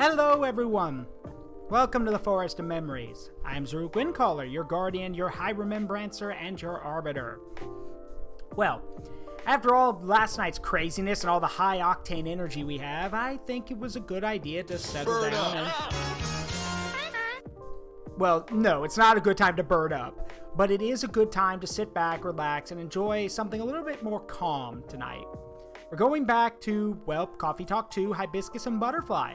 Hello, everyone. Welcome to the Forest of Memories. I am Zaruk Windcaller, your guardian, your high remembrancer, and your arbiter. Well, after all of last night's craziness and all the high-octane energy we have, I think it was a good idea to settle down and... Well, no, it's not a good time to bird up, but it is a good time to sit back, relax, and enjoy something a little bit more calm tonight. We're going back to, well, Coffee Talk 2, Hibiscus and Butterfly.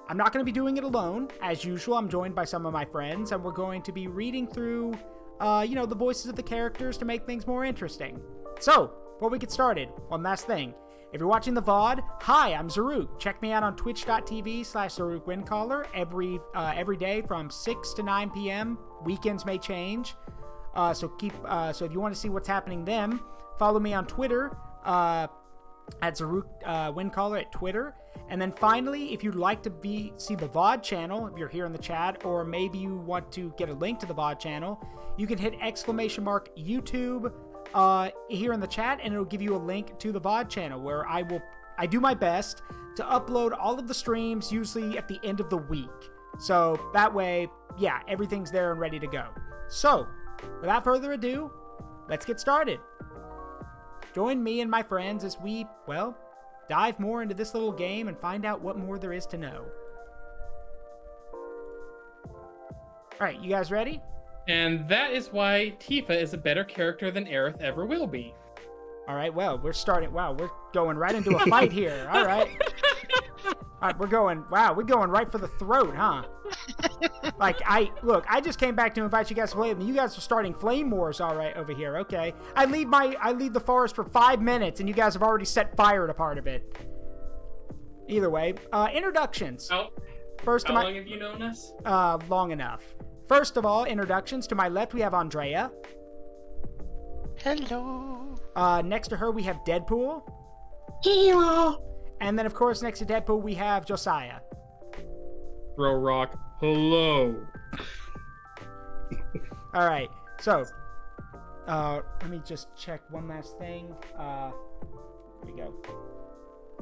I'm not going to be doing it alone. As usual, I'm joined by some of my friends, and we're going to be reading through, the voices of the characters to make things more interesting. So, before we get started, one last thing. If you're watching the VOD, hi, I'm Zaruk. Check me out on twitch.tv/ZarukWindcaller every day from 6 to 9 p.m. Weekends may change. So if you want to see what's happening then, follow me on Twitter, at Zaruk Windcaller at Twitter. And then finally, if you'd like to see the VOD channel, if you're here in the chat, or maybe you want to get a link to the VOD channel, you can hit !YouTube here in the chat, and it'll give you a link to the VOD channel where I do my best to upload all of the streams usually at the end of the week. So that way, yeah, everything's there and ready to go. So, without further ado, let's get started. Join me and my friends as we, well, dive more into this little game and find out what more there is to know. Alright, you guys ready? And that is why Tifa is a better character than Aerith ever will be. Alright, well, we're going right into a fight here. Alright. Alright, we're going right for the throat, huh? I just came back to invite you guys to play, and you guys are starting flame wars alright over here, okay. I leave the forest for 5 minutes, and you guys have already set fire to part of it. Either way, introductions. How long have you known us? Long enough. First of all, introductions. To my left, we have Andrea. Hello. Next to her, we have Deadpool. Hello. And then, of course, next to Deadpool, we have Josiah. Throw rock. Hello. All right. So, let me just check one last thing. Here we go.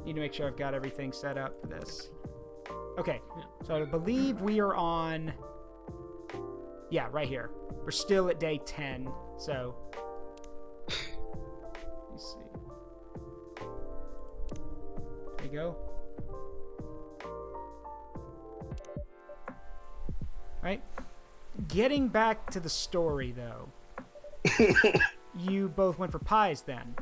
Need to make sure I've got everything set up for this. Okay. So I believe we are on... Yeah, right here. We're still at day 10, so... Let me see. There we go. Right? Getting back to the story, though. You both went for pies, then?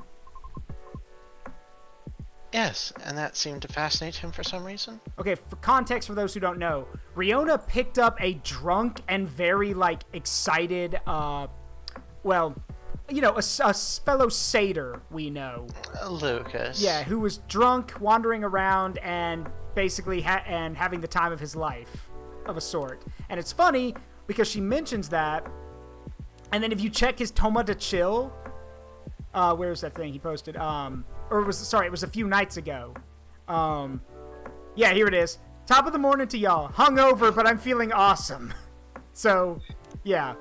Yes, and that seemed to fascinate him for some reason. Okay, for context for those who don't know, Riona picked up a drunk and very, excited, a fellow satyr we know. Lucas. Yeah, who was drunk, wandering around, and basically having the time of his life, of a sort. And it's funny, because she mentions that, and then if you check his Toma de Chill, where's that thing he posted? It was a few nights ago. Yeah, here it is. Top of the morning to y'all. Hungover, but I'm feeling awesome. So, yeah.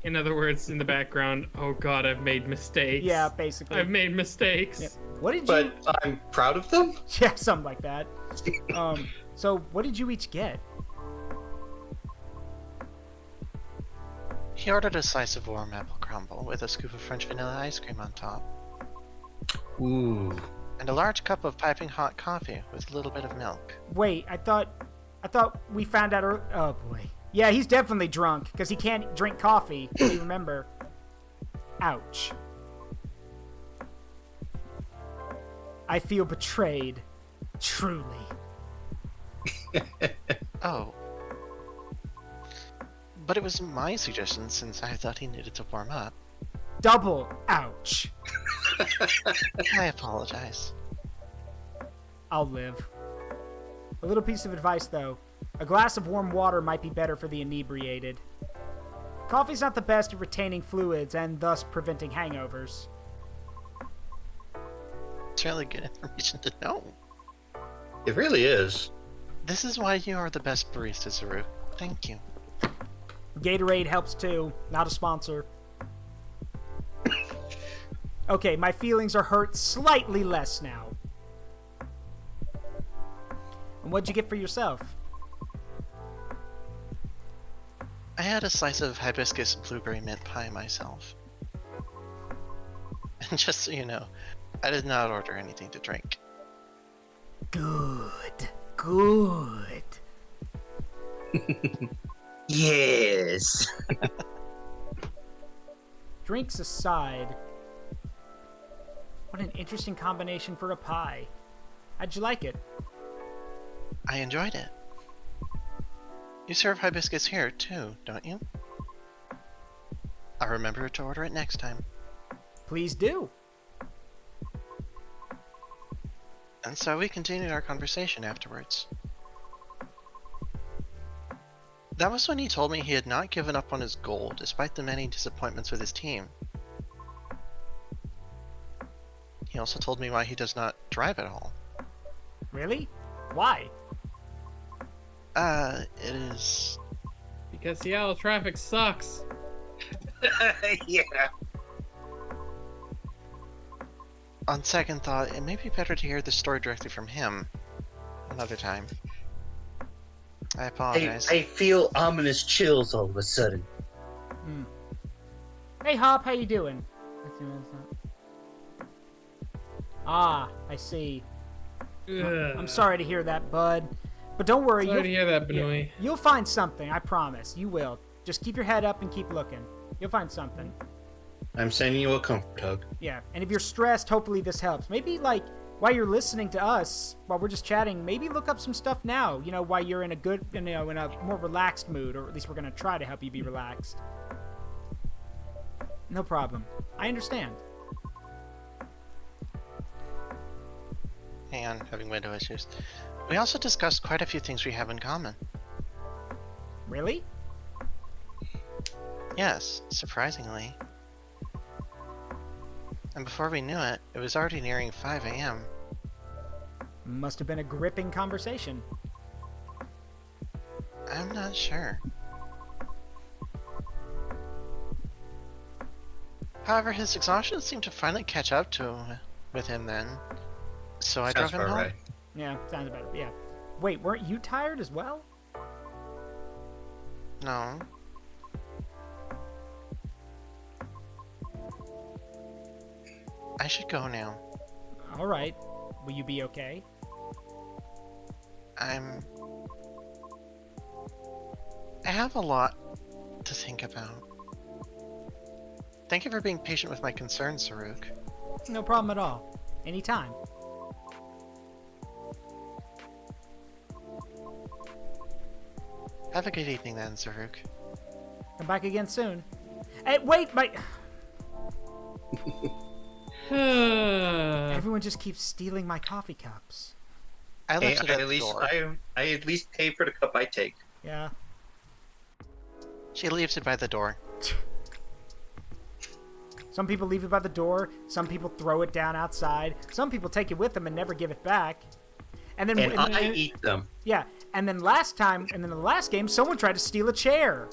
In other words, in the background, oh god, I've made mistakes. Yeah, basically. I've made mistakes. Yeah. What did you... But I'm proud of them? Yeah, something like that. So, what did you each get? He ordered a slice of warm apple crumble with a scoop of French vanilla ice cream on top. Ooh. And a large cup of piping hot coffee with a little bit of milk. Wait, I thought we found out oh boy. Yeah, he's definitely drunk, because he can't drink coffee, if you remember. Ouch. I feel betrayed. Truly. Oh. But it was my suggestion since I thought he needed to warm up. Double ouch. I apologize. I'll live. A little piece of advice, though. A glass of warm water might be better for the inebriated. Coffee's not the best at retaining fluids and thus preventing hangovers. It's really good information to know. It really is. This is why you are the best barista, Zaruk. Thank you. Gatorade helps too. Not a sponsor. Okay, my feelings are hurt slightly less now. And what'd you get for yourself? I had a slice of hibiscus blueberry mint pie myself. And just so you know, I did not order anything to drink. Good. Good. Yes. Drinks aside, what an interesting combination for a pie. How'd you like it? I enjoyed it. You serve hibiscus here too, don't you? I'll remember to order it next time. Please do. And so we continued our conversation afterwards. That was when he told me he had not given up on his goal despite the many disappointments with his team. He also told me why he does not drive at all. Really? Why? It is... Because Seattle traffic sucks. Yeah. On second thought, it may be better to hear the story directly from him another time. I apologize. I feel ominous chills all of a sudden. Hey, Hop, how you doing? Ah, I see. I'm sorry to hear that, bud. But don't worry. Sorry to hear that, Benoit. You'll find something, I promise. You will. Just keep your head up and keep looking. You'll find something. I'm sending you a comfort hug. Yeah, and if you're stressed, hopefully this helps. Maybe, like, while you're listening to us, while we're just chatting, maybe look up some stuff now, you know, while you're in a good, you know, in a more relaxed mood, or at least we're going to try to help you be relaxed. No problem. I understand. Hang on, having window issues. We also discussed quite a few things we have in common. Really? Yes, surprisingly. And before we knew it, it was already nearing 5 a.m. Must have been a gripping conversation. I'm not sure. However, his exhaustion seemed to finally catch up with him then. So I drove him home. Right. Yeah, sounds about it. Yeah. Wait, weren't you tired as well? No. I should go now. All right. Will you be okay? I have a lot to think about. Thank you for being patient with my concerns, Zaruk. No problem at all. Anytime. Have a good evening then, Zaruk. Come back again soon. Hey, wait, my... Everyone just keeps stealing my coffee cups. I Hey, left it at at the least door. I at least pay for the cup I take. Yeah. She leaves it by the door. Some people leave it by the door. Some people throw it down outside. Some people take it with them and never give it back. And then, And I eat them. yeah. And then in the last game, someone tried to steal a chair.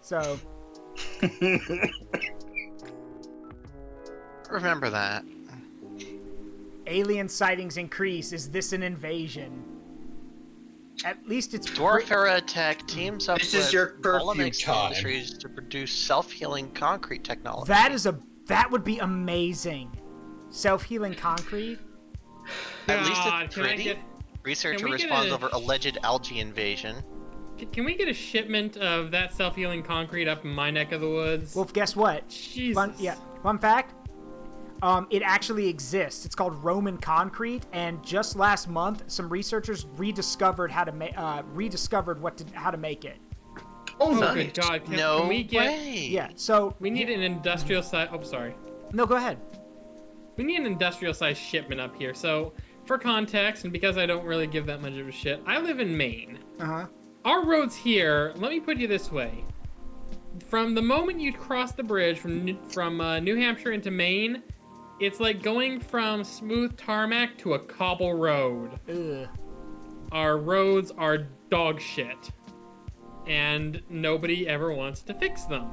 So, Remember that. alien sightings increase. Is this an invasion? At least it's Dwarfera Tech teams up This with is your curfew Olymix time. Industries to produce self-healing concrete technology. that would be amazing. Self-healing concrete. At least God, it's can I pretty. get- Researcher can we get responds a- over alleged algae invasion. Can we get a shipment of that self-healing concrete up in my neck of the woods? Well, guess what? Jesus. Fun fact. It actually exists. It's called Roman concrete, and just last month, some researchers rediscovered how to how to make it. Oh, Oh, nice. good God. No can we get... way. Yeah. So We need an industrial size... Oh, sorry. no, go ahead. We need an industrial size shipment up here. So, for context, and because I don't really give that much of a shit, I live in Maine. Uh-huh. Our roads here, let me put you this way. From the moment you cross the bridge from New Hampshire into Maine, it's like going from smooth tarmac to a cobble road. Ugh. Our roads are dog shit. And nobody ever wants to fix them.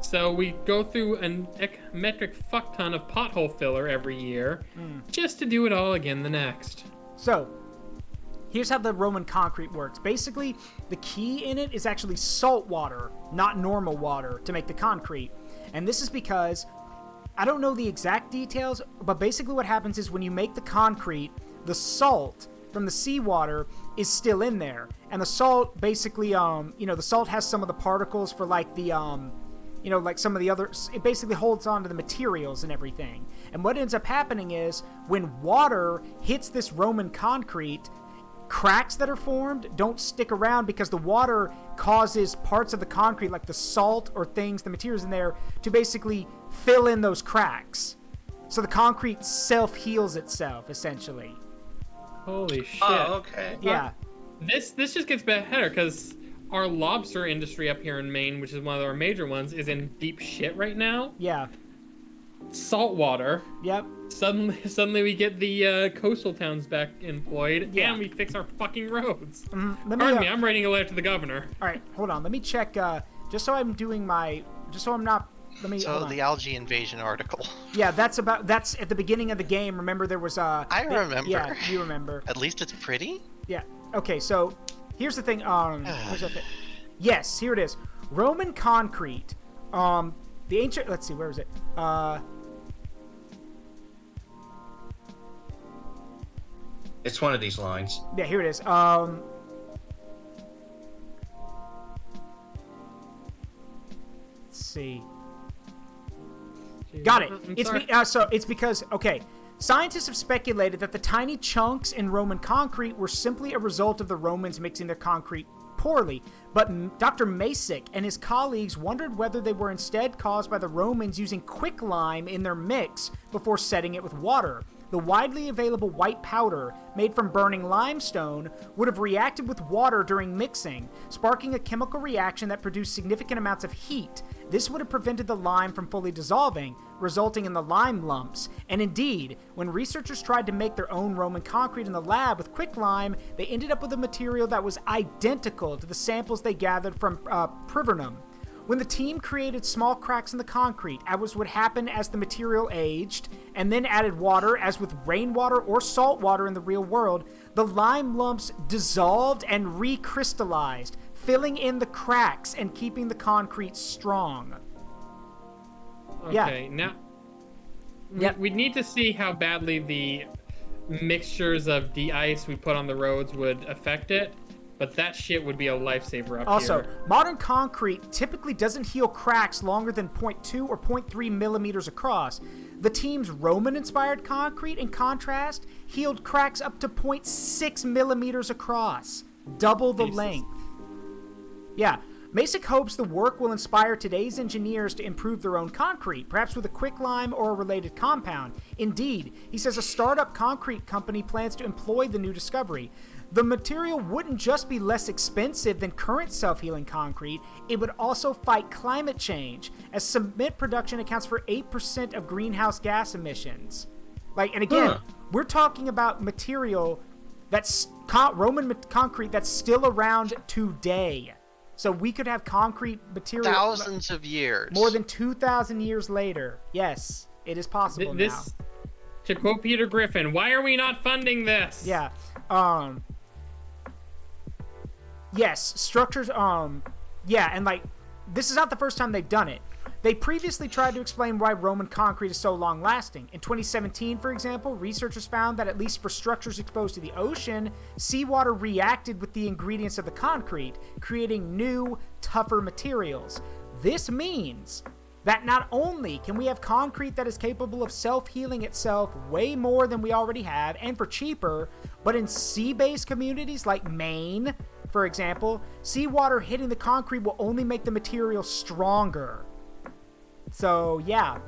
So we go through an metric fuck ton of pothole filler every year just to do it all again the next. So, here's how the Roman concrete works. Basically, the key in it is actually salt water, not normal water, to make the concrete. And this is because, I don't know the exact details, but basically what happens is when you make the concrete, the salt from the seawater is still in there. And the salt basically, the salt has some of the particles for like the, like some of the other, it basically holds on to the materials and everything. And what ends up happening is when water hits this Roman concrete, cracks that are formed don't stick around because the water causes parts of the concrete, like the salt or things, the materials in there, to basically fill in those cracks. So the concrete self-heals itself, essentially. Holy shit. Oh, okay. Yeah. This just gets better because our lobster industry up here in Maine, which is one of our major ones, is in deep shit right now. Yeah. Salt water. Yep. Suddenly we get the coastal towns back employed, and we fix our fucking roads. Pardon me, I'm writing a letter to the governor. All right, hold on. Let me check. Just so I'm doing my. Just so I'm not. Let me. So the algae invasion article. Yeah, that's at the beginning of the game. Remember, there was I remember. Yeah, you remember. At least it's pretty. Yeah. Okay, so here's the thing. Where's that thing? Yes, here it is. Roman concrete. The ancient. Let's see. Where is it? It's one of these lines. Yeah, here it is. Let's see. Got it. It's because scientists have speculated that the tiny chunks in Roman concrete were simply a result of the Romans mixing their concrete poorly, but Dr. Masick and his colleagues wondered whether they were instead caused by the Romans using quicklime in their mix before setting it with water. The widely available white powder, made from burning limestone, would have reacted with water during mixing, sparking a chemical reaction that produced significant amounts of heat. This would have prevented the lime from fully dissolving, resulting in the lime lumps. And indeed, when researchers tried to make their own Roman concrete in the lab with quicklime, they ended up with a material that was identical to the samples they gathered from Privernum. When the team created small cracks in the concrete, as would happen as the material aged, and then added water, as with rainwater or salt water in the real world, the lime lumps dissolved and recrystallized, filling in the cracks and keeping the concrete strong. Okay, now we need to see how badly the mixtures of de-ice we put on the roads would affect it. But that shit would be a lifesaver up here. Also, modern concrete typically doesn't heal cracks longer than 0.2 or 0.3 millimeters across. The team's Roman-inspired concrete, in contrast, healed cracks up to 0.6 millimeters across. Double the length. Yeah. Masick hopes the work will inspire today's engineers to improve their own concrete, perhaps with a quicklime or a related compound. Indeed, he says a startup concrete company plans to employ the new discovery. The material wouldn't just be less expensive than current self-healing concrete, it would also fight climate change, as cement production accounts for 8% of greenhouse gas emissions. We're talking about material that's Roman concrete that's still around today. So we could have concrete material thousands of years. More than 2,000 years later. Yes, it is possible now. To quote Peter Griffin, why are we not funding this? Yeah. Yes, structures, and this is not the first time they've done it. They previously tried to explain why Roman concrete is so long-lasting. In 2017, for example, researchers found that at least for structures exposed to the ocean, seawater reacted with the ingredients of the concrete, creating new, tougher materials. This means that not only can we have concrete that is capable of self-healing itself way more than we already have, and for cheaper, but in sea-based communities like Maine, for example, seawater hitting the concrete will only make the material stronger. So, yeah.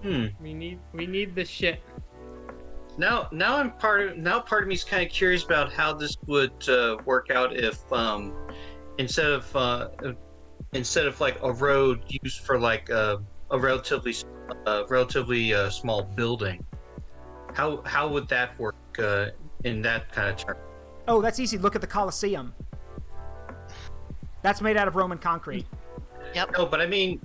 We need this shit. Now part of me is kind of curious about how this would work out if instead of like a road used for like a relatively small building, how would that work in that kind of term? Oh, that's easy. Look at the Colosseum. That's made out of Roman concrete. Yep. No, but I mean,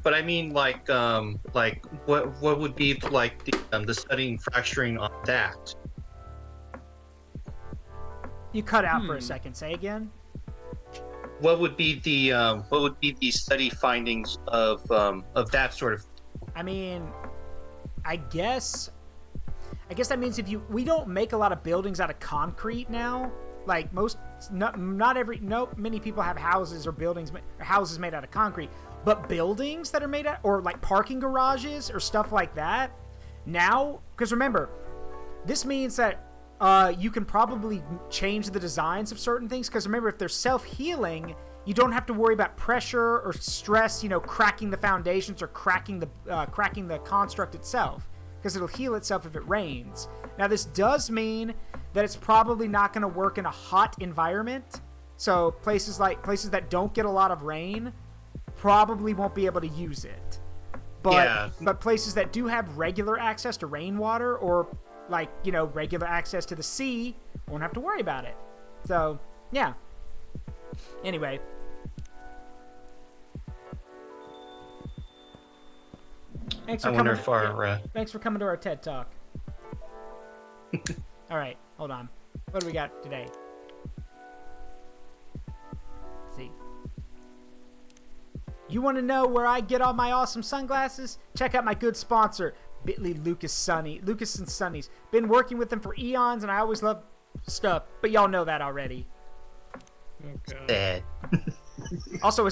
like what would be like the studying fracturing on that? You cut out for a second. Say again. What would be the study findings of that sort of? I mean, I guess that means we don't make a lot of buildings out of concrete now. Like many people have houses or buildings or houses made out of concrete, but buildings that are made out, or like parking garages or stuff like that. Now, because remember, this means that you can probably change the designs of certain things. Because remember, if they're self-healing, you don't have to worry about pressure or stress, cracking the foundations or cracking the construct itself, because it'll heal itself if it rains. Now, this does mean that it's probably not going to work in a hot environment. So places that don't get a lot of rain probably won't be able to use it. But places that do have regular access to rainwater or regular access to the sea won't have to worry about it. So, yeah. Anyway. Thanks for coming to our TED Talk. All right, hold on. What do we got today? Let's see. You want to know where I get all my awesome sunglasses? Check out my good sponsor, Bitly Lucas and Sonny's. Been working with them for eons, and I always love stuff, but y'all know that already. Bad. Also,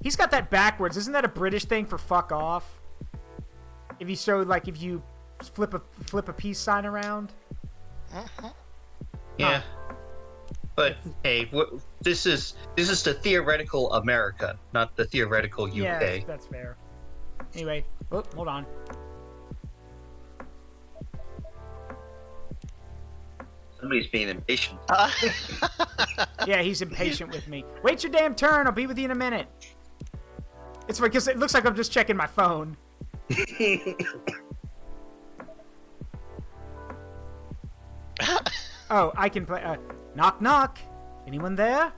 he's got that backwards. Isn't that a British thing for fuck off? If you flip a peace sign around. Yeah. But hey, this is the theoretical America, not the theoretical UK. Yeah, that's fair. Anyway, hold on. Somebody's being impatient. Yeah, he's impatient with me. Wait your damn turn. I'll be with you in a minute. It's because it looks like I'm just checking my phone. Oh, I can play. Knock, knock. Anyone there?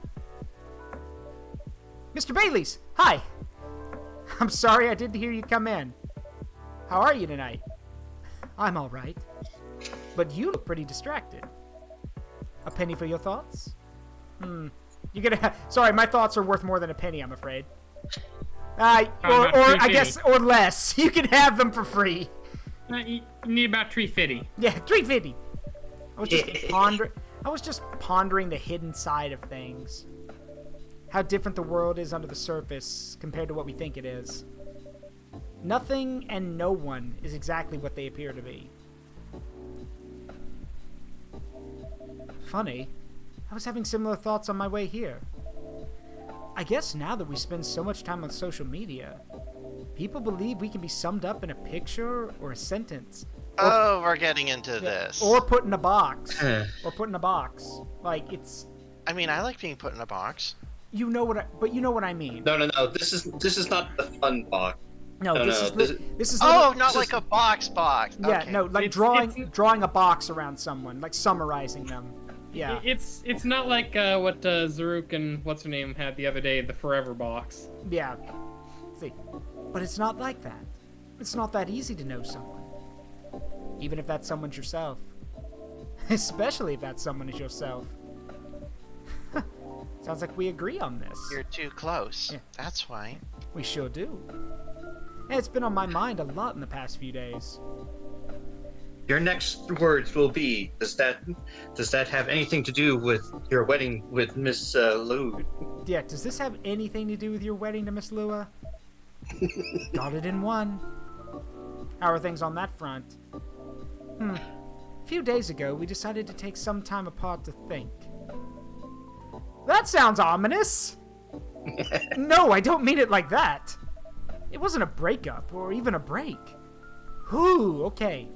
Mr. Bailey's. Hi. I'm sorry I didn't hear you come in. How are you tonight? I'm all right. But you look pretty distracted. A penny for your thoughts? You're gonna. Sorry, my thoughts are worth more than a penny, I'm afraid. Or I guess, or less. You can have them for free. You need about $3.50. Yeah, $3.50. I was just pondering the hidden side of things. How different the world is under the surface compared to what we think it is. Nothing and no one is exactly what they appear to be. Funny, I was having similar thoughts on my way here. I guess now that we spend so much time on social media, people believe we can be summed up in a picture or a sentence. We're getting into this. Or put in a box. Like, it's... I mean, I like being put in a box. You know what I mean. No. This is not the fun box. This is like a box. Yeah, okay. no, like drawing a box around someone, like summarizing them. Yeah. It's not like what Zaruk and what's her name had the other day, the Forever box. Yeah. See, but it's not like that. It's not that easy to know someone, even if that someone's yourself. Especially if that someone is yourself. Sounds like we agree on this. You're too close. Yeah. That's why. We sure do. Hey, it's been on my mind a lot in the past few days. Your next words will be, does that have anything to do with your wedding with Miss Lou? Yeah, does this have anything to do with your wedding to Miss Lua? Got it in one. How are things on that front? A few days ago, we decided to take some time apart to think. That sounds ominous! No, I don't mean it like that. It wasn't a breakup, or even a break. Whew, okay.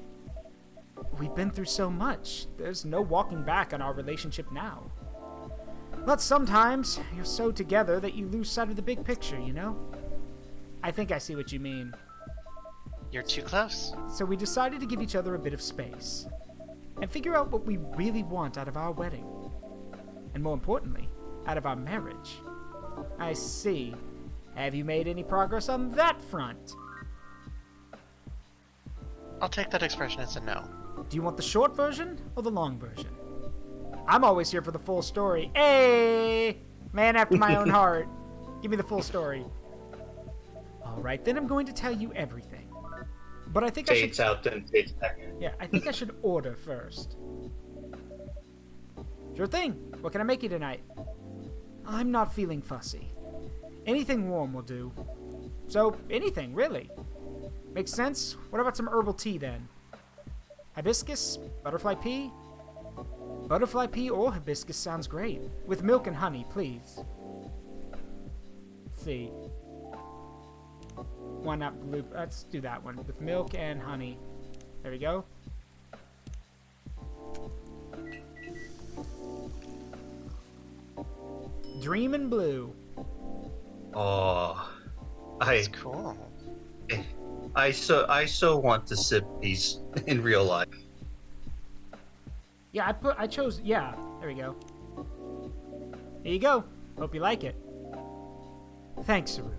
We've been through so much, there's no walking back on our relationship now. But sometimes, you're so together that you lose sight of the big picture, you know? I think I see what you mean. You're too close. So we decided to give each other a bit of space, and figure out what we really want out of our wedding. And more importantly, out of our marriage. I see. Have you made any progress on that front? I'll take that expression as a no. Do you want the short version or the long version? I'm always here for the full story. Hey! Man after my own heart. Give me the full story. Alright, then I'm going to tell you everything. But I think I should... Fades out, then fades back. Yeah, I think I should order first. Sure thing. What can I make you tonight? I'm not feeling fussy. Anything warm will do. So, anything, really. Makes sense? What about some herbal tea, then? Hibiscus? Butterfly pea? Butterfly pea or hibiscus sounds great. With milk and honey, please. Let's see. Why not blue? Let's do that one. With milk and honey. There we go. Dreamin' blue. Oh, That's cool. I so want to sip these in real life. Yeah, I chose, yeah, there we go. Here you go. Hope you like it. Thanks, Zaruk.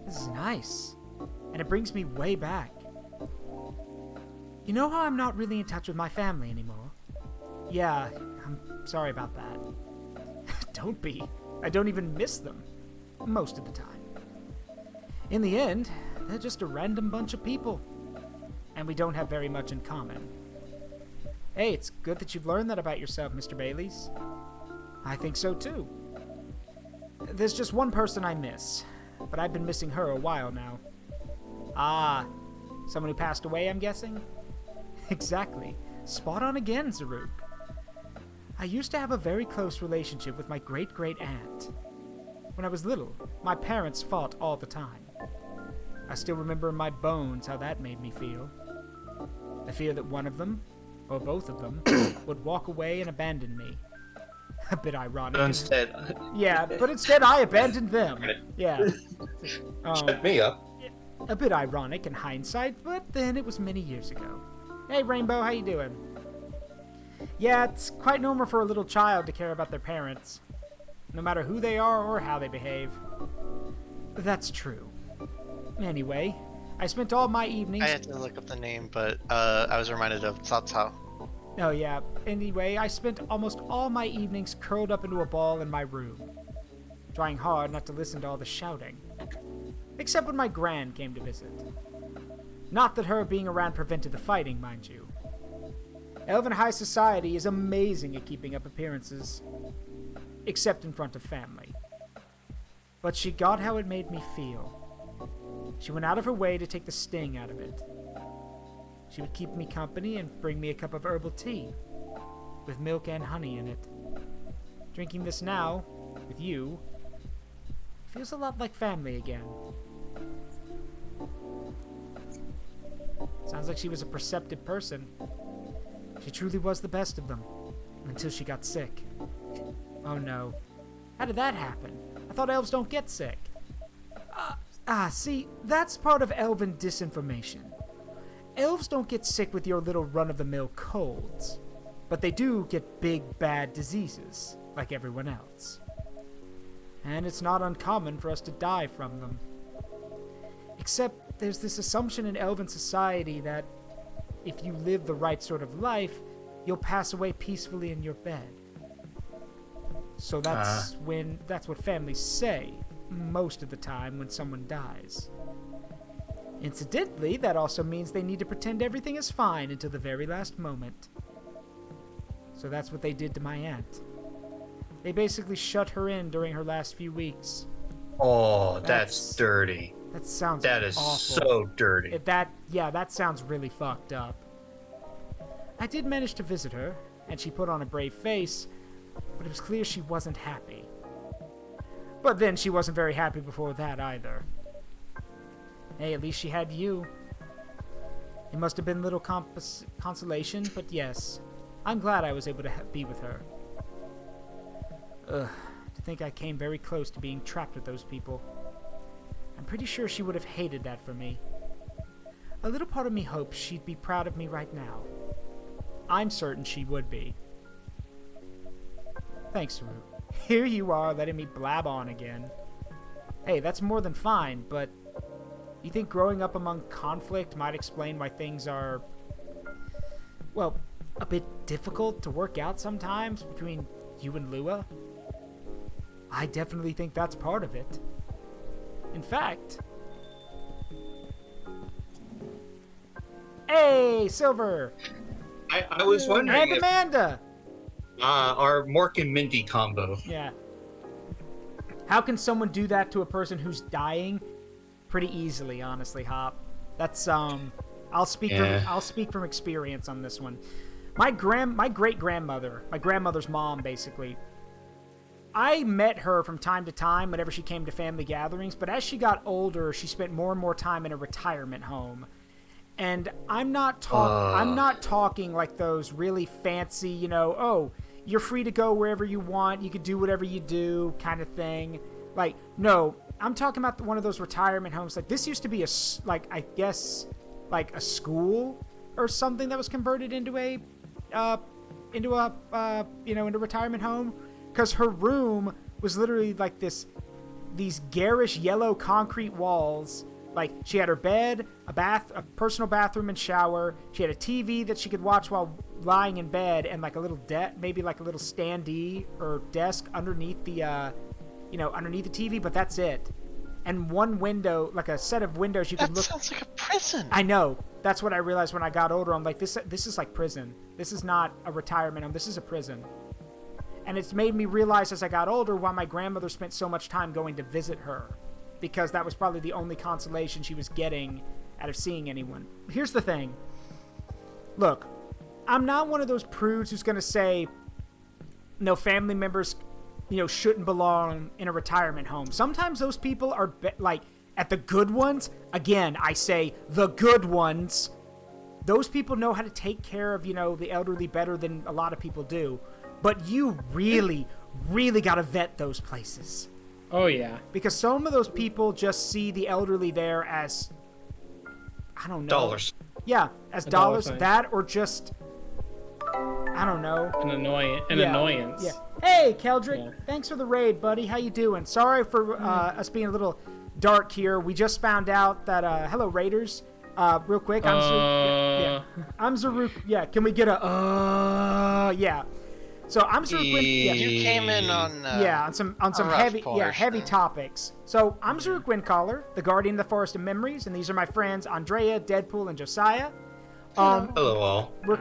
This is nice. And it brings me way back. You know how I'm not really in touch with my family anymore? Yeah, I'm sorry about that. Don't be. I don't even miss them. Most of the time. In the end, they're just a random bunch of people. And we don't have very much in common. Hey, it's good that you've learned that about yourself, Mr. Baileys. I think so too. There's just one person I miss, but I've been missing her a while now. Ah, someone who passed away, I'm guessing? Exactly. Spot on again, Zaruk. I used to have a very close relationship with my great-great-aunt. When I was little, my parents fought all the time. I still remember in my bones how that made me feel. The fear that one of them, or both of them, would walk away and abandon me. A bit ironic. But instead, Yeah, but instead I abandoned them. Yeah. shut me up. A bit ironic in hindsight, but then it was many years ago. Hey, Rainbow, how you doing? Yeah, it's quite normal for a little child to care about their parents, no matter who they are or how they behave. That's true. Anyway, I spent all my evenings... I had to look up the name, but I was reminded of Cao Cao. Oh yeah, anyway, I spent almost all my evenings curled up into a ball in my room, trying hard not to listen to all the shouting. Except when my gran came to visit. Not that her being around prevented the fighting, mind you. Elven high society is amazing at keeping up appearances. Except in front of family. But she got how it made me feel. She went out of her way to take the sting out of it. She would keep me company and bring me a cup of herbal tea, with milk and honey in it. Drinking this now, with you, feels a lot like family again. Sounds like she was a perceptive person. She truly was the best of them, until she got sick. Oh no. How did that happen? I thought elves don't get sick. See, that's part of elven disinformation. Elves don't get sick with your little run-of-the-mill colds, but they do get big, bad diseases, like everyone else. And it's not uncommon for us to die from them. Except there's this assumption in elven society that if you live the right sort of life, you'll pass away peacefully in your bed. So that's what families say most of the time when someone dies. Incidentally, that also means they need to pretend everything is fine until the very last moment. So that's what they did to my aunt. They basically shut her in during her last few weeks. Oh, that's dirty. That sounds That is awful. so dirty. That sounds really fucked up. I did manage to visit her, and she put on a brave face, but it was clear she wasn't happy. But then she wasn't very happy before that either. Hey, at least she had you. It must have been little consolation, but yes, I'm glad I was able to be with her. Ugh, to think I came very close to being trapped with those people. I'm pretty sure she would have hated that for me. A little part of me hopes she'd be proud of me right now. I'm certain she would be. Thanks, Zaruk. Here you are letting me blab on again. Hey, that's more than fine, but you think growing up among conflict might explain why things are, well, a bit difficult to work out sometimes between you and Lua? I definitely think that's part of it. In fact... Hey, Silver! I was wondering And if Amanda! our Mork and Mindy combo. Yeah. How can someone do that to a person who's dying? Pretty easily, honestly, Hop. That's I'll speak from experience on this one. My great-grandmother, my grandmother's mom, basically. I met her from time to time whenever she came to family gatherings, but as she got older, she spent more and more time in a retirement home. And I'm not talking like those really fancy, you know, oh, you're free to go wherever you want, you can do whatever you do kind of thing. Like, no, I'm talking about one of those retirement homes. Like, this used to be a school or something that was converted into a retirement home, because her room was literally like these garish yellow concrete walls. Like, she had her bed, a personal bathroom and shower. She had a TV that she could watch while lying in bed, and like a little maybe like a little standee or desk underneath the TV, but that's it. And one window, like a set of windows you could look. That sounds like a prison. I know. That's what I realized when I got older. I'm like, this is like prison. This is not a retirement home. This is a prison. And it's made me realize as I got older why my grandmother spent so much time going to visit her. Because that was probably the only consolation she was getting out of seeing anyone. Here's the thing. Look, I'm not one of those prudes who's going to say, no, family members, shouldn't belong in a retirement home. Sometimes those people are, at the good ones, again, I say the good ones, those people know how to take care of, the elderly better than a lot of people do. But you really, really got to vet those places. Oh, yeah. Because some of those people just see the elderly there as, I don't know. Dollars. Yeah, as dollars. That or just, I don't know. An annoyance. Yeah. Hey, Keldrick. Yeah. Thanks for the raid, buddy. How you doing? Sorry for us being a little dark here. We just found out that, hello, Raiders. Real quick, I'm Zaruk. I'm Zaruk. Yeah, can we get a, yeah. So I'm Zaruk. Yeah. You came in on on some heavy topics. So I'm Zaruk Windcaller, the Guardian of the Forest of Memories, and these are my friends Andrea, Deadpool, and Josiah. Hello all. We're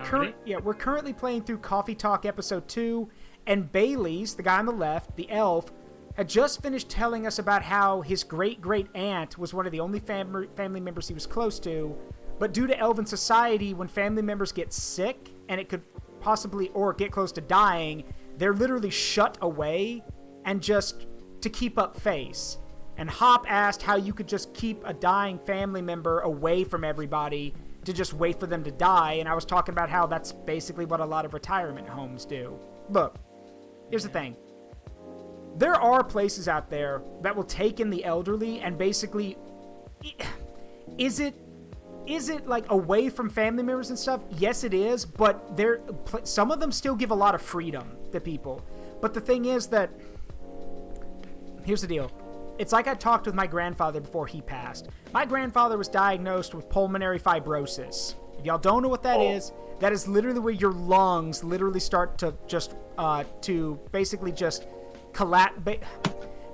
currently playing through Coffee Talk episode 2, and Bailey's, the guy on the left, the elf, had just finished telling us about how his great aunt was one of the only family members he was close to, but due to elven society, when family members get sick and it could possibly or get close to dying, they're literally shut away and just to keep up face. And Hop asked how you could just keep a dying family member away from everybody to just wait for them to die, and I was talking about how that's basically what a lot of retirement homes do. Look, here's the thing. There are places out there that will take in the elderly and basically, is it like away from family members and stuff? Yes, it is, but some of them still give a lot of freedom to people. But the thing is that, here's the deal. It's like I talked with my grandfather before he passed. My grandfather was diagnosed with pulmonary fibrosis. If y'all don't know what that is literally where your lungs literally start to just, to basically just collapse.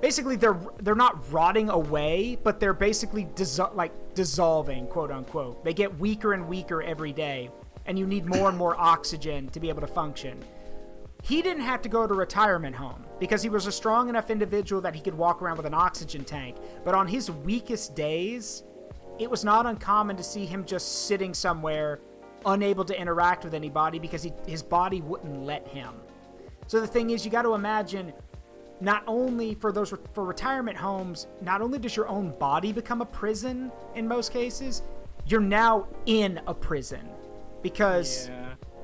Basically, they're not rotting away, but they're basically dissolving, quote unquote. They get weaker and weaker every day, and you need more and more oxygen to be able to function. He didn't have to go to a retirement home because he was a strong enough individual that he could walk around with an oxygen tank. But on his weakest days, it was not uncommon to see him just sitting somewhere, unable to interact with anybody because his body wouldn't let him. So the thing is, you got to imagine, not only for retirement homes, not only does your own body become a prison in most cases, you're now in a prison because,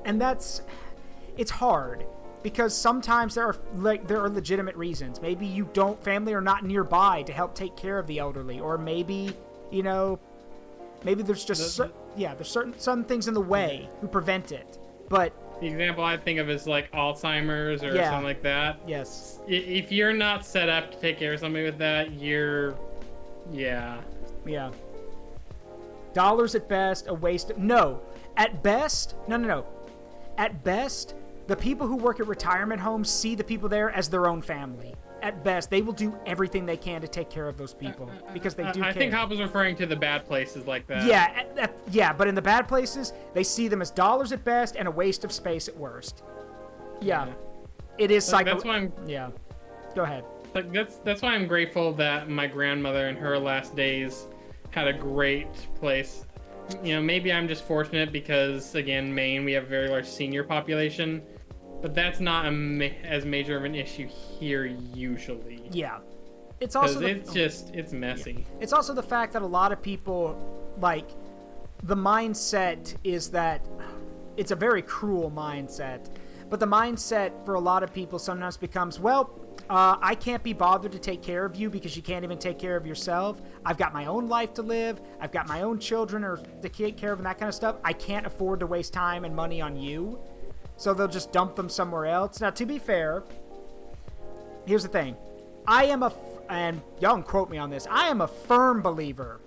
and it's hard because sometimes there are legitimate reasons. Maybe family are not nearby to help take care of the elderly, or maybe, maybe there's just there's certain things in the way who prevent it. But the example I think of is like Alzheimer's or something like that. Yes. If you're not set up to take care of somebody with that, Yeah. Dollars at best, a waste of... No. At best... No. at best, the people who work at retirement homes see the people there as their own family. At best, they will do everything they can to take care of those people because they do care. I think Hop was referring to the bad places like that. Yeah, but in the bad places, they see them as dollars at best and a waste of space at worst. Yeah. It is That's why I'm... Yeah. Go ahead. Like that's why I'm grateful that my grandmother in her last days had a great place. You know, maybe I'm just fortunate because, again, Maine, we have a very large senior population. But that's not as major of an issue here usually. Yeah. It's also it's messy. Yeah. It's also the fact that a lot of people, like, the mindset is that it's a very cruel mindset. But the mindset for a lot of people sometimes becomes, well, I can't be bothered to take care of you because you can't even take care of yourself. I've got my own life to live. I've got my own children or to take care of and that kind of stuff. I can't afford to waste time and money on you. So they'll just dump them somewhere else. Now, to be fair, here's the thing. And y'all can quote me on this, I am a firm believer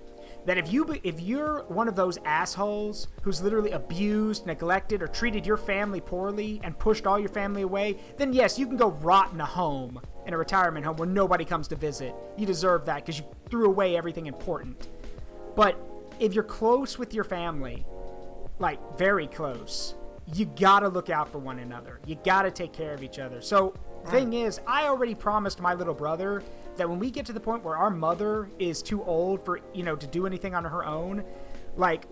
that if you're one of those assholes who's literally abused, neglected, or treated your family poorly and pushed all your family away, then yes, you can go rot in a home, in a retirement home where nobody comes to visit. You deserve that because you threw away everything important. But if you're close with your family, like very close, you gotta look out for one another. You gotta take care of each other. So, thing is, I already promised my little brother that when we get to the point where our mother is too old for, to do anything on her own, like,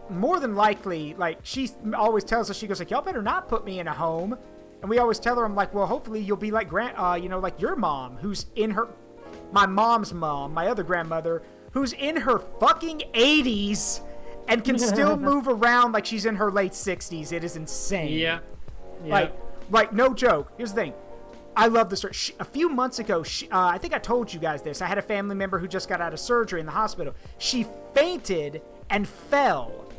more than likely, like, she always tells us, she goes like, y'all better not put me in a home. And we always tell her, I'm like, well, hopefully you'll be like, like your mom, who's my mom's mom, my other grandmother, who's in her fucking 80s and can still move around like she's in her late 60s. It is insane. Yeah. Like no joke. Here's the thing. I love this story. A few months ago, I think I told you guys this. I had a family member who just got out of surgery in the hospital. She fainted and fell.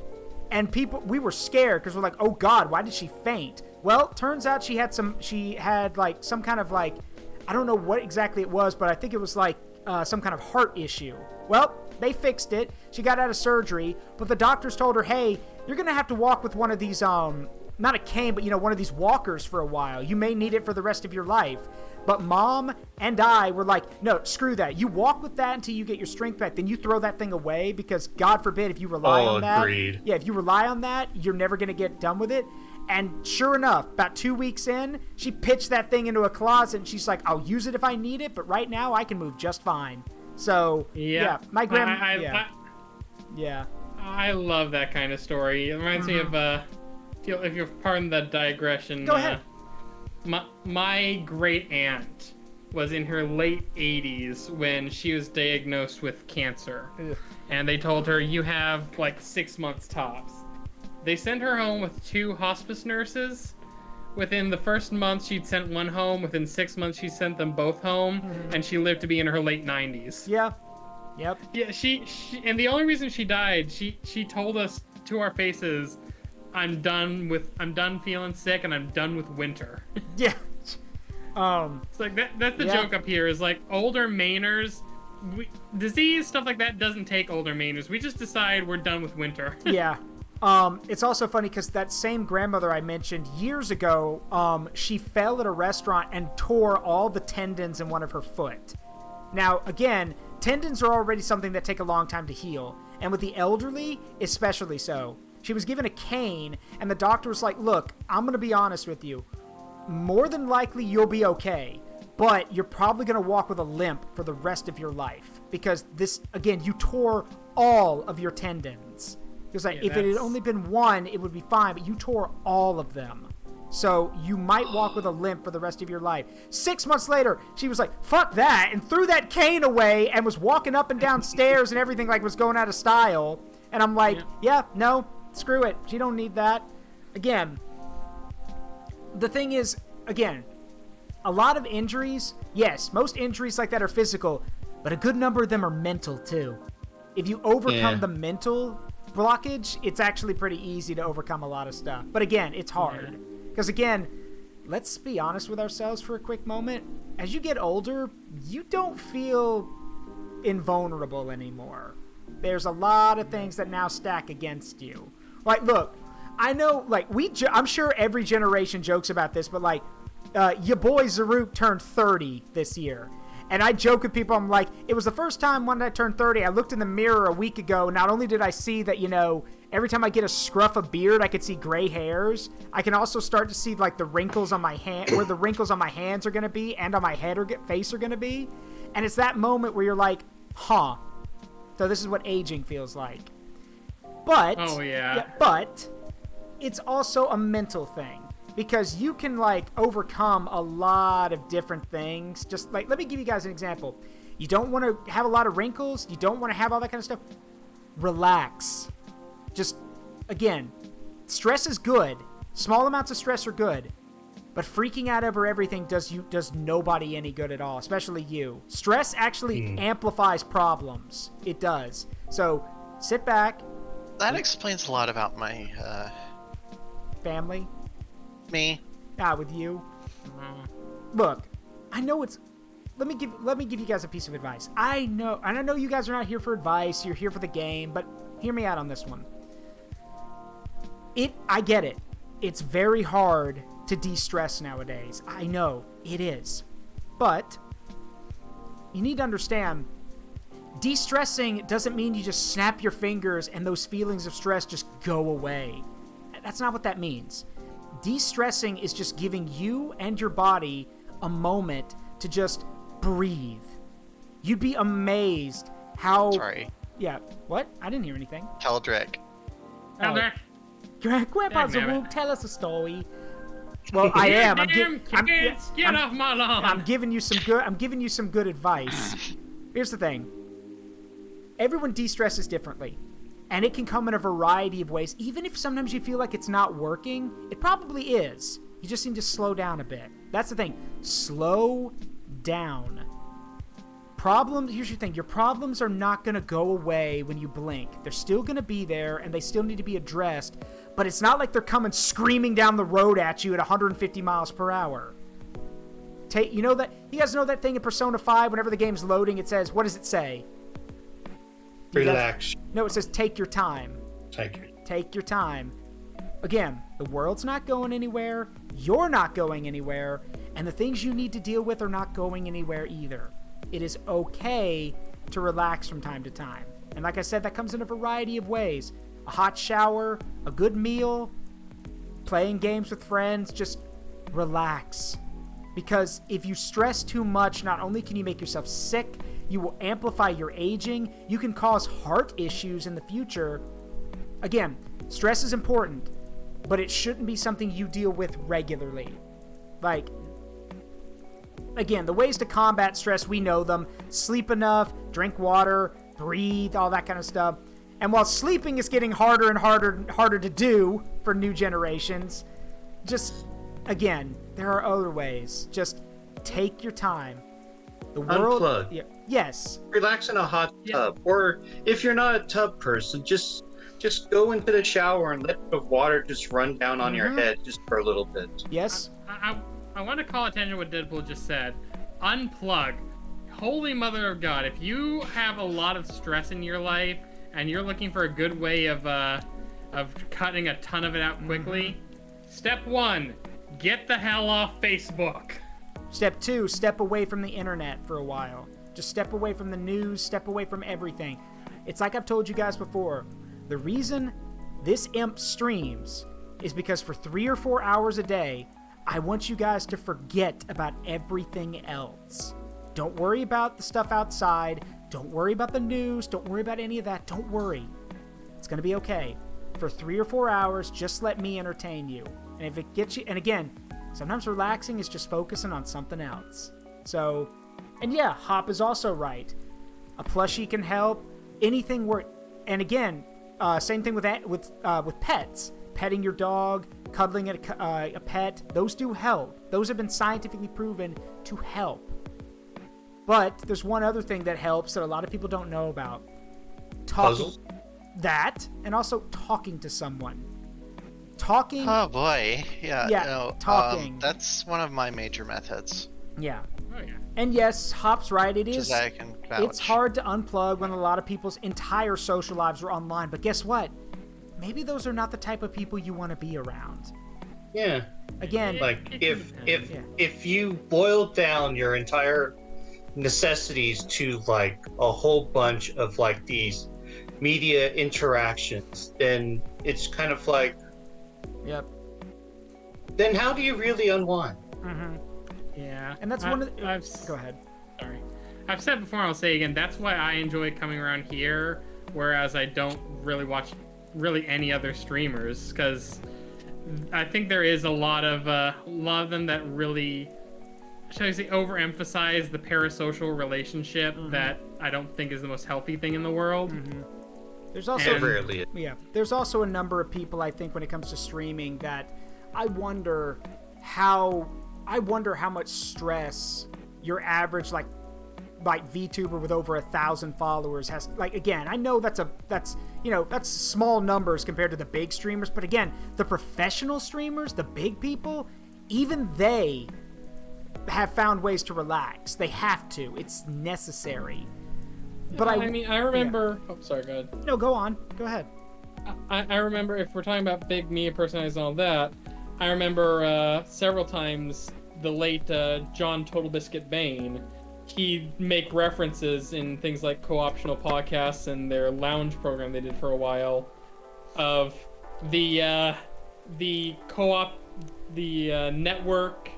And we were scared because we're like, oh God, why did she faint? Well, turns out she had some kind of like, I don't know what exactly it was, but I think it was like some kind of heart issue. Well, they fixed it. She got out of surgery, but the doctors told her, hey, you're going to have to walk with one of these, not a cane, but, one of these walkers for a while. You may need it for the rest of your life. But Mom and I were like, no, screw that. You walk with that until you get your strength back. Then you throw that thing away because, God forbid, if you rely on that. Agreed. Yeah, if you rely on that, you're never going to get done with it. And sure enough, about 2 weeks in, she pitched that thing into a closet and she's like, I'll use it if I need it, but right now I can move just fine. So, yeah, my grandma... Yeah. I love that kind of story. It reminds me of, if you'll pardon the digression. Go ahead. My great aunt was in her late 80s when she was diagnosed with cancer. Ugh. And they told her, you have like 6 months tops. They sent her home with 2 hospice nurses. Within the first month, she'd sent one home. Within 6 months, she sent them both home. And she lived to be in her late 90s. Yeah. Yep. Yeah, she and the only reason she died, she told us to our faces, I'm done feeling sick and I'm done with winter. Yeah. It's like that's the joke up here is like older Mainers, disease stuff like that doesn't take older Mainers. We just decide we're done with winter. Yeah. It's also funny because that same grandmother I mentioned years ago, she fell at a restaurant and tore all the tendons in one of her foot. Now, again, tendons are already something that take a long time to heal, and with the elderly, especially so. She was given a cane, and the doctor was like, look, I'm going to be honest with you. More than likely, you'll be okay, but you're probably going to walk with a limp for the rest of your life, because this, again, you tore all of your tendons. Because like, if it had only been one, it would be fine, but you tore all of them. So you might walk with a limp for the rest of your life. 6 months later, she was like, fuck that, and threw that cane away and was walking up and down stairs and everything like was going out of style. And I'm like, yeah, no, screw it. She don't need that. Again, the thing is, again, a lot of injuries, yes, most injuries like that are physical, but a good number of them are mental too. If you overcome the mental blockage, it's actually pretty easy to overcome a lot of stuff. But again, it's hard. Because again, let's be honest with ourselves for a quick moment. As you get older, you don't feel invulnerable anymore. There's a lot of things that now stack against you. Like, look, I know, like, I'm sure every generation jokes about this, but, like, your boy Zaruk turned 30 this year. And I joke with people, I'm like, it was the first time when I turned 30, I looked in the mirror a week ago. Not only did I see that, you know, every time I get a scruff of beard, I could see gray hairs. I can also start to see, like, the wrinkles on my hand, where the wrinkles on my hands are going to be and on my head or face are going to be. And it's that moment where you're like, huh. So this is what aging feels like. But, Oh, yeah. but it's also a mental thing. Because you can, like, overcome a lot of different things. Just, like, let me give you guys an example. You don't want to have a lot of wrinkles. You don't want to have all that kind of stuff. Relax. Just, again, stress is good. Small amounts of stress are good. But freaking out over everything does nobody any good at all, especially you. Stress actually amplifies problems. It does. So, sit back. That explains a lot about my, Family. me. With you. Look, I know it's... Let me give you guys a piece of advice. I know, and I know you guys are not here for advice. You're here for the game, but hear me out on this one. I get it. It's very hard to de-stress nowadays. I know, it is. But you need to understand, de-stressing doesn't mean you just snap your fingers and those feelings of stress just go away. That's not what that means. De-stressing is just giving you and your body a moment to just breathe. You'd be amazed how... Sorry. Yeah. What? I didn't hear anything. Tell Drake. Grandpa Zaruk, tell us a story. Well, I am. Get off my lawn. I'm giving you some good advice. Here's the thing. Everyone de-stresses differently. And it can come in a variety of ways. Even if sometimes you feel like it's not working, it probably is. You just need to slow down a bit. That's the thing. Slow down. Here's your thing. Your problems are not going to go away when you blink. They're still going to be there, and they still need to be addressed. But it's not like they're coming screaming down the road at you at 150 miles per hour. You guys know that thing in Persona 5, whenever the game's loading, it says, what does it say? Relax. No, it says take your time. Take your time. Again, the world's not going anywhere. You're not going anywhere. And the things you need to deal with are not going anywhere either. It is okay to relax from time to time. And like I said, that comes in a variety of ways. A hot shower, a good meal, playing games with friends, just relax. Because if you stress too much, not only can you make yourself sick, you will amplify your aging, you can cause heart issues in the future. Again, stress is important, but it shouldn't be something you deal with regularly. Like, again, the ways to combat stress, we know them. Sleep enough, drink water, breathe, all that kind of stuff. And while sleeping is getting harder and harder to do for new generations, just, again, there are other ways. Just take your time. The world... Unplug. Yeah, yes. Relax in a hot tub. Or if you're not a tub person, just go into the shower and let the water just run down on your head just for a little bit. Yes. I want to call attention to what Deadpool just said. Unplug. Holy mother of God, if you have a lot of stress in your life and you're looking for a good way of cutting a ton of it out quickly, step 1, get the hell off Facebook. Step 2, step away from the internet for a while. Just step away from the news, step away from everything. It's like I've told you guys before. The reason this imp streams is because for 3 or 4 hours a day, I want you guys to forget about everything else. Don't worry about the stuff outside. Don't worry about the news. Don't worry about any of that. Don't worry. It's going to be okay. For 3 or 4 hours, just let me entertain you. And if it gets you... And again, sometimes relaxing is just focusing on something else. So... And yeah, Hop is also right. A plushie can help. Anything where... And again, same thing with pets. Petting your dog, cuddling a pet, those do help. Those have been scientifically proven to help. But there's one other thing that helps that a lot of people don't know about. Puzzles? That, and also talking to someone. Talking... Oh boy, yeah. Yeah, no, talking. That's one of my major methods. Yeah. Oh, yeah. And yes, Hop's right. It is. I can vouch. It's hard to unplug when a lot of people's entire social lives are online. But guess what? maybe those are not the type of people you want to be around. Yeah. Again, Like if you boiled down your entire necessities to like a whole bunch of like these media interactions, then it's kind of like, yep. then how do you really unwind? Mm-hmm. Yeah. And that's one of the... Go ahead. Sorry. I've said before, I'll say again, that's why I enjoy coming around here, whereas I don't really watch any other streamers, because I think there is a lot of them that really, shall I say, overemphasize the parasocial relationship that I don't think is the most healthy thing in the world. Mm-hmm. There's also rarely. Yeah, there's also a number of people, I think, when it comes to streaming that I wonder how much stress your average like VTuber with over 1,000 followers has. Like, again, I know that's small numbers compared to the big streamers, but again, the professional streamers, the big people, even they have found ways to relax. They have to. It's necessary. But I mean, I remember... Yeah. Oh, sorry, go ahead. No, go on. Go ahead. I remember, if we're talking about big media personalities and all that, I remember several times the late John Total Biscuit Bain, he'd make references in things like Co-optional Podcasts and their lounge program they did for a while of the network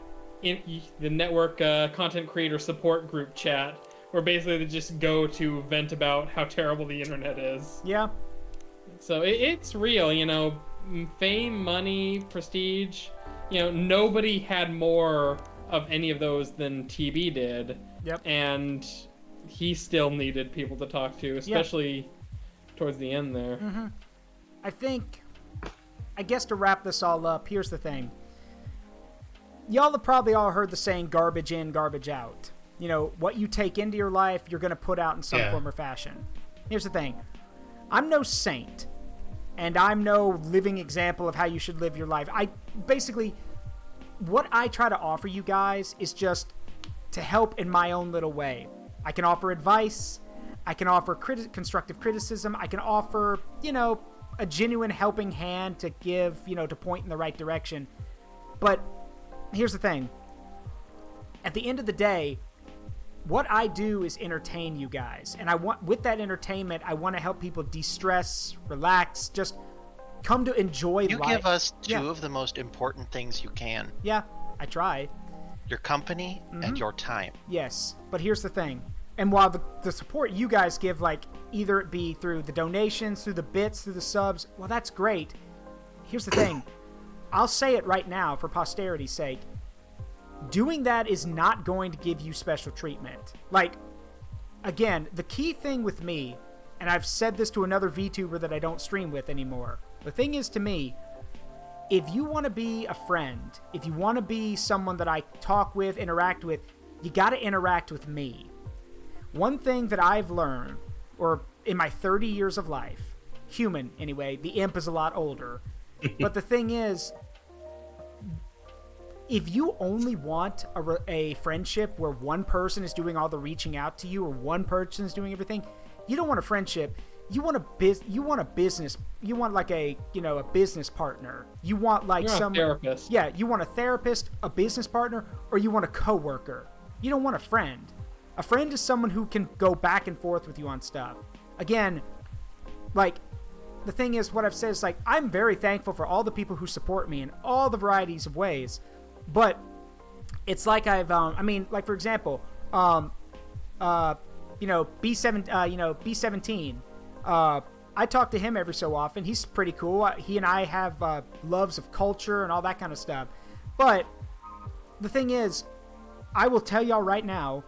content creator support group chat, where basically they just go to vent about how terrible the internet is. Yeah. So it's real, fame, money, prestige. Nobody had more of any of those than TB did. Yep. And he still needed people to talk to, especially towards the end there. Mm-hmm. I guess to wrap this all up, here's the thing. Y'all have probably all heard the saying, garbage in, garbage out. What you take into your life, you're going to put out in some form or fashion. Here's the thing. I'm no saint, and I'm no living example of how you should live your life. What I try to offer you guys is just to help in my own little way. I can offer advice. I can offer constructive criticism. I can offer, a genuine helping hand to give, to point in the right direction. But here's the thing. At the end of the day, what I do is entertain you guys. And with that entertainment, I want to help people de-stress, relax, just come to enjoy life. You give us two of the most important things you can. Yeah, I try. Your company and your time. Yes, but here's the thing. And while the support you guys give, like, either it be through the donations, through the bits, through the subs, well, that's great. Here's the thing. I'll say it right now for posterity's sake. Doing that is not going to give you special treatment. Like, again, the key thing with me, and I've said this to another VTuber that I don't stream with anymore, the thing is, to me, if you want to be a friend, if you want to be someone that I talk with, interact with, you got to interact with me. One thing that I've learned, or in my 30 years of life, human anyway, the imp is a lot older, but the thing is, if you only want a friendship where one person is doing all the reaching out to you, or one person is doing everything, you don't want a friendship. You want a business. You want like a business partner. You want like a therapist. Yeah, you want a therapist, a business partner, or you want a coworker. You don't want a friend. A friend is someone who can go back and forth with you on stuff. Again, like, the thing is, what I've said is, like, I'm very thankful for all the people who support me in all the varieties of ways. But it's like like, for example, B17, I talk to him every so often. He's pretty cool. He and I have loves of culture and all that kind of stuff. But the thing is, I will tell y'all right now,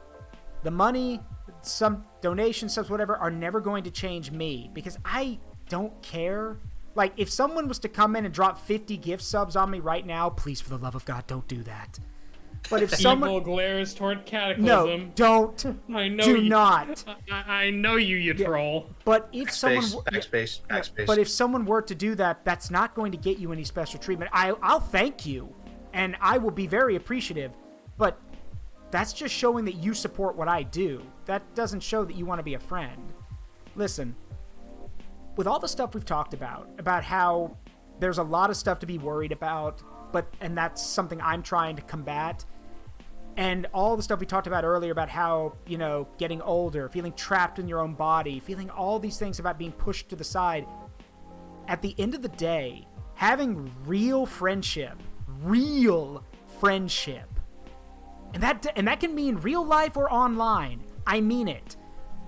the money, some donations, subs, whatever, are never going to change me, because I don't care. Like, if someone was to come in and drop 50 gift subs on me right now, please, for the love of God, don't do that. But if someone... Evil glares toward Cataclysm. No, don't. I know do you, not. I know you troll. But if someone... Backspace. But if someone were to do that, that's not going to get you any special treatment. I'll thank you, and I will be very appreciative. But that's just showing that you support what I do. That doesn't show that you want to be a friend. Listen, with all the stuff we've talked about how there's a lot of stuff to be worried about, and that's something I'm trying to combat, and all the stuff we talked about earlier about how, getting older, feeling trapped in your own body, feeling all these things about being pushed to the side, at the end of the day, having real friendship, and that can mean real life or online. I mean it.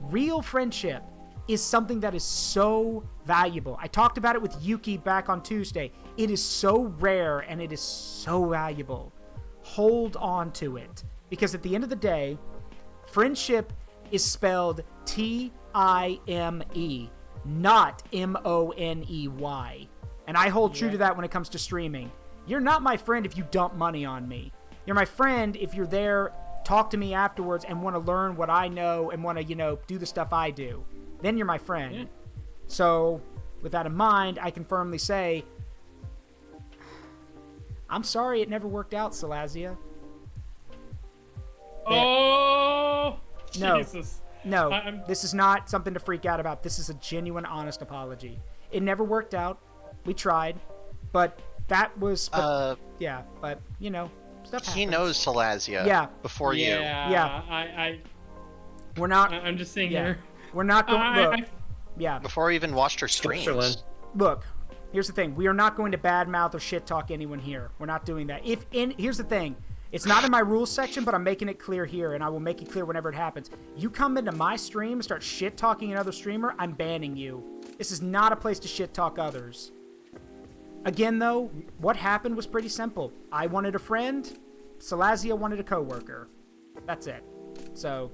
Real friendship is something that is so valuable. I talked about it with Yuki back on Tuesday. It is so rare and it is so valuable. Hold on to it. Because at the end of the day, friendship is spelled Time, not Money. And I hold true to that when it comes to streaming. You're not my friend if you dump money on me. You're my friend if you're there, talk to me afterwards, and want to learn what I know and want to, do the stuff I do. Then you're my friend. Yeah. So, with that in mind, I can firmly say, I'm sorry it never worked out, Salazia. Oh, no, Jesus. No, this is not something to freak out about. This is a genuine, honest apology. It never worked out. We tried, but that was... stuff happens. He knows Salazia. Yeah. Before you. Yeah. We're not... I'm just saying here. We're not going... Yeah. Before we even watched her streams. Look, here's the thing. We are not going to badmouth or shit talk anyone here. We're not doing that. Here's the thing. It's not in my rules section, but I'm making it clear here, and I will make it clear whenever it happens. You come into my stream and start shit talking another streamer, I'm banning you. This is not a place to shit talk others. Again, though, what happened was pretty simple. I wanted a friend. Salazia wanted a coworker. That's it. So,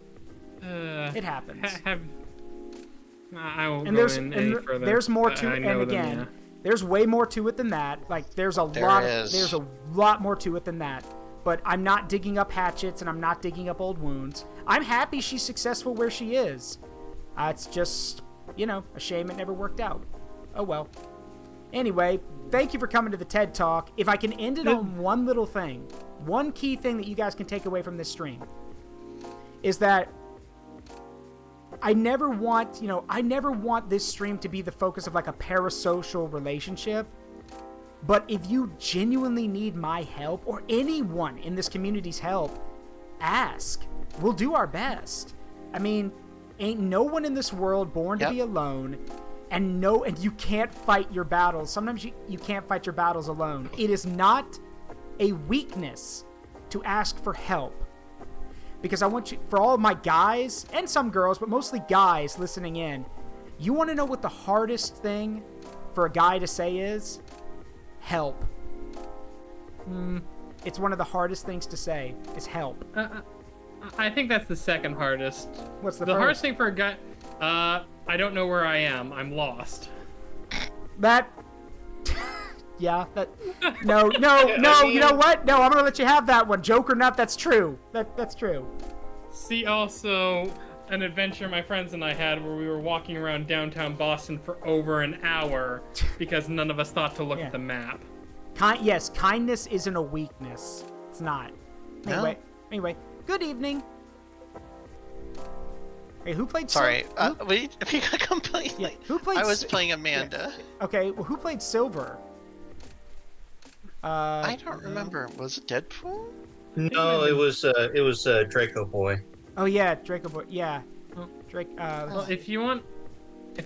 it happens. I won't go in any further. There's more to it, and again, there's way more to it than that. Like, there's a lot more to it than that. But I'm not digging up hatchets, and I'm not digging up old wounds. I'm happy she's successful where she is. It's just, a shame it never worked out. Oh well. Anyway, thank you for coming to the TED Talk. If I can end it on one little thing, one key thing that you guys can take away from this stream, is that I never want this stream to be the focus of like a parasocial relationship. But if you genuinely need my help, or anyone in this community's help, ask. We'll do our best. I mean, ain't no one in this world born to be alone, and you can't fight your battles. Sometimes you can't fight your battles alone. It is not a weakness to ask for help. Because I want you, for all of my guys, and some girls, but mostly guys listening in, you want to know what the hardest thing for a guy to say is? Help. It's one of the hardest things to say, is help. I think that's the second hardest. What's the hardest thing for a guy? I don't know where I am. I'm lost. That... yeah, that... No, you know what? No, I'm gonna let you have that one. Joke or not, that's true. That's true. See, also, an adventure my friends and I had where we were walking around downtown Boston for over an hour because none of us thought to look at the map. Yes, kindness isn't a weakness. It's not. Anyway, good evening. Hey, who played? Sorry, we got completely. Yeah, who played? I was playing Amanda. Yeah. Okay, well, who played Silver? I don't remember. Was it Deadpool? No, it was Draco Boy. Oh yeah, Draco Boy. Yeah, Drake. Well, if you want,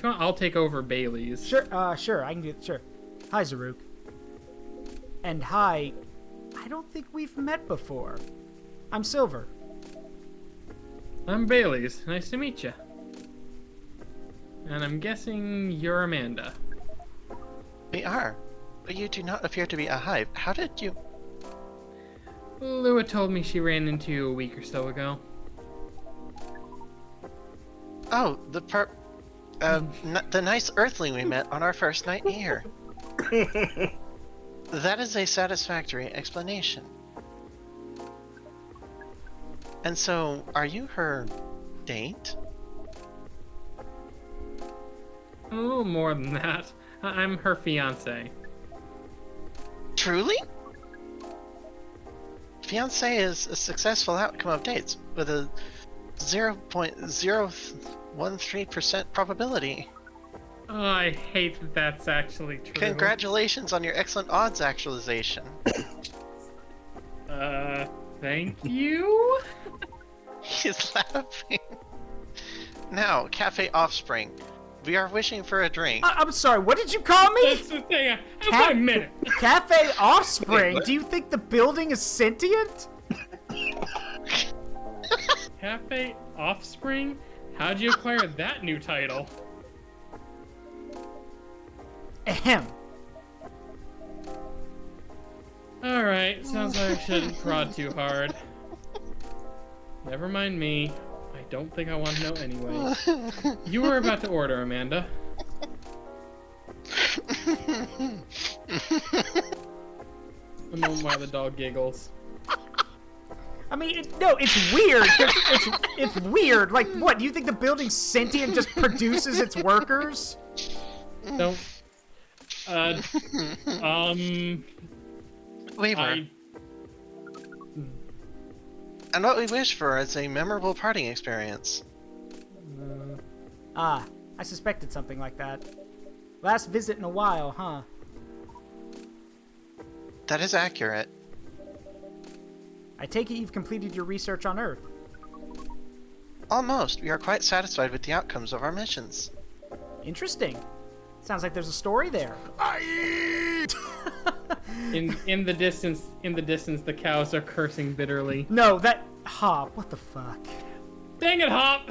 I'll take over Bailey's. Sure, I can do it. Sure. Hi, Zaruk. And hi. I don't think we've met before. I'm Silver. I'm Bailey's. Nice to meet you. And I'm guessing you're Amanda. We are. But you do not appear to be a hive. How did you... Lua told me she ran into you a week or so ago. Oh, the nice earthling we met on our first night here. That is a satisfactory explanation. And so, are you her date? A little more than that. I'm her fiance. Truly? Fiance is a successful outcome of dates with a 0.013% probability. Oh, I hate that that's actually true. Congratulations on your excellent odds actualization. Thank you? He's laughing. Now, Cafe Offspring. We are wishing for a drink. I'm sorry, what did you call me? That's the thing. Have a minute. Cafe Offspring? what? Do you think the building is sentient? Cafe Offspring? How'd you acquire that new title? Ahem. Alright, sounds like I shouldn't prod too hard. Never mind me. I don't think I want to know anyway. You were about to order, Amanda. The moment while the dog giggles. I mean, no, it's weird. It's weird. Like, what? Do you think the building's sentient just produces its workers? Don't. Weaver. And what we wish for is a memorable partying experience. I suspected something like that. Last visit in a while, huh? That is accurate. I take it you've completed your research on Earth. Almost. We are quite satisfied with the outcomes of our missions. Interesting. Sounds like there's a story there. In the distance, the cows are cursing bitterly. No, that... Hop, what the fuck? Dang it, Hop!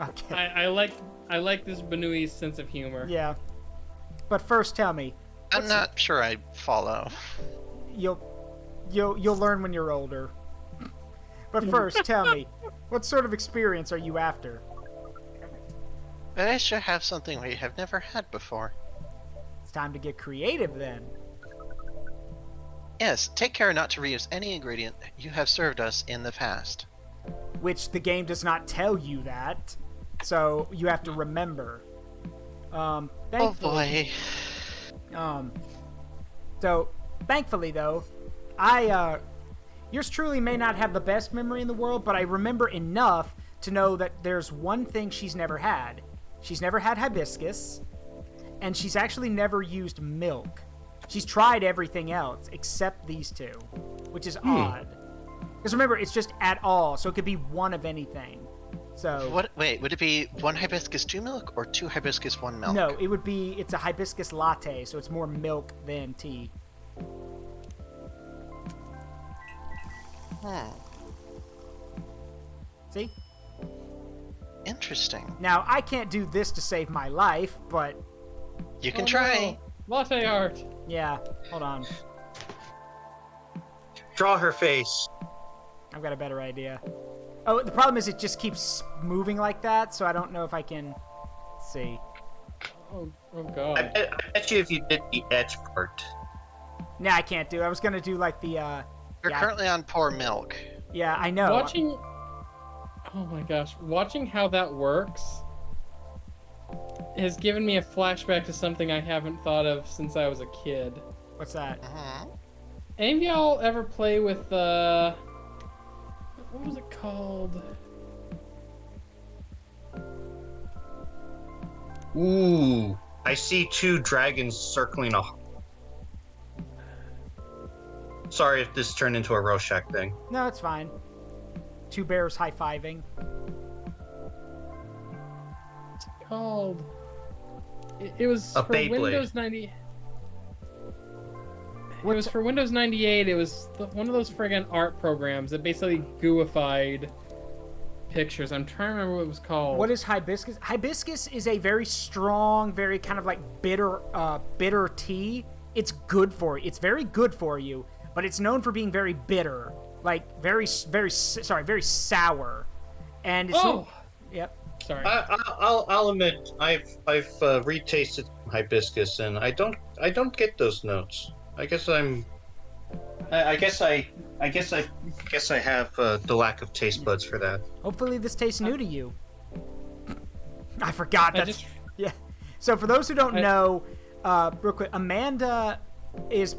Okay. I like this Banui's sense of humor. Yeah. But first tell me, I'm not sure I follow. you'll learn when you're older. But first tell me, what sort of experience are you after? I should have something we have never had before. It's time to get creative then. Yes, take care not to reuse any ingredient you have served us in the past. Which the game does not tell you that. So you have to remember. Oh Thankfully, boy. So, thankfully though, yours truly may not have the best memory in the world, but I remember enough to know that there's one thing she's never had. She's never had hibiscus, and she's actually never used milk. She's tried everything else except these two, which is odd. Because remember, it's just at all, so it could be one of anything. So Wait, would it be 1 hibiscus 2 milk or 2 hibiscus 1 milk? no, it would be. It's a hibiscus latte, so it's more milk than tea. See? Interesting. Now I can't do this to save my life, but You can Oh, try. no. Latte art. yeah. Hold on, Draw her face. I've got a better idea. Oh, the problem is it just keeps moving like that, so I don't know if I can see. Oh I god. bet you if you did the etch part. Nah, I can't do. I was gonna do like the You're yeah. currently on poor milk. Yeah, I know. Watching. Oh my gosh, watching how that works has given me a flashback to something I haven't thought of since I was a kid. What's that? Any of y'all ever play with what was it called? Ooh. I see 2 dragons circling a. Sorry if this turned into a Rorschach thing. No, it's fine. 2 bears high-fiving. What's it called? It was A for Beyblade. Windows 90. It was for Windows 98. It was one of those friggin' art programs that basically gooified pictures. I'm trying to remember what it was called. What is hibiscus? Hibiscus is a very strong, very kind of like bitter tea. It's good for you. It's very good for you, but it's known for being very bitter, like very sour. And it's yep. Sorry. I'll admit I've retasted hibiscus and I don't get those notes. I guess I have the lack of taste buds for that. Hopefully this tastes new to you. I forgot that. just- Yeah. So for those who don't know, real quick, Amanda is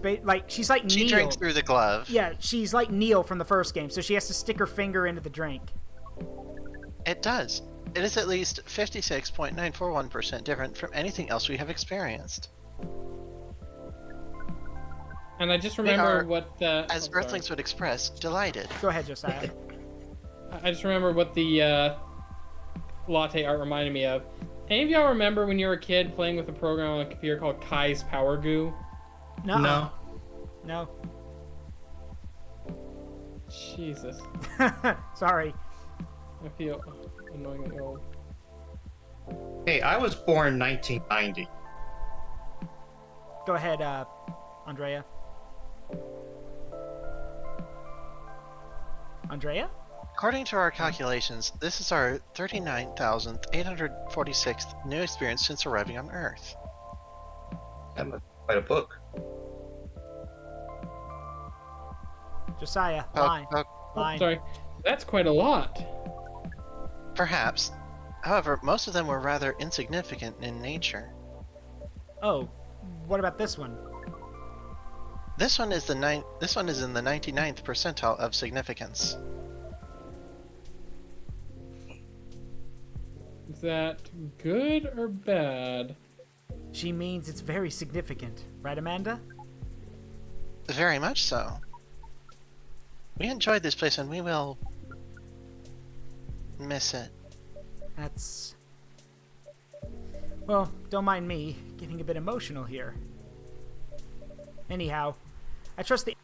she's like She Neil. drinks through the glove. Yeah, she's like Neil from the first game, so she has to stick her finger into the drink. It does. It is at least 56.941% different from anything else we have experienced. And I just We remember are, what the... as Earthlings would express, delighted. Go ahead, Josiah. I just remember what the latte art reminded me of. Any of y'all remember when you were a kid playing with a program on a computer called Kai's Power Goo? No. Jesus. Sorry. I feel annoyingly old. Hey, I was born 1990. Go ahead, Andrea. Andrea? According to our calculations, this is our 39,846th new experience since arriving on Earth. That must be quite a book. Josiah, line. Line. Sorry. That's quite a lot. Perhaps. However, most of them were rather insignificant in nature. Oh, what about this one? This one is in the 99th percentile of significance. Is that good or bad? She means it's very significant, right, Amanda? Very much so. We enjoyed this place and we will miss it. That's... Well, don't mind me getting a bit emotional here. Anyhow, I trust the...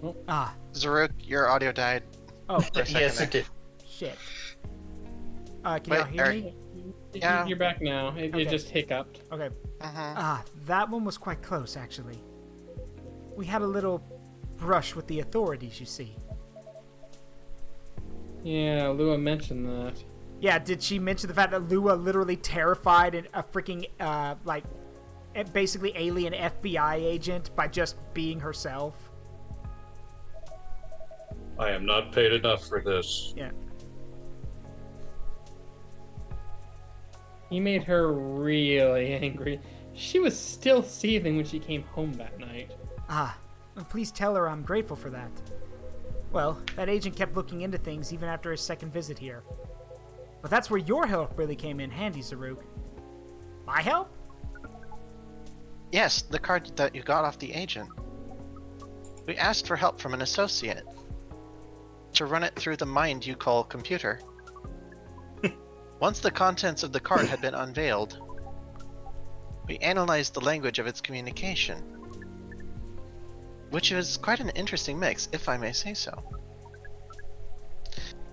Oh. Ah, Zaruk, your audio died. oh, For a second Yes, there. it did. shit. Can Wait, y'all hear Eric. me? Yeah. You're back now. It Okay. just hiccuped. Okay. Mhm. Ah, that one was quite close, actually. We had a little brush with the authorities, you see. Yeah, Lua mentioned that. Yeah, did she mention the fact that Lua literally terrified a freaking, basically alien FBI agent by just being herself? I am not paid enough for this. Yeah. He made her really angry. She was still seething when she came home that night. Ah, please tell her I'm grateful for that. Well, that agent kept looking into things even after his second visit here. But that's where your help really came in handy, Zaruk. My help? Yes, the card that you got off the agent. We asked for help from an associate to run it through the mind you call computer. Once the contents of the card had been unveiled, we analyzed the language of its communication, which is quite an interesting mix, if I may say so.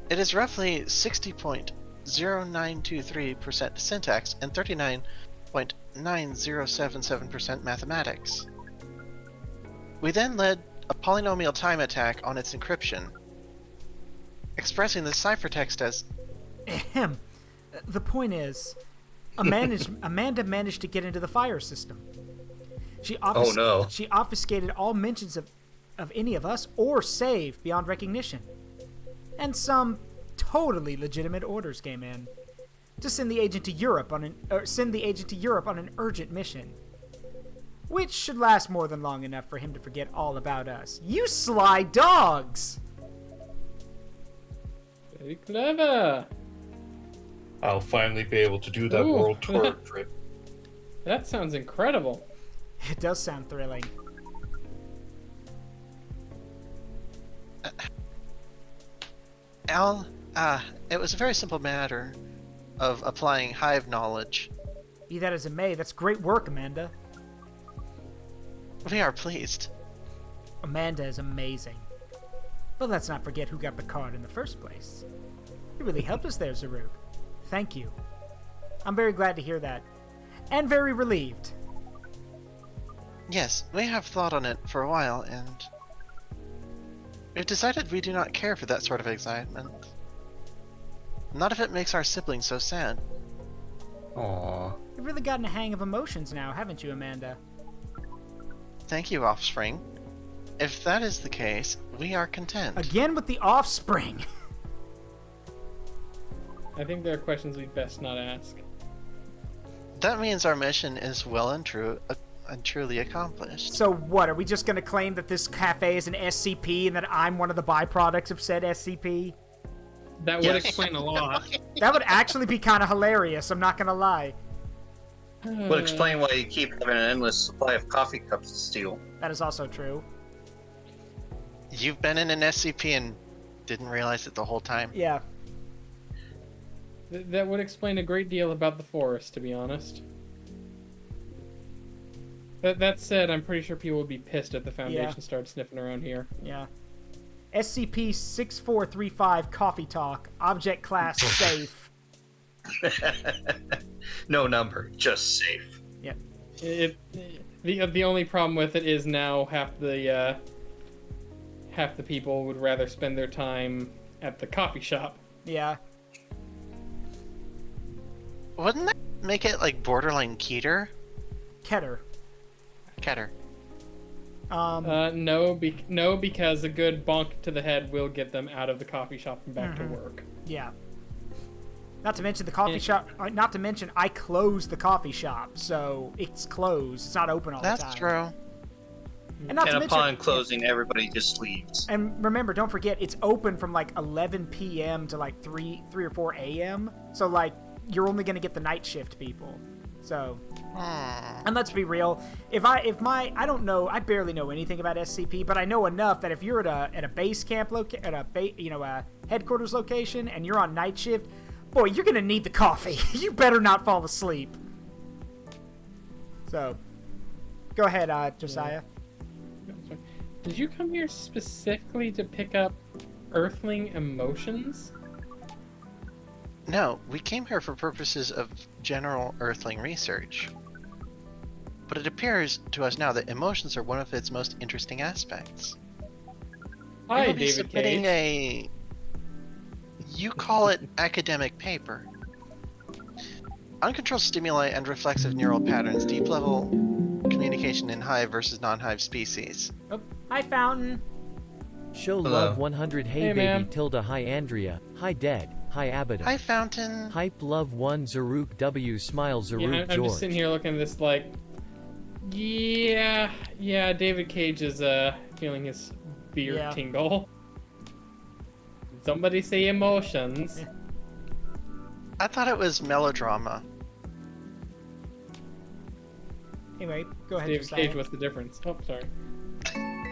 It is roughly 60.0923% syntax and 39.9077% mathematics. We then led a polynomial time attack on its encryption, expressing the ciphertext as Ahem. The point is, Amanda managed to get into the fire system. She Oh, no. She obfuscated all mentions of any of us or save beyond recognition. And some totally legitimate orders came in to send the agent to Europe on an urgent mission, which should last more than long enough for him to forget all about us. You sly dogs! Very clever. I'll finally be able to do that Ooh. world tour trip. That sounds incredible. It does sound thrilling. Al, it was a very simple matter of applying hive knowledge. Be that as it may, that's great work, Amanda. We are pleased. Amanda is amazing. But let's not forget who got the card in the first place. You really helped us there, Zaruk. Thank you. I'm very glad to hear that. And very relieved. Yes, we have thought on it for a while, and we've decided we do not care for that sort of excitement. Not if it makes our siblings so sad. Aww. You've really gotten a hang of emotions now, haven't you, Amanda? Thank you, Offspring. If that is the case, we are content. Again with the offspring. I think there are questions we'd best not ask. That means our mission is well and truly accomplished. So what, are we just gonna claim that this cafe is an SCP and that I'm one of the byproducts of said SCP? That would Yes. explain a lot. That would actually be kind of hilarious, I'm not gonna lie. Would explain why you keep having an endless supply of coffee cups to steal. That is also true. You've been in an SCP and didn't realize it the whole time. Yeah. That would explain a great deal about the forest, to be honest. That said, I'm pretty sure people would be pissed if the Foundation started sniffing around here. Yeah. SCP-6435 Coffee Talk. Object class safe. No number, just safe. Yep. The only problem with it is now half the people would rather spend their time at the coffee shop. Yeah. Wouldn't that make it like borderline Keter? Keter. Keter. No, because a good bonk to the head will get them out of the coffee shop and back to work. Yeah. Not to mention the coffee shop. Not to mention I closed the coffee shop, so it's closed. It's not open all the time. That's true. And not to And mention, upon closing, everybody just leaves. and remember, don't forget, it's open from like 11 p.m. to like 3 or 4 a.m. So like you're only gonna get the night shift people. So, and let's be real, I don't know, I barely know anything about SCP, but I know enough that if you're at a base camp a headquarters location and you're on night shift, boy, you're gonna need the coffee. You better not fall asleep. So, go ahead, Josiah. Did you come here specifically to pick up Earthling emotions? No, we came here for purposes of general Earthling research. But it appears to us now that emotions are one of its most interesting aspects. Hi, We'll be David submitting Cage. you call it academic paper. Uncontrolled stimuli and reflexive neural patterns, deep level communication in hive versus non-hive species. Oh, hi, Fountain. Show Hello. love 100. Hey, Hey, baby man. tilde. Hi Andrea. Hi Dead. Hi Abada. Hi, Fountain. Hype love 1 Zaruk W smile Zaruk Yeah, I'm George. just sitting here looking at this like, yeah, David Cage is feeling his beard Yeah. tingle. Somebody say emotions. I thought it was melodrama. Anyway, go ahead, David Josiah. Cage, what's the difference? Oh, sorry.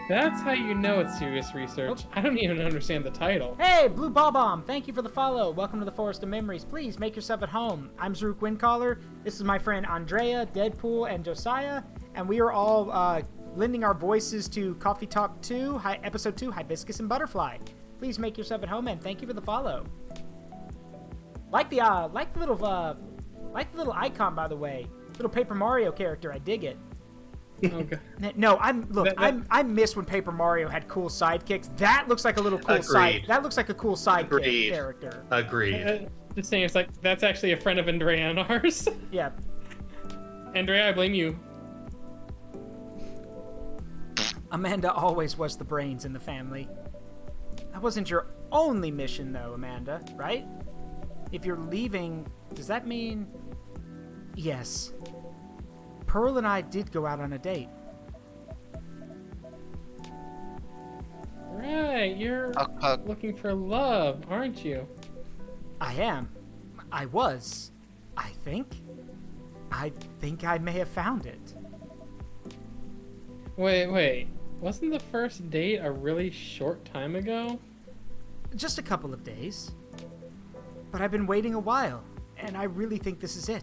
That's how you know it's serious research. I don't even understand the title. Hey, Blue Ball Bomb, thank you for the follow. Welcome to the Forest of Memories. Please make yourself at home. I'm Zaruk Windcaller. This is my friend Andrea, Deadpool, and Josiah, and we are all lending our voices to Coffee Talk 2, Episode 2, Hibiscus and Butterfly. Please make yourself at home, and thank you for the follow. Like the little icon, by the way. Little Paper Mario character. I dig it. Okay. No, I miss when Paper Mario had cool sidekicks. That looks like a little cool Agreed. That looks like a cool sidekick Agreed. character. Agreed. Just saying, it's like, that's actually a friend of Andrea and ours. Yeah. Andrea, I blame you. Amanda always was the brains in the family. That wasn't your only mission, though, Amanda, right? If you're leaving, does that mean... Yes. Pearl and I did go out on a date. Right, you're looking for love, aren't you? I am. I was. I think. I think I may have found it. Wait. Wasn't the first date a really short time ago? Just a couple of days. But I've been waiting a while, and I really think this is it.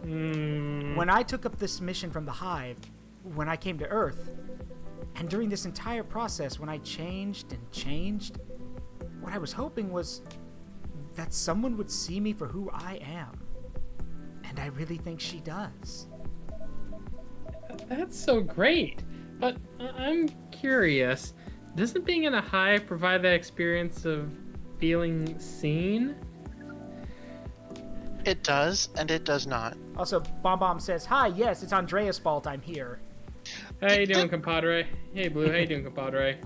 When I took up this mission from the Hive, when I came to Earth, and during this entire process, when I changed and changed, what I was hoping was that someone would see me for who I am. And I really think she does. That's so great. But I'm curious, doesn't being in a hive provide that experience of feeling seen? It does, and it does not. Also, Bomb Bomb says, "Hi, yes, it's Andrea's fault I'm here." How you doing, compadre? Hey, Blue, how you doing, compadre?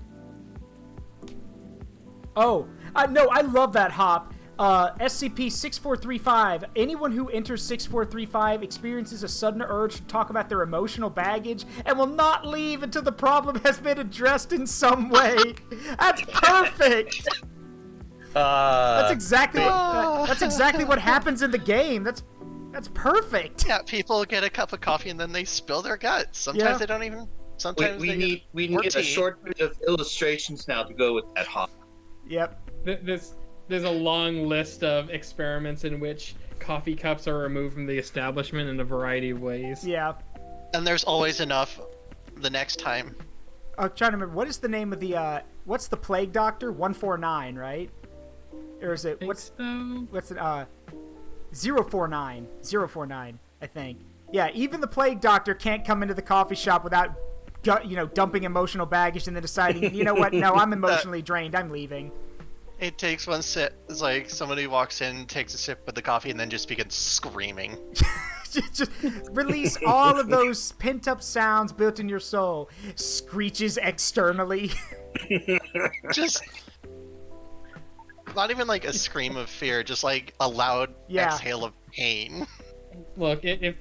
Oh, no, I love that hop. SCP-6435. Anyone who enters 6435 experiences a sudden urge to talk about their emotional baggage and will not leave until the problem has been addressed in some way. That's perfect! That's exactly what happens in the game. That's perfect. Yeah, people get a cup of coffee and then they spill their guts. Sometimes Yeah. they don't even. Sometimes we they need more a tea. short bit of illustrations now to go with that hop. Yep. There's a long list of experiments in which coffee cups are removed from the establishment in a variety of ways. Yeah. And there's always enough the next time. I'm trying to remember, what is the name of the what's the plague doctor? 149, right? Or is it what's it 049, I think. Yeah, even the plague doctor can't come into the coffee shop without dumping emotional baggage and then deciding, you know what? No, I'm emotionally drained. I'm leaving. It takes one sip. It's like somebody walks in, takes a sip of the coffee, and then just begins screaming. just release all of those pent-up sounds built in your soul. Screeches externally. Just not even like a scream of fear, just like a loud exhale of pain. Look, if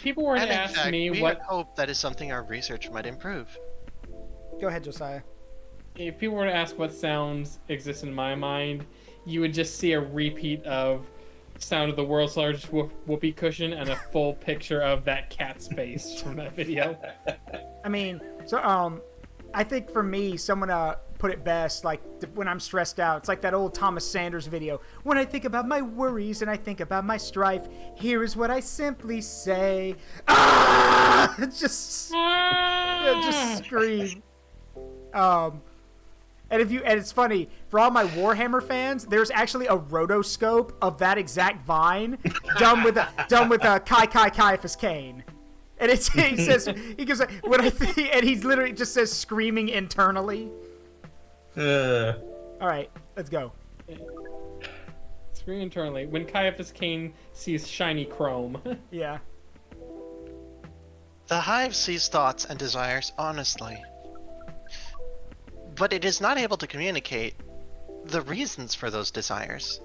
people were to And in ask fact, me we what hope that is something our research might improve. Go ahead, Josiah. if people were to ask what sounds exist in my mind, you would just see a repeat of sound of the world's largest whoopee cushion and a full picture of that cat's face from that video. I mean, so I think for me, someone put it best, like when I'm stressed out. It's like that old Thomas Sanders video. When I think about my worries and I think about my strife, here is what I simply say. Ah! Just scream. And it's funny, for all my Warhammer fans, there's actually a rotoscope of that exact vine done with Caiaphas Cain. And he goes when I think, and he literally just says screaming internally. All right, let's go. Scream internally when Caiaphas Cain sees shiny chrome. Yeah. The hive sees thoughts and desires honestly, but it is not able to communicate the reasons for those desires.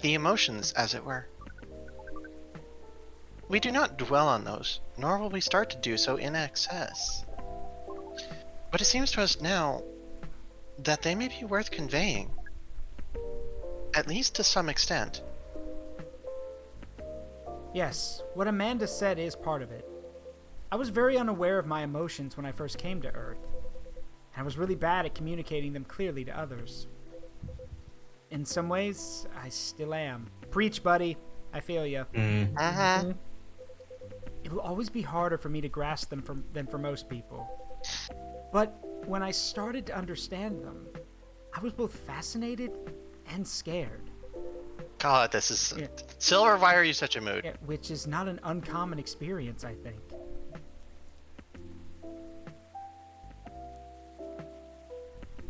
The emotions, as it were. We do not dwell on those, nor will we start to do so in excess. But it seems to us now that they may be worth conveying, at least to some extent. Yes, what Amanda said is part of it. I was very unaware of my emotions when I first came to Earth, and I was really bad at communicating them clearly to others. In some ways, I still am. Preach, buddy. I feel you. Uh-huh. It will always be harder for me to grasp them than for most people. But when I started to understand them, I was both fascinated and scared. God, this is... Yeah. Silver, why are you such a mood? Yeah, which is not an uncommon experience, I think.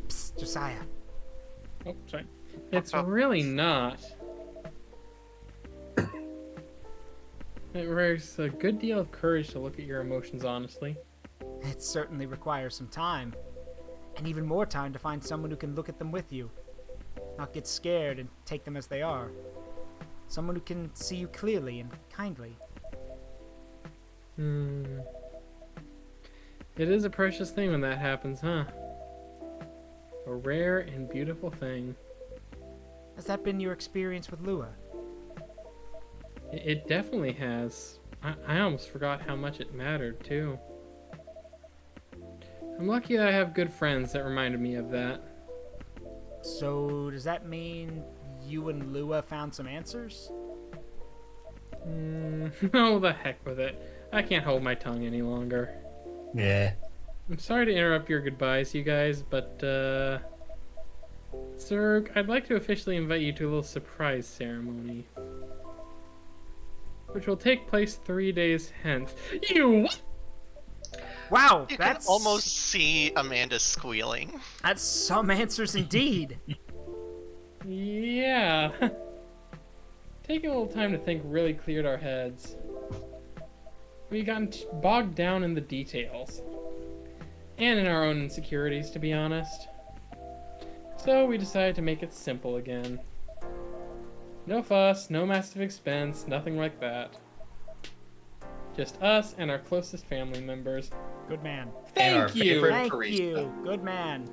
Psst, Josiah. Oh, sorry. It's really not. It requires a good deal of courage to look at your emotions honestly. It certainly requires some time. And even more time to find someone who can look at them with you. Not get scared and take them as they are. Someone who can see you clearly and kindly. It is a precious thing when that happens, huh? A rare and beautiful thing. Has that been your experience with Lua? It definitely has. I almost forgot how much it mattered, too. I'm lucky that I have good friends that reminded me of that. So, does that mean you and Lua found some answers? Oh, the heck with it. I can't hold my tongue any longer. Yeah. I'm sorry to interrupt your goodbyes, you guys, but, Zaruk, I'd like to officially invite you to a little surprise ceremony. Which will take place 3 days hence. You... Wow, You that's can almost see Amanda squealing. That's some answers indeed. Yeah. Taking a little time to think really cleared our heads. We've gotten bogged down in the details. And in our own insecurities, to be honest. So we decided to make it simple again. No fuss, no massive expense, nothing like that. Just us and our closest family members. Good man. And our Thank you! favorite Thank barista. you. Good man.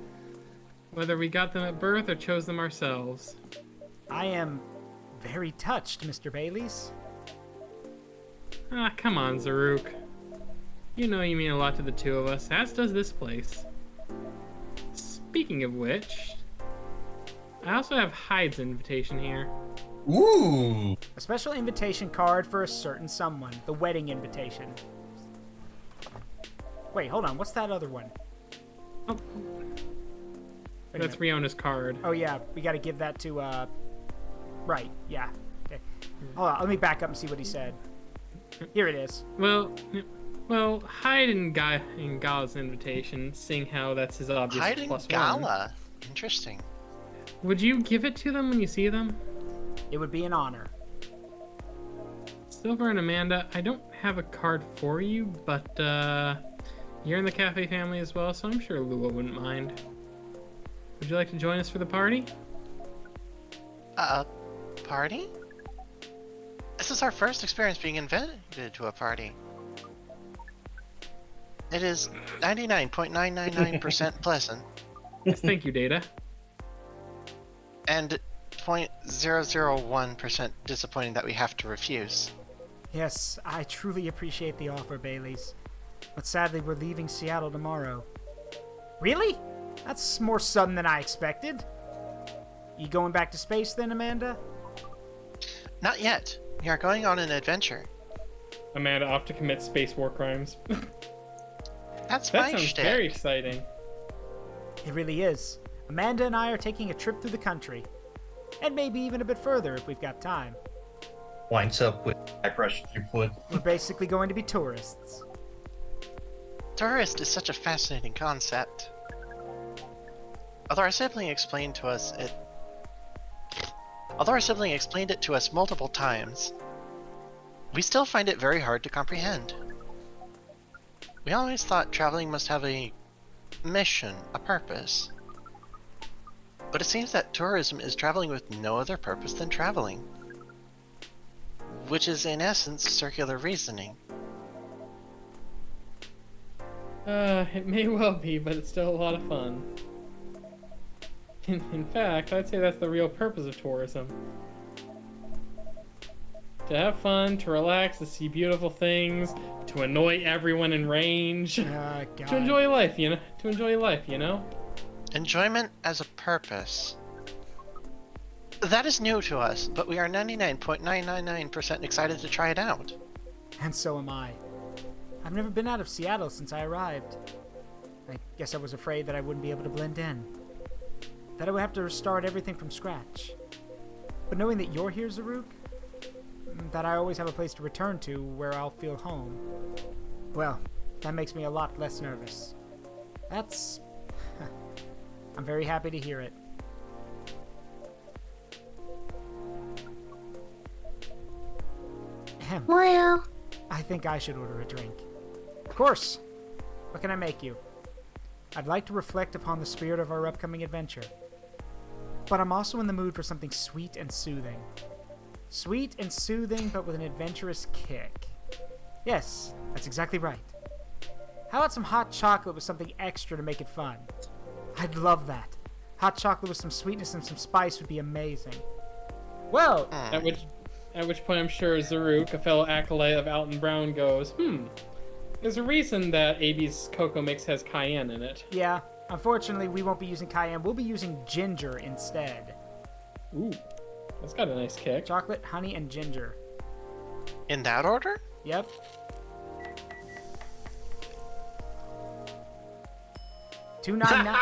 Whether we got them at birth or chose them ourselves. I am very touched, Mr. Baileys. Ah, come on, Zaruk. You know you mean a lot to the two of us, as does this place. Speaking of which, I also have Hyde's invitation here. Ooh. A special invitation card for a certain someone. The wedding invitation. Wait, hold on. What's that other one? Oh, Wait a that's minute. Riona's card. Oh, yeah. We got to give that to, Right. Yeah. Okay. Hold on. Let me back up and see what he said. Here it is. Well, Hyde and Gala's invitation, seeing how that's his obvious Hyde and plus Gala. Interesting. one. Would you give it to them when you see them? It would be an honor. Silver and Amanda, I don't have a card for you, but you're in the cafe family as well, so I'm sure Lua wouldn't mind. Would you like to join us for the party? Party? This is our first experience being invited to a party. It is 99.999% pleasant Yes, thank you, Data. and 0.001% disappointing that we have to refuse. Yes, I truly appreciate the offer, Baileys. But sadly, we're leaving Seattle tomorrow. Really? That's more sudden than I expected. You going back to space then, Amanda? Not yet. We are going on an adventure. Amanda off to commit space war crimes. That's That my sounds shtick. very exciting. It really is. Amanda and I are taking a trip through the country. And maybe even a bit further if we've got time. Winds up with Rush Throughput. We're basically going to be tourists. Tourist is such a fascinating concept. Although our sibling explained it to us multiple times, we still find it very hard to comprehend. We always thought traveling must have a mission, a purpose. But it seems that tourism is traveling with no other purpose than traveling. Which is in essence circular reasoning. It may well be, but it's still a lot of fun. In fact, I'd say that's the real purpose of tourism. To have fun, to relax, to see beautiful things, to annoy everyone in range. God. To enjoy life, you know? To enjoy life, you know? Enjoyment as a purpose. That is new to us, but we are 99.999% excited to try it out. And so am I. I've never been out of Seattle since I arrived. I guess I was afraid that I wouldn't be able to blend in. That I would have to restart everything from scratch. But knowing that you're here, Zaruk, that I always have a place to return to where I'll feel home, well, that makes me a lot less nervous. That's... I'm very happy to hear it. Ahem. Well, I think I should order a drink. Of course. What can I make you? I'd like to reflect upon the spirit of our upcoming adventure. But I'm also in the mood for something sweet and soothing. Sweet and soothing, but with an adventurous kick. Yes, that's exactly right. How about some hot chocolate with something extra to make it fun? I'd love that. Hot chocolate with some sweetness and some spice would be amazing. Well, At which point I'm sure Zaruk, a fellow acolyte of Alton Brown, goes, there's a reason that AB's cocoa mix has cayenne in it. yeah, unfortunately we won't be using cayenne. We'll be using ginger instead. Ooh, that's got a nice kick. Chocolate, honey, and ginger. In that order? Yep. $2.99.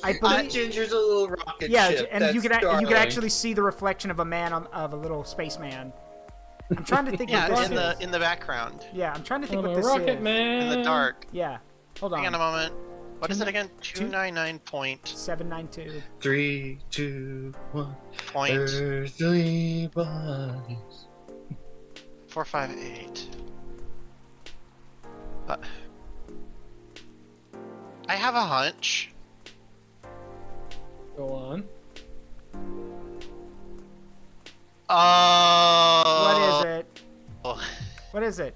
I believe. Ginger's a little rocket Yeah, ship. and you That's could darling. actually see the reflection of a little spaceman. I'm trying to think Yeah, what in this is. the background. Yeah, I'm trying to think I'm what a this rocket is. man. In the dark. Yeah. Hold on. Hang on a moment. What is it again? 299. 299 792. 3, 2, 1. point Earthly bodies. 458. I have a hunch. Go on. What is it? Oh. What is it?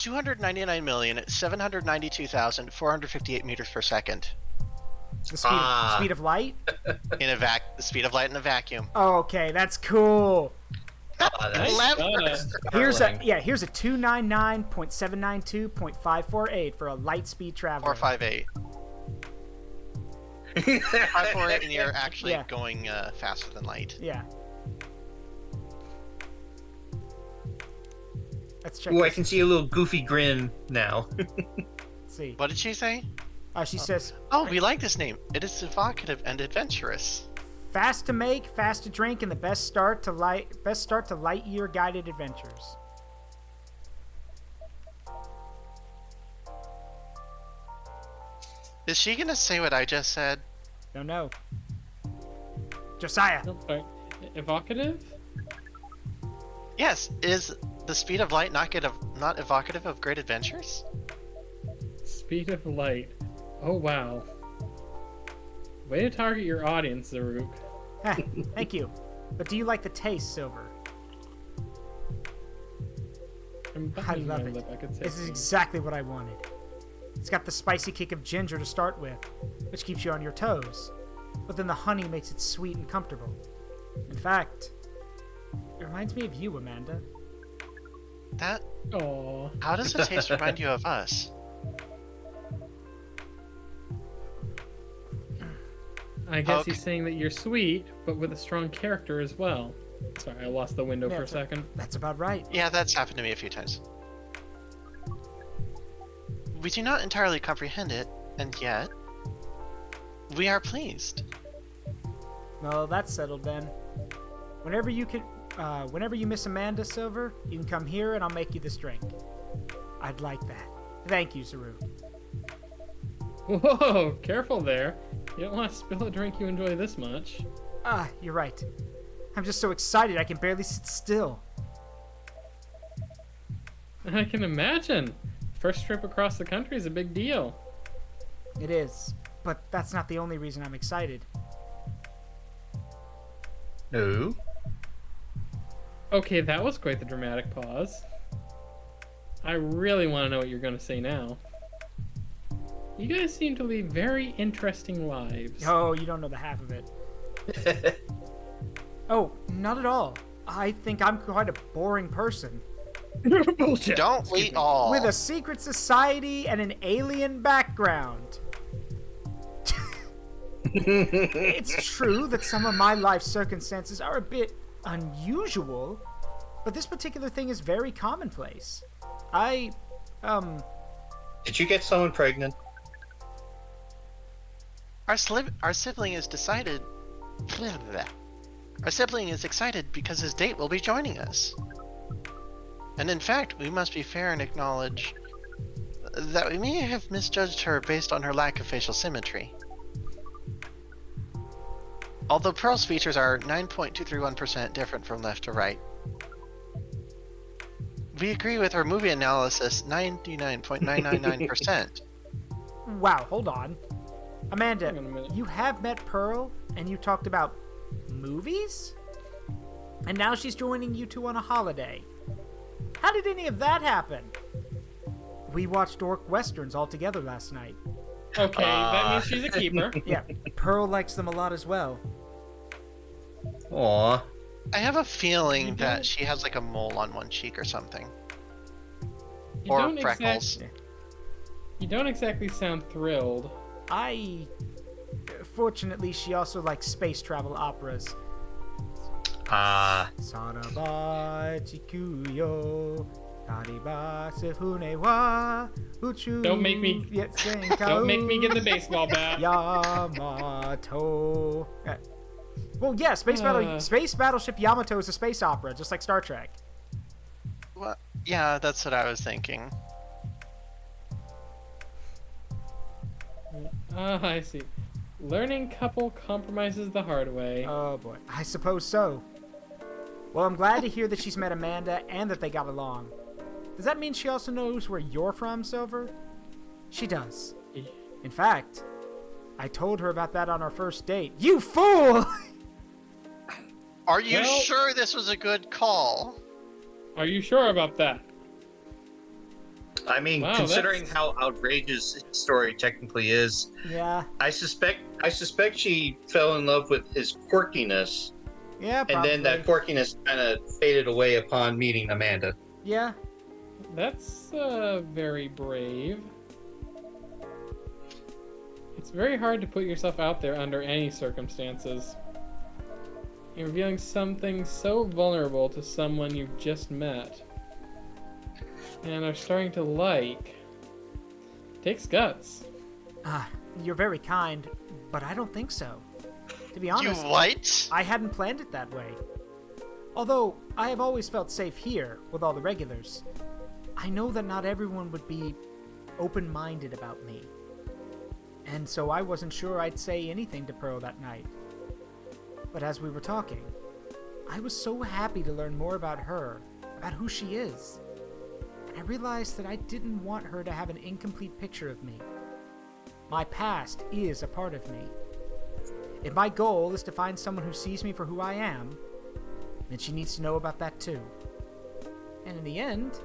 299,792,458 meters per second. The speed of light? The speed of light in a vacuum. Oh, okay, that's cool. That's Here's startling. a 299.792.548 for a light speed traveler. 458. 548, and you're actually Yeah. going faster than light. Yeah. Let's check. Ooh, I this. can see a little goofy grin now. Let's see. What did she say? She says, Oh, we like this name. It is evocative and adventurous. fast to make, fast to drink, and the best start to light year guided adventures. Is she gonna say what I just said? Don't know. Josiah. Nope, sorry. Evocative? Yes. Is the speed of light not evocative of great adventures? Speed of light. Oh, wow. Way to target your audience, Zaruk. Heh, thank you. But do you like the taste, Silver? I love it. I could say This is so. exactly what I wanted. It's got the spicy kick of ginger to start with, which keeps you on your toes. But then the honey makes it sweet and comfortable. In fact, it reminds me of you, Amanda. Aw. How does the taste remind you of us? I guess Okay. he's saying that you're sweet, but with a strong character as well. Sorry, I lost the window Yeah, for a second. That's about right. Yeah, that's happened to me a few times. We do not entirely comprehend it, and yet we are pleased. Well, that's settled then. Whenever you miss Amanda, Silver, you can come here and I'll make you this drink. I'd like that. Thank you, Zaruk. Whoa, careful there. You don't want to spill a drink you enjoy this much. You're right. I'm just so excited I can barely sit still. I can imagine. First trip across the country is a big deal. It is, but that's not the only reason I'm excited. No. Okay, that was quite the dramatic pause. I really want to know what you're going to say now. You guys seem to lead very interesting lives. Oh, you don't know the half of it. Oh, not at all. I think I'm quite a boring person. Bullshit. Don't we all? With a secret society and an alien background. It's true that some of my life circumstances are a bit unusual, but this particular thing is very commonplace. Did you get someone pregnant? Our sibling is decided. Our sibling is excited because his date will be joining us. And in fact, we must be fair and acknowledge that we may have misjudged her based on her lack of facial symmetry. Although Pearl's features are 9.231% different from left to right. We agree with her movie analysis 99.999%. Wow, hold on. Amanda, Hang on a minute. you have met Pearl and you talked about movies? And now she's joining you two on a holiday. How did any of that happen? We watched Orc Westerns all together last night. Okay, that means she's a keeper. Yeah, Pearl likes them a lot as well. Aw. I have a feeling You that don't- she has like a mole on one cheek or something. You Or don't freckles. You don't exactly sound thrilled. Fortunately, she also likes space travel operas. Saraba chikuyo, tariba sefune wa, uchu. Don't make me get the baseball bat. Yamato. Well, yeah, Space Battleship Yamato is a space opera, just like Star Trek. What? Yeah, that's what I was thinking. I see. Learning couple compromises the hard way. Oh boy, I suppose so. Well, I'm glad to hear that she's met Amanda and that they got along. Does that mean she also knows where you're from, Silver? She does. In fact, I told her about that on our first date. You fool! Are you Well- sure this was a good call? Are you sure about that? I mean, Wow, considering that's- how outrageous his story technically is, Yeah. I suspect she fell in love with his quirkiness, Yeah, and probably. then that quirkiness kind of faded away upon meeting Amanda. Yeah. That's very brave. It's very hard to put yourself out there under any circumstances. You're revealing something so vulnerable to someone you've just met and are starting to like. Takes guts. You're very kind, but I don't think so. To be honest, You what? I hadn't planned it that way. Although I have always felt safe here with all the regulars, I know that not everyone would be open-minded about me. And so I wasn't sure I'd say anything to Pearl that night. But as we were talking, I was so happy to learn more about her, about who she is. And I realized that I didn't want her to have an incomplete picture of me. My past is a part of me. If my goal is to find someone who sees me for who I am, then she needs to know about that too. And in the end,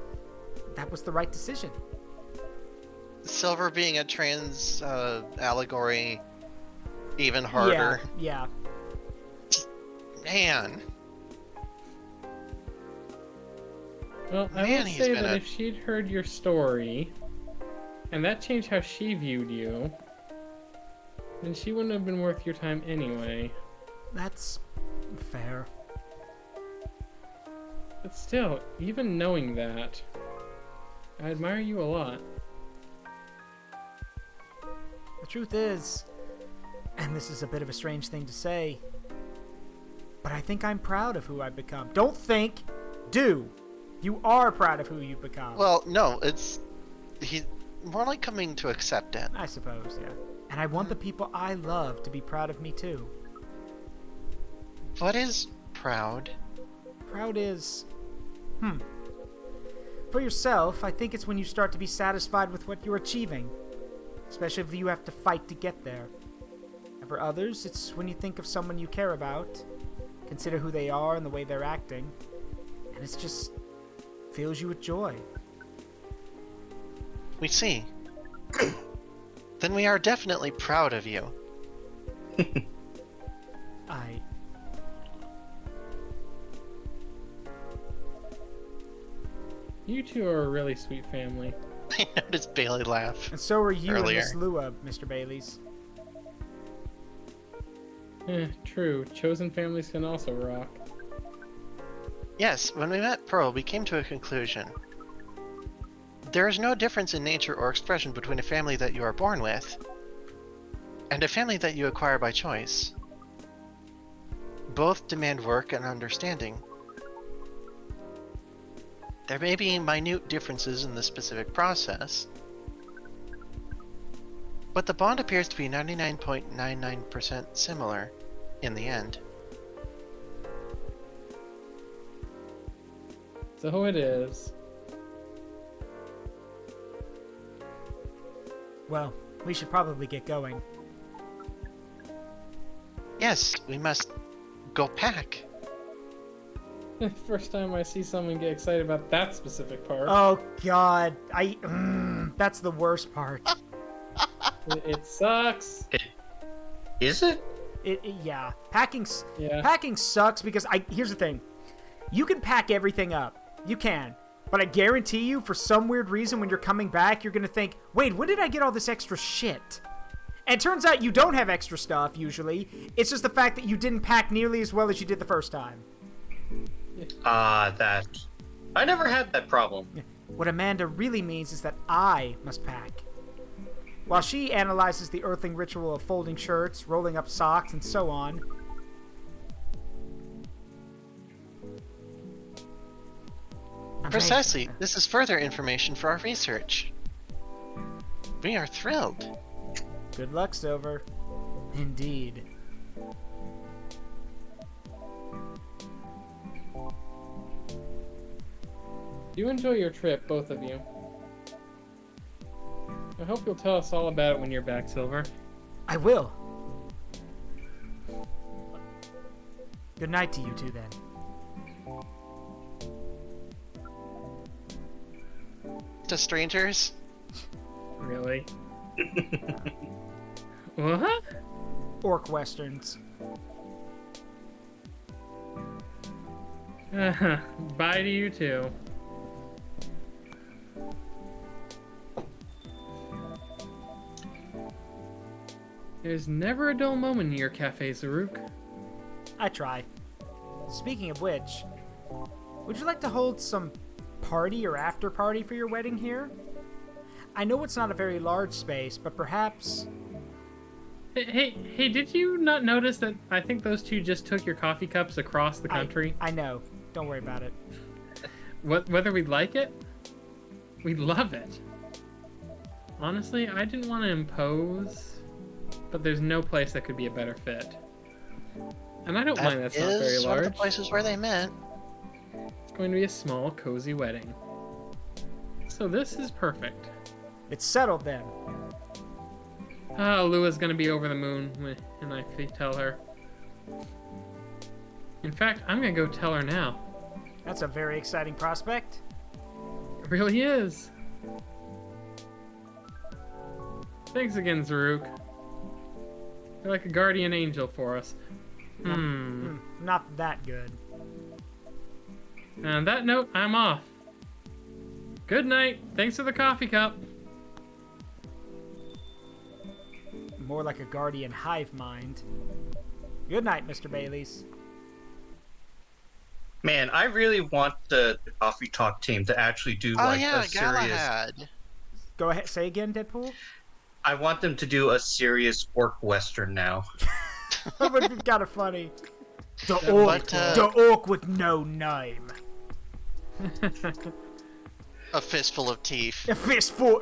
that was the right decision. Silver being a trans allegory, even harder. Yeah. Man. Well, I Man, would he's say been that a- if she'd heard your story, and that changed how she viewed you, then she wouldn't have been worth your time anyway. That's fair. But still, even knowing that, I admire you a lot. The truth is, and this is a bit of a strange thing to say, but I think I'm proud of who I've become. Don't think, do. You are proud of who you've become. Well, no, he's more like coming to accept it. I suppose, yeah. And I want the people I love to be proud of me too. What is proud? Proud is... For yourself, I think it's when you start to be satisfied with what you're achieving. Especially if you have to fight to get there. And for others, it's when you think of someone you care about, consider who they are and the way they're acting, and it's just fills you with joy. We see. Then we are definitely proud of you. You two are a really sweet family. I noticed Bailey laugh. And so are you Earlier. and Miss Lua, Mr. Baileys. True. Chosen families can also rock. Yes, when we met Pearl, we came to a conclusion. There is no difference in nature or expression between a family that you are born with and a family that you acquire by choice. Both demand work and understanding. There may be minute differences in the specific process, but the bond appears to be 99.99% similar in the end. So it is. Well, we should probably get going. Yes, we must go pack. First time I see someone get excited about that specific part. Oh god, that's the worst part. It sucks. Is it? Yeah, packing Yeah. sucks because here's the thing. You can pack everything up. You can. But I guarantee you, for some weird reason, when you're coming back, you're gonna think, wait, when did I get all this extra shit? And it turns out you don't have extra stuff, usually. It's just the fact that you didn't pack nearly as well as you did the first time. That. I never had that problem. What Amanda really means is that I must pack. While she analyzes the earthling ritual of folding shirts, rolling up socks, and so on, Precisely. This is further information for our research. We are thrilled. Good luck, Silver. Indeed. You enjoy your trip, both of you. I hope you'll tell us all about it when you're back, Silver. I will. Good night to you two, then. to strangers? Really? What? Orc westerns. Bye to you too. There's never a dull moment in your cafe, Zaruk. I try. Speaking of which, would you like to hold some party or after party for your wedding here? I know it's not a very large space, but perhaps... Hey, did you not notice that I think those two just took your coffee cups across the country? I know. Don't worry about it. Whether we like it, we love it. Honestly, I didn't want to impose, but there's no place that could be a better fit. And I don't mind that's not very That is one of the large. places where they met. It's going to be a small, cozy wedding. So this is perfect. It's settled then. Lua's going to be over the moon when I tell her. In fact, I'm going to go tell her now. That's a very exciting prospect. It really is. Thanks again, Zaruk. You're like a guardian angel for us. Not that good. And on that note, I'm off. Good night. Thanks for the coffee cup. More like a guardian hive mind. Good night, Mr. Baileys. Man, I really want the Coffee Talk team to actually do Oh like yeah, a serious. Galahad. Go ahead. Say again, Deadpool. I want them to do a serious orc western now. That would be kind of funny. The Yeah, orc. but, The orc with no name. A fistful of teeth. A fistful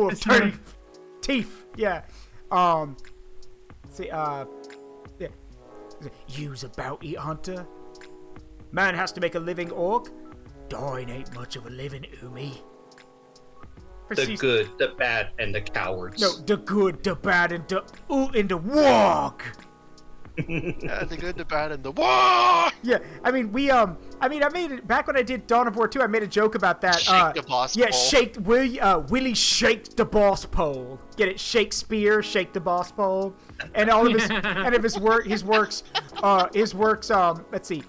of teeth. Teeth. Yeah. See. Yeah. You's a bounty hunter. Man has to make a living orc. Dying ain't much of a living, Umi. The good, the bad, and the cowards. No, the good, the bad, and the warg. Yeah, the good, the bad, and the war. Yeah, I mean, I made it back when I did Dawn of War 2. I made a joke about that. Shake the boss yeah, pole. Willie shaked the boss pole. Get it? Shakespeare, shake the boss pole, and all of his and of his works. Let's see.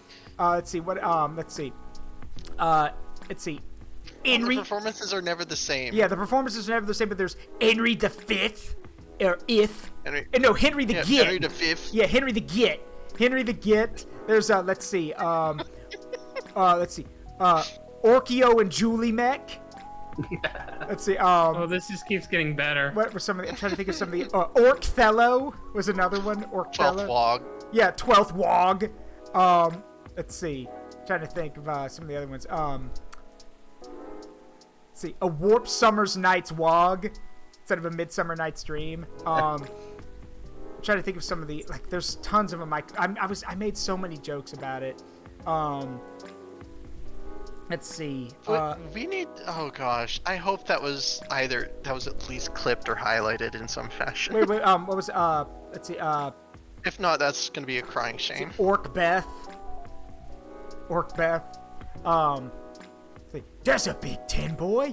The performances are never the same. Yeah, the performances are never the same, but there's Henry the Fifth, or Henry, no, Henry the yeah, Git. Henry the Fifth. Yeah, Henry the Git. Henry the Git. There's Orkio and Julie Mech. Let's see. Oh, this just keeps getting better. What were some of the? I'm trying to think of some of the. Orkthello was another one. 12th Orkthello. Wog. Yeah, 12th Wog. Let's see. Trying to think of some of the other ones. Let's see. A Warp Summer's Night's Wog instead of a Midsummer Night's Dream. I'm trying to think of some of the, like, there's tons of them. I made so many jokes about it. Let's see. We need. Oh gosh, I hope that was at least clipped or highlighted in some fashion. wait. What was? Let's see. If not, that's gonna be a crying shame. Orc Beth. Let's see. There's a Big Ten boy.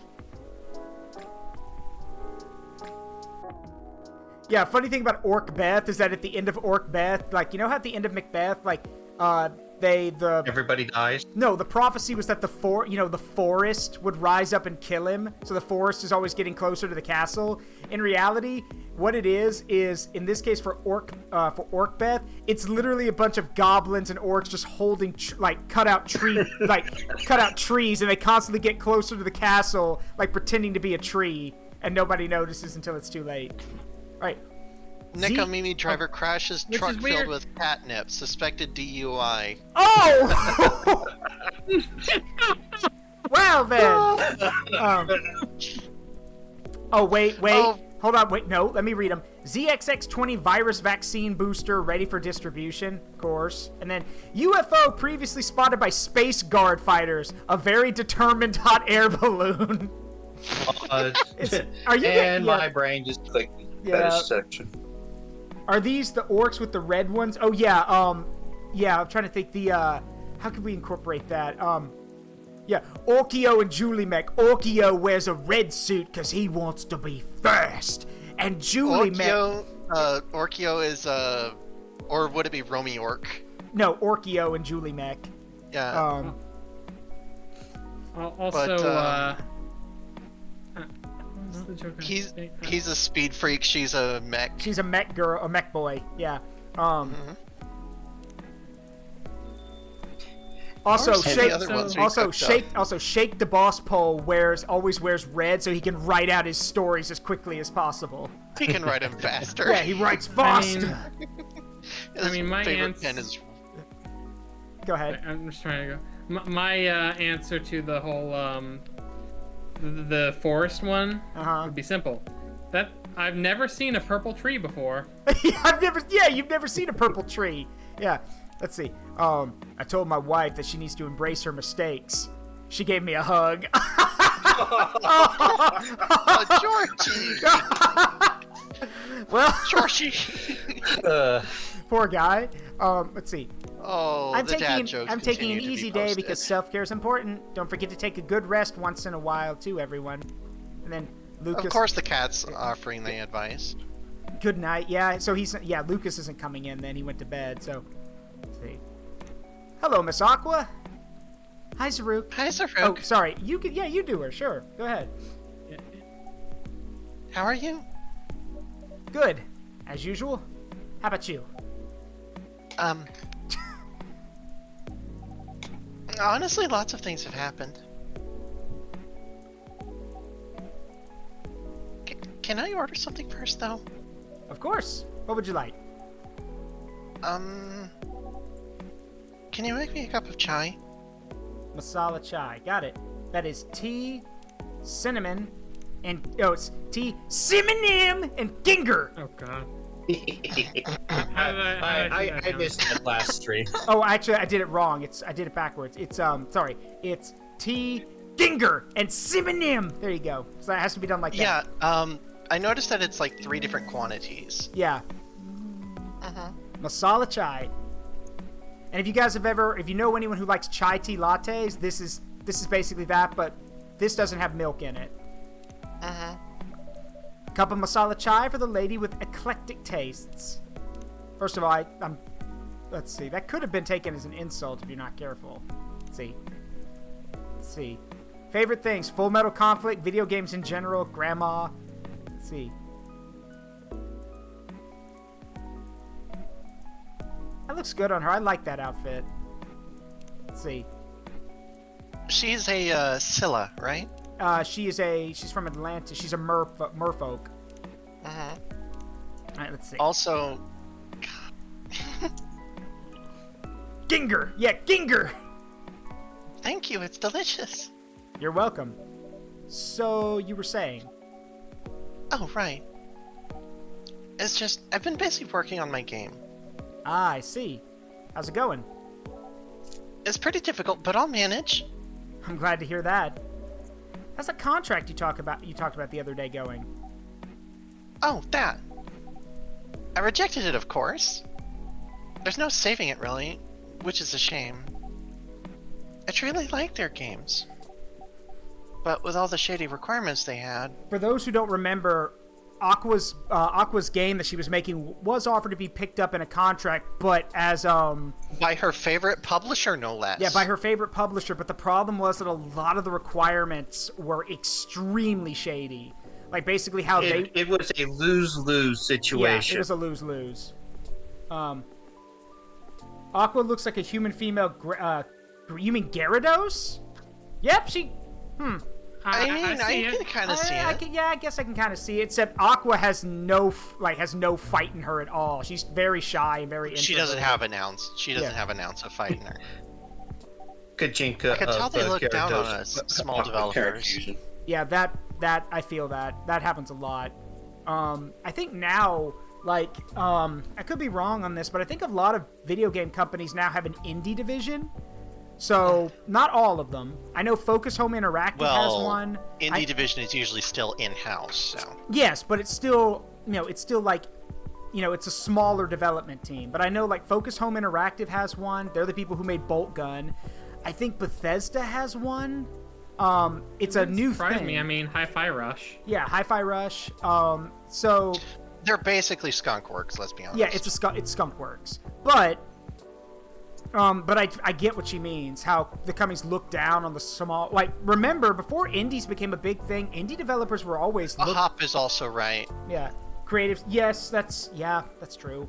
Yeah, funny thing about Orc Beth is that at the end of Orc Beth, like, you know how at the end of Macbeth, like, Everybody dies. No, the prophecy was that the forest would rise up and kill him. So the forest is always getting closer to the castle. In reality, what it is in this case for Orcbeth, it's literally a bunch of goblins and orcs just holding cut out trees, and they constantly get closer to the castle, like pretending to be a tree, and nobody notices until it's too late. Right. Nikomimi driver crashes Which truck is weird. filled with catnip, suspected DUI. Oh! Well then. Wait. Oh. Hold on, wait, no, let me read them. ZXX20 virus vaccine booster ready for distribution, of course. And then UFO previously spotted by Space Guard fighters, a very determined hot air balloon. My brain just clicked that section. Are these the orcs with the red ones? Oh yeah, I'm trying to think how could we incorporate that? Yeah, Orkio and Julie Mech. Orkio wears a red suit because he wants to be first. And Julie Mech... Orkio is, or would it be Romy Orc? No, Orkio and Julie Mech. Yeah. Also, what's the joke? He's a speed freak, she's a mech. She's a mech girl, a mech boy, yeah. Also, Shake the boss pole always wears red so he can write out his stories as quickly as possible. He can write them faster. Yeah, he writes faster. I mean, my pen is. Go ahead. I'm just trying to go. My answer to the whole the forest one would be simple. That I've never seen a purple tree before. You've never seen a purple tree. Yeah. Let's see. I told my wife that she needs to embrace her mistakes. She gave me a hug. Georgie. Well, Georgie. Poor guy. Let's see. Oh, I'm the dad jokes. I'm taking an continue to easy be day posted. because self-care is important. Don't forget to take a good rest once in a while too, everyone. And then Lucas. Of course, the cat's offering the advice. Good night. Yeah. So Lucas isn't coming in. Then he went to bed. So. Let's see. Hello, Miss Aqua. Hi, Zaruk. Hi, Zaruk. Oh, sorry. You could. Yeah, you do her. Sure. Go ahead. How are you? Good, as usual. How about you? Honestly, lots of things have happened. Can I order something first, though? Of course. What would you like? Can you make me a cup of chai? Masala chai. Got it. That is tea, cinnamon, and it's tea, cinnamon, and ginger. Oh God. I missed that last stream. Oh, actually, I did it wrong. I did it backwards. It's sorry. It's tea, ginger, and cinnamon. There you go. So that has to be done like that. Yeah. I noticed that it's like 3 different quantities. Yeah. Masala chai. And if you guys if you know anyone who likes chai tea lattes, this is basically that, but this doesn't have milk in it. Cup of masala chai for the lady with eclectic tastes. First of all, let's see. That could have been taken as an insult if you're not careful. Let's see. Favorite things: Full Metal Conflict, video games in general, grandma. Let's see. That looks good on her. I like that outfit. Let's see. She's a Scylla, right? She's from Atlanta. She's a merfolk. Alright, let's see. Also... Ginger! Yeah, ginger! Thank you, it's delicious. You're welcome. So, you were saying? Oh, right. It's just, I've been busy working on my game. Ah, I see. How's it going? It's pretty difficult, but I'll manage. I'm glad to hear that. How's the contract you talked about the other day going? Oh, that. I rejected it, of course. There's no saving it, really, which is a shame. I truly like their games. But with all the shady requirements they had... For those who don't remember, Aqua's game that she was making was offered to be picked up in a contract, but as by her favorite publisher, no less. Yeah, by her favorite publisher, but the problem was that a lot of the requirements were extremely shady. Like, basically how It was a lose-lose situation. Yeah, it was a lose-lose. Aqua looks like a human female... you mean Gyarados? Yep, she... I can kind of see it. I guess I can kind of see it. Except Aqua has no fight in her at all. She's very shy and very. She doesn't have an ounce. She doesn't have an ounce of fight in her. Kajinka. I can tell they look down on us, small developers. Yeah, that I feel that happens a lot. I think now, like, I could be wrong on this, but I think a lot of video game companies now have an indie division. So, not all of them. I know Focus Home Interactive has one. Indie division is usually still in-house, so... Yes, but it's still, like, it's a smaller development team. But I know, like, Focus Home Interactive has one. They're the people who made Bolt Gun. I think Bethesda has one. It's a new Surprised thing. me. I mean, Hi-Fi Rush. Yeah, Hi-Fi Rush. So They're basically Skunkworks, let's be honest. yeah, it's Skunkworks. But I get what she means. How the companies look down on the small. Like, remember before indies became a big thing, indie developers were always Hop is also right. Yeah, creative. Yes, that's true.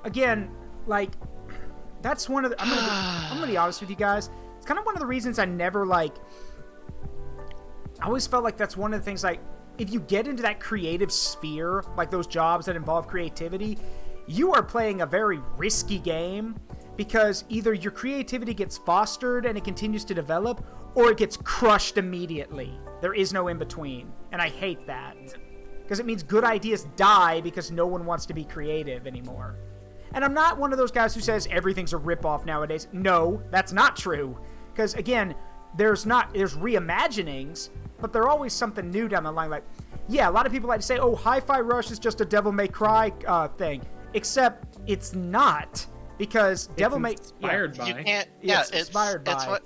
Again, like, that's one of the. I'm gonna be honest with you guys. It's kind of one of the reasons I never like. I always felt like that's one of the things, like, if you get into that creative sphere, like those jobs that involve creativity, you are playing a very risky game, because either your creativity gets fostered and it continues to develop, or it gets crushed immediately. There is no in between, and I hate that, because it means good ideas die because no one wants to be creative anymore. And I'm not one of those guys who says everything's a ripoff nowadays. No, that's not true, because again, there's reimaginings, but they're always something new down the line. Like, yeah, a lot of people like to say, oh, Hi-Fi Rush is just a Devil May Cry thing, except it's not, because Devil May inspired by. You can't. Yeah, Yeah, it's inspired by. It's what.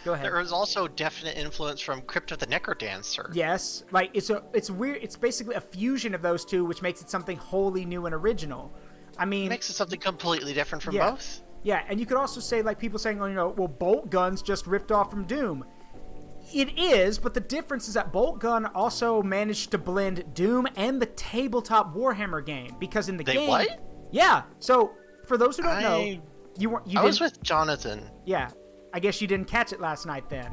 Go ahead. There is also definite influence from Crypt of the Necrodancer. Yes, like it's weird. It's basically a fusion of those two, which makes it something wholly new and original. I mean, It makes it something completely different from Yeah. both. yeah, and you could also say, like, people saying, oh, well, Bolt Gun's just ripped off from Doom. It is, but the difference is that Bolt Gun also managed to blend Doom and the tabletop Warhammer game, because in the game, what? yeah. So for those who don't know, I was with Jonathan. yeah. I guess you didn't catch it last night then.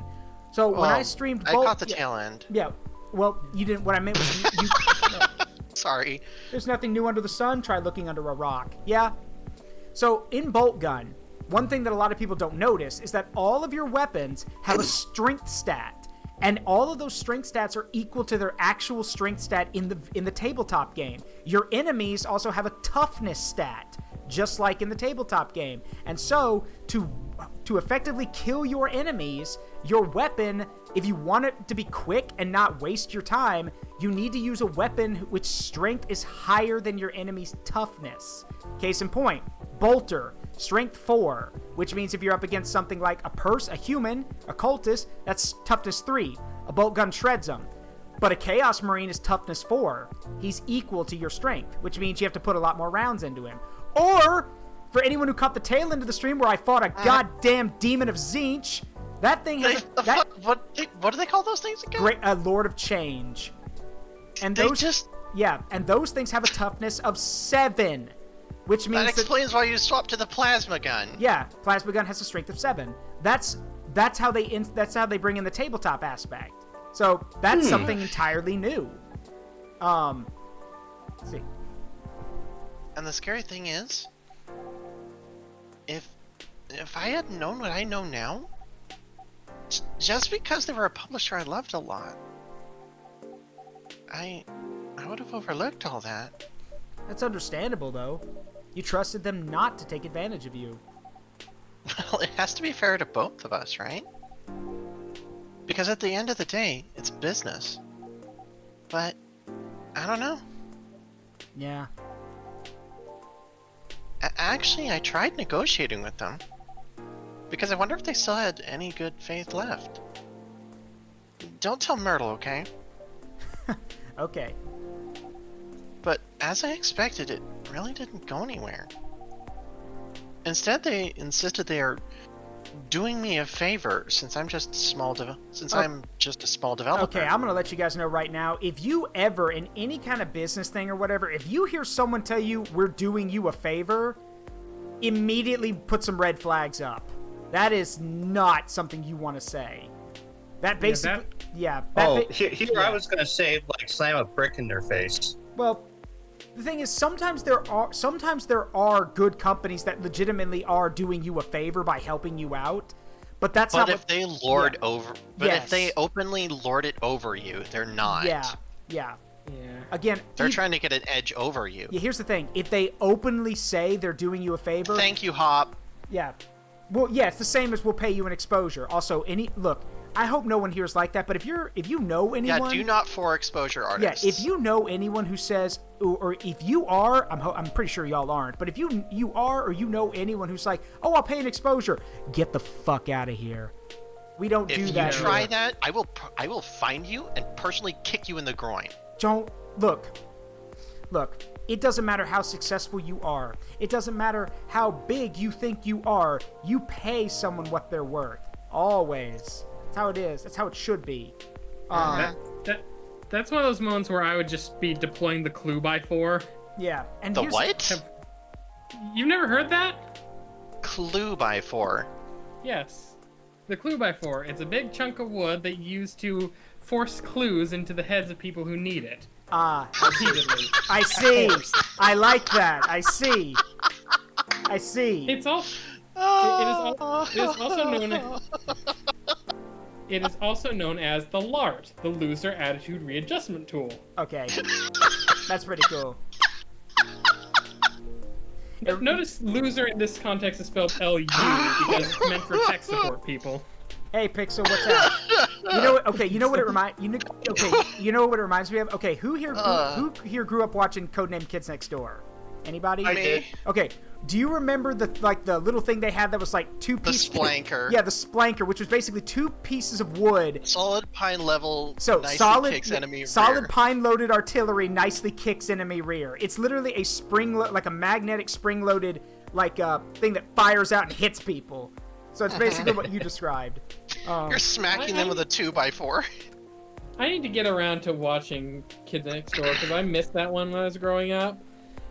So when I streamed, I Bolt, caught the tail end. Yeah, well, you didn't. What I meant was you Sorry. there's nothing new under the sun. Try looking under a rock. Yeah. So in Bolt Gun, one thing that a lot of people don't notice is that all of your weapons have a strength stat, and all of those strength stats are equal to their actual strength stat in the tabletop game. Your enemies also have a toughness stat, just like in the tabletop game. And so to effectively kill your enemies, your weapon, if you want it to be quick and not waste your time, you need to use a weapon which strength is higher than your enemy's toughness. Case in point, Bolter, strength 4, which means if you're up against something like a human, a cultist, that's toughness 3. A bolt gun shreds them. But a Chaos Marine is toughness 4. He's equal to your strength, which means you have to put a lot more rounds into him. Or, for anyone who caught the tail end of the stream where I fought a goddamn demon of Zinch, that thing has What do they call those things again? a Lord of Change. And They those just... yeah, and those things have a toughness of 7, which means That explains why you swap to the plasma gun. yeah, Plasma Gun has a strength of 7. That's how they bring in the tabletop aspect. So that's something entirely new. Let's see. And the scary thing is, if I had known what I know now, just because they were a publisher I loved a lot, I would have overlooked all that. That's understandable, though. You trusted them not to take advantage of you. Well, it has to be fair to both of us, right? Because at the end of the day, it's business. But, I don't know. Yeah. Actually, I tried negotiating with them. Because I wonder if they still had any good faith left. Don't tell Myrtle, okay? Okay. But as I expected, it really didn't go anywhere. Instead, they insisted they are doing me a favor since I'm just a small developer. Okay, I'm gonna let you guys know right now. If you ever, in any kind of business thing or whatever, if you hear someone tell you we're doing you a favor, immediately put some red flags up. That is not something you want to say. That basically, Here I was gonna say, like, slam a brick in their face. Well, the thing is, sometimes there are good companies that legitimately are doing you a favor by helping you out, but that's not. But if they lord over, Yes. if they openly lord it over you, they're not. Yeah. Yeah. Again, They're trying to get an edge over you. Yeah, here's the thing: if they openly say they're doing you a favor, Thank you, Hop. yeah. Well, yeah, it's the same as we'll pay you an exposure. Also, look, I hope no one here is like that, but if you know anyone... Yeah, do not for exposure artists. Yeah, if you know anyone who says, or if you are, I'm pretty sure y'all aren't, but if you are or you know anyone who's like, oh, I'll pay an exposure, get the fuck out of here. We don't do that. If you try that, I will find you and personally kick you in the groin. Don't... Look, it doesn't matter how successful you are. It doesn't matter how big you think you are. You pay someone what they're worth. Always. That's how it is. That's how it should be. That's one of those moments where I would just be deploying the clue by 4. Yeah. And The what? You've never heard that? Clue by 4. Yes. The clue by 4. It's a big chunk of wood that you use to force clues into the heads of people who need it. Repeatedly. I see. I like that. I see. It is also known as the LART, the Loser Attitude Readjustment Tool. Okay. That's pretty cool. Notice loser in this context is spelled L-U because it's meant for tech support people. Hey, Pixel, what's up? You know what? Okay, you know what it reminds me of? Okay, who here grew up watching Codename Kids Next Door? Anybody? I did. Okay, do you remember the little thing they had that was like two pieces? The splanker. Yeah, the splanker, which was basically 2 pieces of wood. Solid pine level. So nicely kicks enemy solid rear. pine loaded artillery nicely kicks enemy rear. It's literally a like a magnetic spring loaded thing that fires out and hits people. So it's basically what you described. You're smacking them with a 2x4. I need to get around to watching Kids Next Door because I missed that one when I was growing up.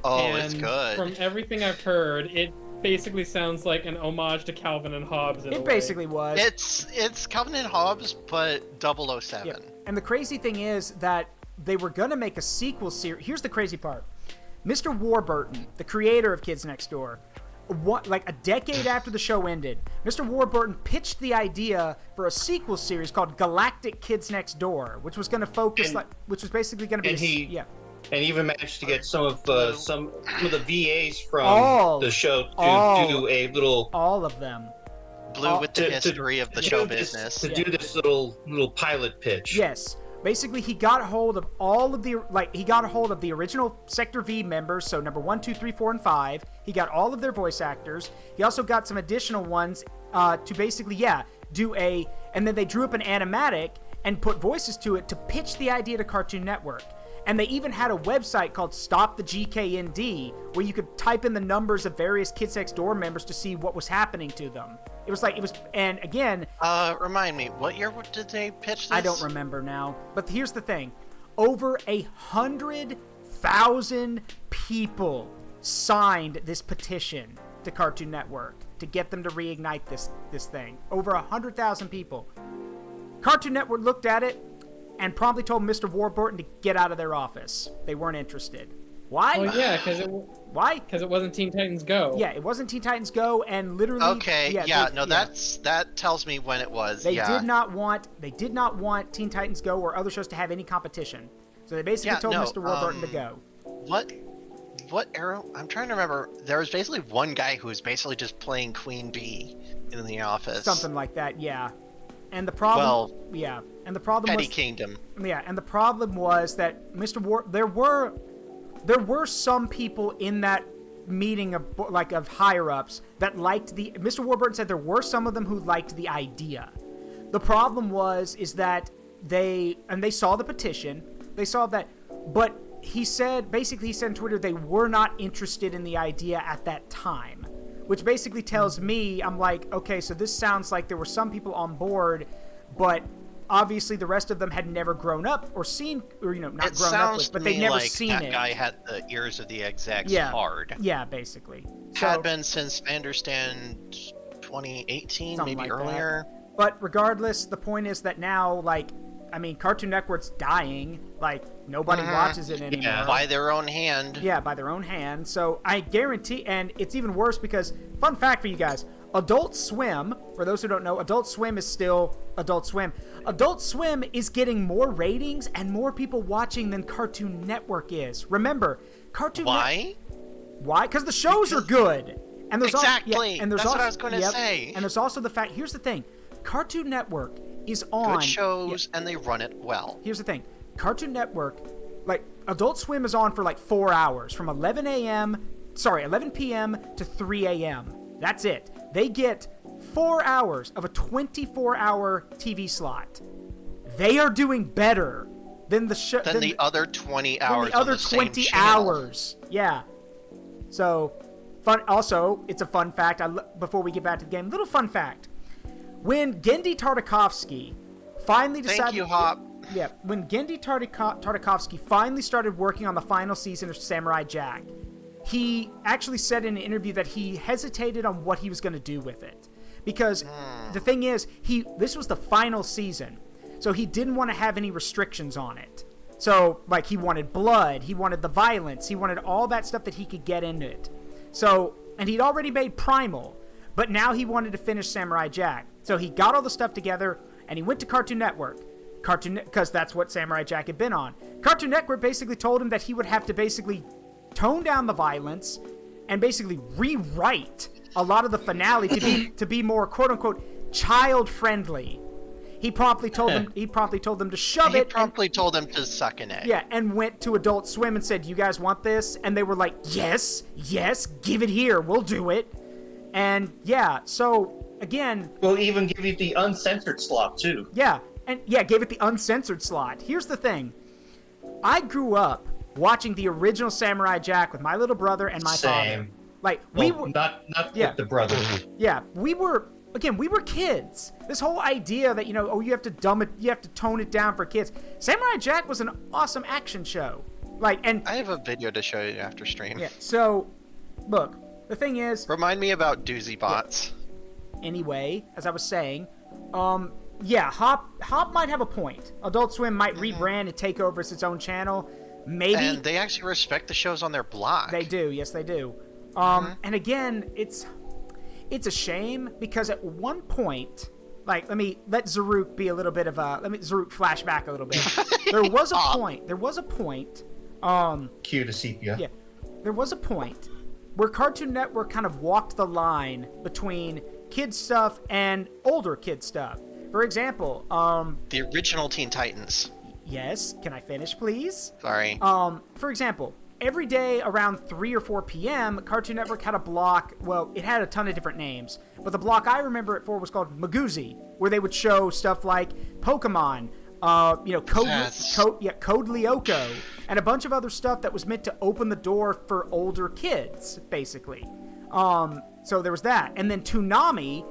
Oh, and it's good. From everything I've heard, it basically sounds like an homage to Calvin and Hobbes. It basically was. It's Calvin and Hobbes, but 007. Yeah. And the crazy thing is that they were gonna make a sequel series. Here's the crazy part: Mr. Warburton, the creator of Kids Next Door, like a decade after the show ended, Mr. Warburton pitched the idea for a sequel series called Galactic Kids Next Door, which was going to focus, which was basically going to be, and even managed to get some of the VAs from the show to do a little, all of them, Blue with the history of the show business, to do this little pilot pitch. Yes. Basically, he got a hold of all of the, he got a hold of the original Sector V members, so number 1, 2, 3, 4, and 5. He got all of their voice actors. He also got some additional ones to basically, do and then they drew up an animatic and put voices to it to pitch the idea to Cartoon Network. And they even had a website called Stop the GKND, where you could type in the numbers of various Kids Next Door members to see what was happening to them. And again... remind me, what year did they pitch this? I don't remember now. But here's the thing. Over 100,000 people signed this petition to Cartoon Network to get them to reignite this thing. Over 100,000 people. Cartoon Network looked at it and promptly told Mr. Warburton to get out of their office. They weren't interested. Why? Well, yeah, why? Because it wasn't Teen Titans Go. Yeah, it wasn't Teen Titans Go, and literally. Okay, that tells me when it was. They did not want Teen Titans Go or other shows to have any competition. So they basically told Mr. Warburton to go. What era? I'm trying to remember. There was basically one guy who was basically just playing Queen Bee in the office. Something like that, yeah. And the problem, and the problem Petty was, Kingdom. Yeah, and the problem was that there were some people in that meeting of higher ups that liked Mr. Warburton said there were some of them who liked the idea. The problem is that they saw the petition, they saw that, but he said on Twitter they were not interested in the idea at that time. Which basically tells me, I'm like, okay, so this sounds like there were some people on board, but obviously the rest of them had never grown up or seen, or, not grown up with, but they'd never seen it. That guy had the ears of the execs hard. Yeah, basically. Had been since, I understand, 2018, maybe like earlier. That. But regardless, the point is that now, Cartoon Network's dying. Nobody watches it anymore. Yeah, by their own hand. Yeah, by their own hand. So I guarantee, and it's even worse because, fun fact for you guys, Adult Swim, for those who don't know, Adult Swim is still Adult Swim. Adult Swim is getting more ratings and more people watching than Cartoon Network is. Remember, Cartoon Why? Why? Because the shows are good. And there's Exactly. and there's That's also, what I was going to say. And there's also the fact. Here's the thing: Cartoon Network is on. Good shows, and they run it well. Here's the thing: Cartoon Network, like Adult Swim, is on for like 4 hours from 11 p.m. to 3 a.m. That's it. They get 4 hours of a 24-hour TV slot. They are doing better than the show. Than the other 20 hours. The other on the same 20 channel. hours. Yeah. So, fun. Also, it's a fun fact. Before we get back to the game, little fun fact: when Gendy Tartakovsky finally decided. Thank you, Hop. Yeah, when Gendy Tartakovsky finally started working on the final season of Samurai Jack, he actually said in an interview that he hesitated on what he was going to do with it. Because the thing is, this was the final season, so he didn't want to have any restrictions on it. So, like, he wanted blood, he wanted the violence, he wanted all that stuff that he could get into it. So, and he'd already made Primal, but now he wanted to finish Samurai Jack. So he got all the stuff together, and he went to Cartoon Network. Because that's what Samurai Jack had been on. Cartoon Network basically told him that he would have to basically tone down the violence and basically rewrite a lot of the finale to be more quote unquote child friendly. He promptly told them to shove it. He promptly told them to suck an egg. Yeah, and went to Adult Swim and said, "You guys want this?" And they were like, "Yes, give it here. We'll do it." And yeah, so again, We'll even give you the uncensored slot too. yeah. And yeah, gave it the uncensored slot. Here's the thing. I grew up watching the original Samurai Jack with my little brother and my father. Same. Like, Well, we were... not Yeah. with the brother. Yeah, we were kids. This whole idea that, you have to tone it down for kids. Samurai Jack was an awesome action show. Like, and... I have a video to show you after stream. Yeah, so, look, the thing is... Remind me about Doozy Bots. Anyway, as I was saying, yeah, Hop might have a point. Adult Swim might rebrand and take over as its own channel. Maybe. And they actually respect the shows on their block. They do, yes they do. And again, it's a shame because at one point, like, let Zaruk be a little bit of Zaruk flash back a little bit. There was a point, Cue to sepia. yeah, there was a point where Cartoon Network kind of walked the line between kid stuff and older kid stuff. For example, The original Teen Titans. yes, can I finish, please? Sorry. For example, every day around 3 or 4 p.m., Cartoon Network had a block. Well, it had a ton of different names, but the block I remember it for was called Magoozy, where they would show stuff like Pokemon, Code Lyoko, and a bunch of other stuff that was meant to open the door for older kids, basically. So there was that, and then Toonami.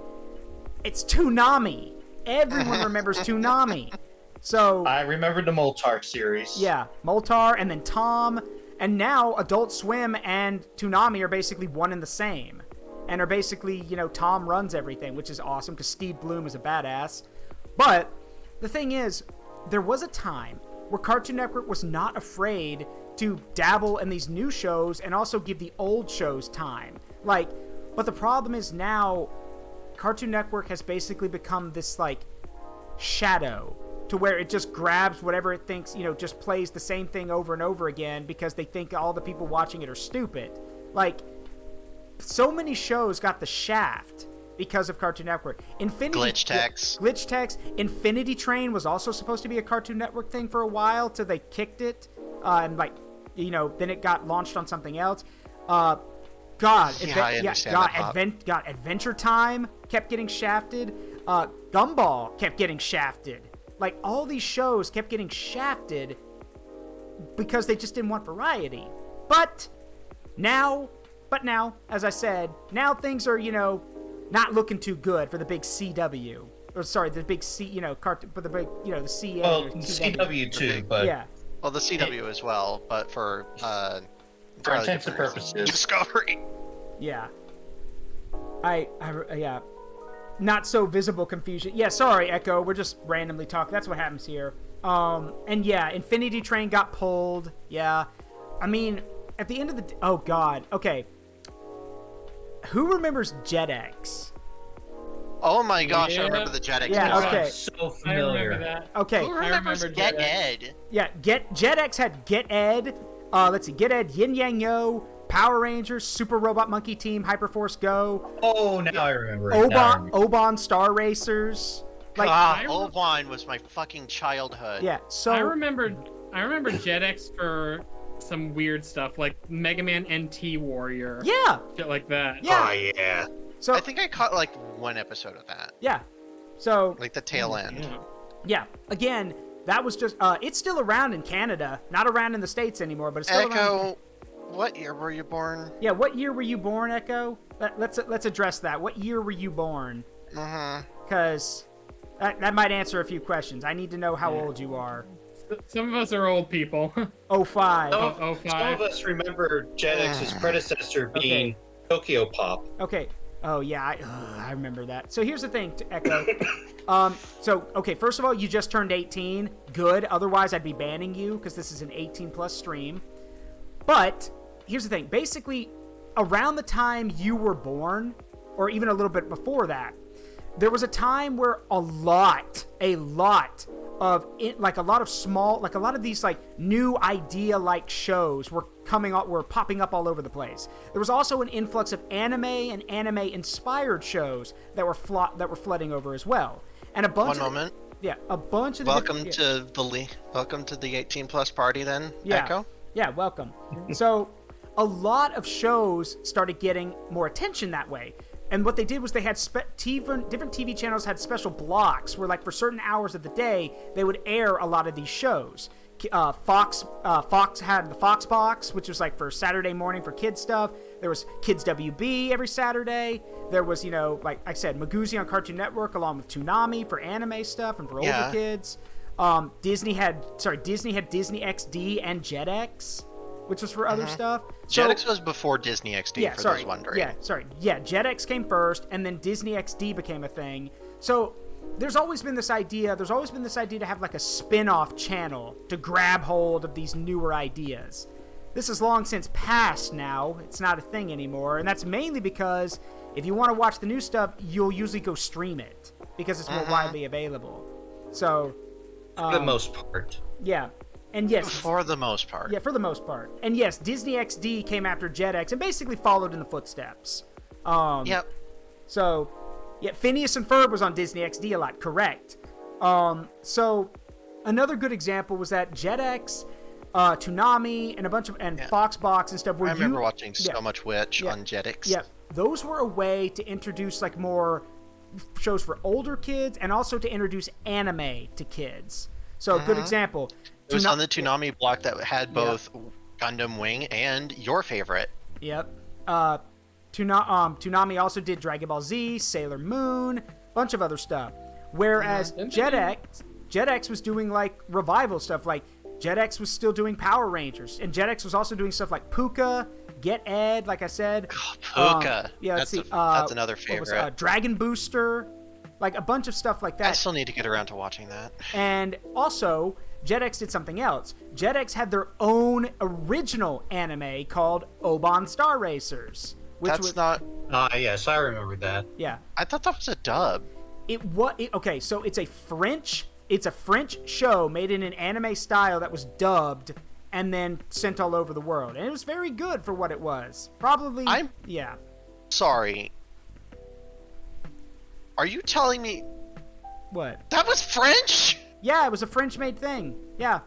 It's Toonami. Everyone remembers Toonami. So I remember the Moltar series. yeah, Moltar and then Tom, and now Adult Swim and Toonami are basically one and the same, and are basically, Tom runs everything, which is awesome because Steve Bloom is a badass. But the thing is, there was a time where Cartoon Network was not afraid to dabble in these new shows and also give the old shows time. But the problem is now Cartoon Network has basically become this, shadow to where it just grabs whatever it thinks, just plays the same thing over and over again because they think all the people watching it are stupid. So many shows got the shaft because of Cartoon Network. Glitch Text. Glitch Text. Infinity Train was also supposed to be a Cartoon Network thing for a while till they kicked it. Then it got launched on something else. Adventure Time kept getting shafted. Gumball kept getting shafted. All these shows kept getting shafted because they just didn't want variety. But now, as I said, now things are, not looking too good for the big CW. Or sorry, the big C, for the big, the CA. Well, or CW too, but yeah. Well, the CW as well, but for intents and purposes. Discovery. Yeah. Yeah. Not so visible confusion. Yeah, sorry, Echo. We're just randomly talking. That's what happens here. And yeah, Infinity Train got pulled. Yeah. At the end of the... Oh, God. Okay. Who remembers JetX? Oh my gosh, Yeah. I remember the JetX. Yeah, one. okay. So I familiar. remember that. Okay. Who remembers remember Get JetX. Ed? Yeah, JetX had Get Ed. Let's see. Get Ed, Yin Yang Yo, Power Rangers, Super Robot Monkey Team, Hyperforce Go, Oh, now I remember it. Now I remember. Oban Star Racers. Like, Oban was my fucking childhood. yeah, so I remember JetX for some weird stuff like Mega Man NT Warrior. yeah, Shit like that. yeah. Oh, yeah. So I think I caught like one episode of that, yeah, so like the tail end. Yeah. yeah. Again, that was just it's still around in Canada, not around in the States anymore, but it's still around. Echo, what year were you born? Yeah, what year were you born, Echo? Let's address that. What year were you born? Because that might answer a few questions. I need to know how old you are. Some of us are old people. 05. Oh, Some 05. of us remember JetX's predecessor being Tokyo Pop. Okay. Oh yeah, I remember that. So here's the thing, to Echo. Okay, first of all, you just turned 18. Good. Otherwise, I'd be banning you because this is an 18+ stream. But here's the thing. Basically, around the time you were born, or even a little bit before that, there was a time where a lot of these like new idea-like shows were popping up all over the place. There was also an influx of anime and anime-inspired shows that were flooding over as well. And a bunch of the 18+ party then, Yeah. Echo? Yeah, welcome. So a lot of shows started getting more attention that way. And what they did was they had different TV channels had special blocks where, like, for certain hours of the day, they would air a lot of these shows. Fox had the Fox Box, which was like for Saturday morning for kids stuff. There was Kids WB every Saturday. There was, like I said, Magoozy on Cartoon Network along with Toonami for anime stuff and for older kids. Disney had Disney XD and Jetix, which was for other stuff. So, Jetix was before Disney XD, those wondering. Jetix came first, and then Disney XD became a thing. So there's always been this idea to have like a spin-off channel to grab hold of these newer ideas. This is long since past now. It's not a thing anymore, and that's mainly because if you want to watch the new stuff, you'll usually go stream it because it's more widely available. So For the most part. Yeah. And yes, for the most part. Yeah, for the most part. And yes, Disney XD came after Jetix and basically followed in the footsteps. Yep. So, yeah, Phineas and Ferb was on Disney XD a lot, correct. So, another good example was that Jetix, Toonami, and a bunch of Foxbox and stuff. I remember watching so much Witch on Jetix. Yeah, those were a way to introduce like more shows for older kids and also to introduce anime to kids. So, good example. It was on the Toonami block that had both Gundam Wing and your favorite. Yep. Toonami also did Dragon Ball Z, Sailor Moon, bunch of other stuff. Whereas Jetix was doing like revival stuff. Like Jetix was still doing Power Rangers, and Jetix was also doing stuff like Puka, Get Ed, like I said. Oh, Puka. That's another favorite. Dragon Booster, like a bunch of stuff like that. I still need to get around to watching that. And also, Jetix did something else. Jetix had their own original anime called Oban Star Racers. Yes, I remember that. Yeah. I thought that was a dub. Okay, so it's a French show made in an anime style that was dubbed and then sent all over the world. And it was very good for what it was. Probably, yeah. Sorry. Are you telling me... What? That was French? Yeah, it was a French-made thing. Yeah.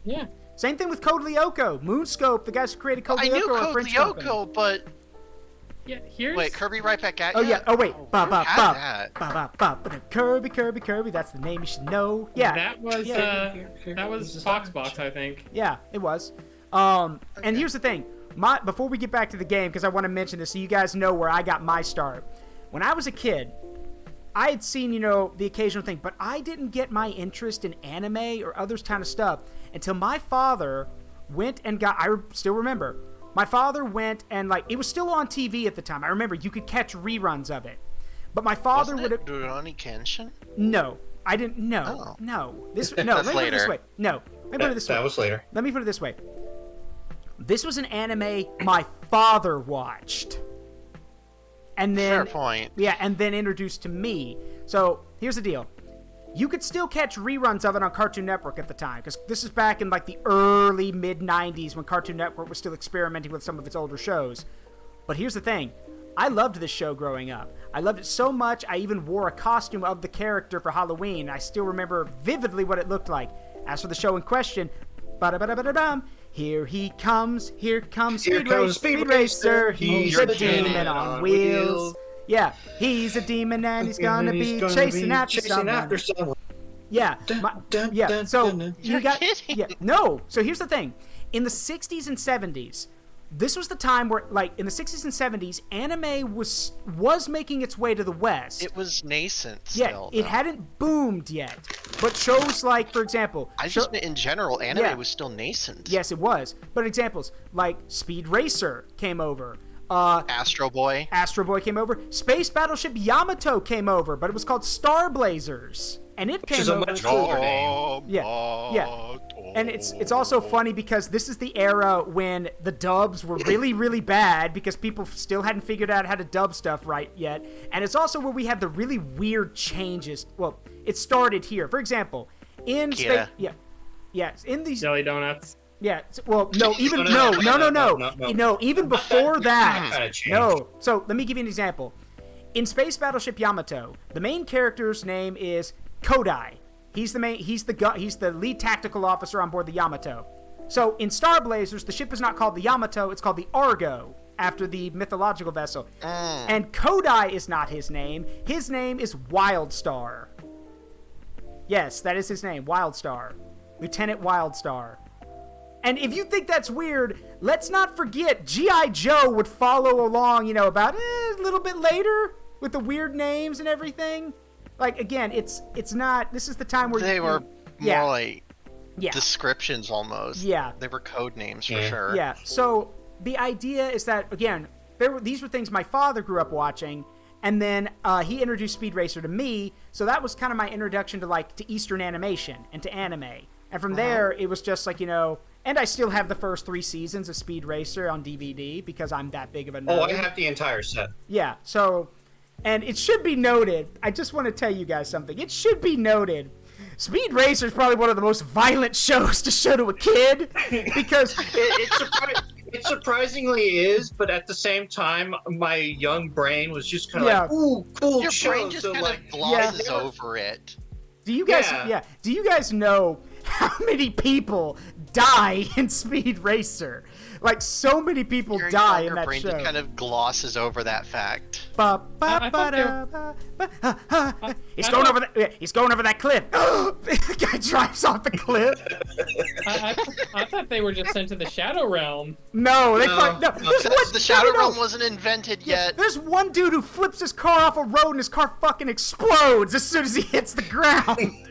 Yeah. Same thing with Code Lyoko. Moonscope, the guys who created Code Lyoko. I knew Code French Lyoko, company. but... Yeah, here's... Wait, Kirby right back at you? Oh, yeah. Oh, wait. That. Kirby. That's the name you should know. Yeah. That was Foxbox, I think. Yeah, it was. And here's the thing. Before we get back to the game, because I want to mention this so you guys know where I got my start. When I was a kid, I had seen, the occasional thing, but I didn't get my interest in anime or other kind of stuff until my father went and I still remember, my father went and, it was still on TV at the time. I remember you could catch reruns of it. But my father would have... Rurouni Kenshin? No. I didn't... No. Oh. No. That's let me put it this later. way. No. Let me put it this way. That was later. Let me put it this way. This was an anime my father watched. And then... Fair point. Yeah, and then introduced to me. So, here's the deal. You could still catch reruns of it on Cartoon Network at the time, because this is back in like the early mid-90s when Cartoon Network was still experimenting with some of its older shows. But here's the thing. I loved this show growing up. I loved it so much, I even wore a costume of the character for Halloween. I still remember vividly what it looked like. As for the show in question, ba-da-ba-da-ba-da-dum, here comes Speed Racer. He's a demon on wheels. Yeah, he's a demon and he's gonna be chasing after someone. Yeah, so you got, no. So here's the thing. In the 60s and 70s, this was the time where, like, in the 60s and 70s, anime was making its way to the West. It was nascent still. Yeah, it hadn't boomed yet. But shows like, for example... I just meant in general, anime was still nascent. Yes, it was. But examples, like Speed Racer came over. Astro Boy came over. Space Battleship Yamato came over, but it was called Star Blazers. And it came over. Which is a much cooler name. Yeah. And it's also funny because this is the era when the dubs were really, really bad because people still hadn't figured out how to dub stuff right yet. And it's also where we had the really weird changes. Well, it started here. For example, in space... Yeah, in these... Jelly donuts. Yeah, well, no, even... No, even before that. No. So, let me give you an example. In Space Battleship Yamato, the main character's name is Kodai. He's the lead tactical officer on board the Yamato. So in Star Blazers, the ship is not called the Yamato, it's called the Argo, after the mythological vessel. And Kodai is not his name. His name is Wildstar. Yes, that is his name, Wildstar. Lieutenant Wildstar. And if you think that's weird, let's not forget G.I. Joe would follow along, about a little bit later with the weird names and everything. Like, again, it's not... This is the time where... They were more like descriptions almost. Yeah. They were code names for sure. Yeah, so the idea is that, again, these were things my father grew up watching, and then he introduced Speed Racer to me, so that was kind of my introduction to Eastern animation and to anime. And from there, it was just like, and I still have the first 3 seasons of Speed Racer on DVD because I'm that big of a nerd. Oh, I have the entire set. Yeah, so... And it should be noted, I just want to tell you guys something. It should be noted, Speed Racer is probably one of the most violent shows to show to a kid, because... It surprisingly is, but at the same time, my young brain was just kind of like, ooh, cool Your show. brain just kind of glosses over it. Do you guys know how many people die in Speed Racer? Like, so many people die in that show. Your brain just kind of glosses over that fact. He's going over that cliff. The guy drives off the cliff. I thought they were just sent to the Shadow Realm. No. The Shadow Realm wasn't invented yet. There's one dude who flips his car off a road and his car fucking explodes as soon as he hits the ground.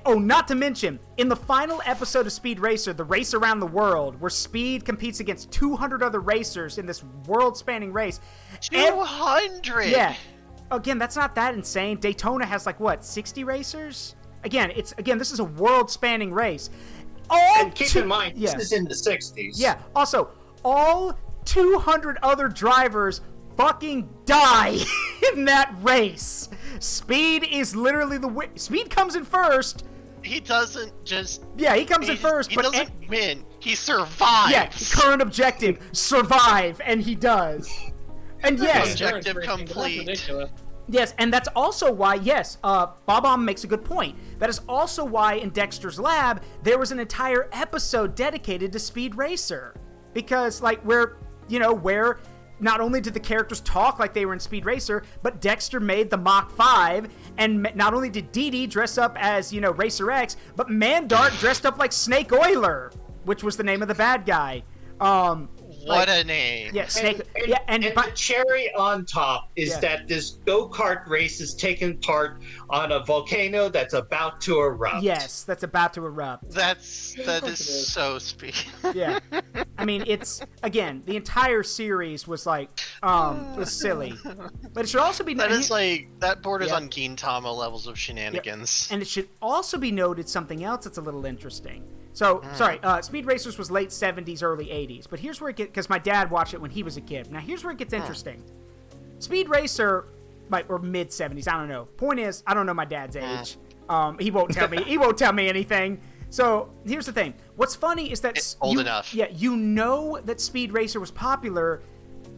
Not to mention, in the final episode of Speed Racer, the race around the world, where Speed competes against 200 other racers in this world-spanning race. 200? Yeah. Again, that's not that insane. Daytona has 60 racers? Again, this is a world-spanning race. And keep in mind, this is in the 60s. Yeah. Also, all 200 other drivers fucking die in that race. Speed is literally Speed comes in first. He doesn't just... Yeah, he comes in first, but... He doesn't win. He survives. Yeah, current objective, survive, and he does. And yes... Objective complete. Yes, and that's also why, Bob-omb makes a good point. That is also why in Dexter's Lab, there was an entire episode dedicated to Speed Racer. Because, where not only did the characters talk like they were in Speed Racer, but Dexter made the Mach 5, and not only did Dee Dee dress up as, Racer X, but Mandark dressed up like Snake Oiler, which was the name of the bad guy. What a name. Yeah, Snake. And the cherry on top is that this go-kart race is taking part on a volcano that's about to erupt. Yes, that's about to erupt. That is so Speed. Yeah. I mean, it's, again, the entire series was was silly. But it should also be noted. That borders on Gintama levels of shenanigans. Yeah. And it should also be noted something else that's a little interesting. So, Speed Racers was late 70s, early 80s. But here's where it gets, because my dad watched it when he was a kid. Now, here's where it gets interesting. Speed Racer or mid 70s. I don't know. Point is, I don't know my dad's age. He won't tell me. He won't tell me anything. So here's the thing. What's funny is that It's old enough. Yeah, you know that Speed Racer was popular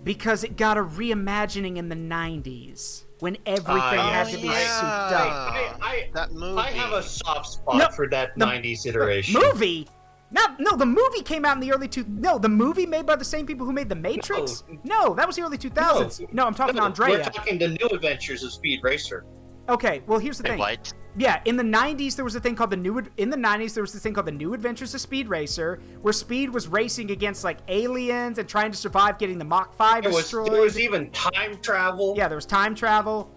because it got a reimagining in the 90s when everything had to be souped up. That movie. I have a soft spot for that 90s iteration. Movie? No, the movie came out in the early the movie made by the same people who made The Matrix? No, that was the early 2000s. No, I'm talking Andrea. We're talking the New Adventures of Speed Racer. Okay, well here's the thing. What? Yeah, in the 90s there was a thing called the New Adventures of Speed Racer, where Speed was racing against like aliens and trying to survive getting the Mach 5 destroyed. There was even time travel. Yeah, there was time travel.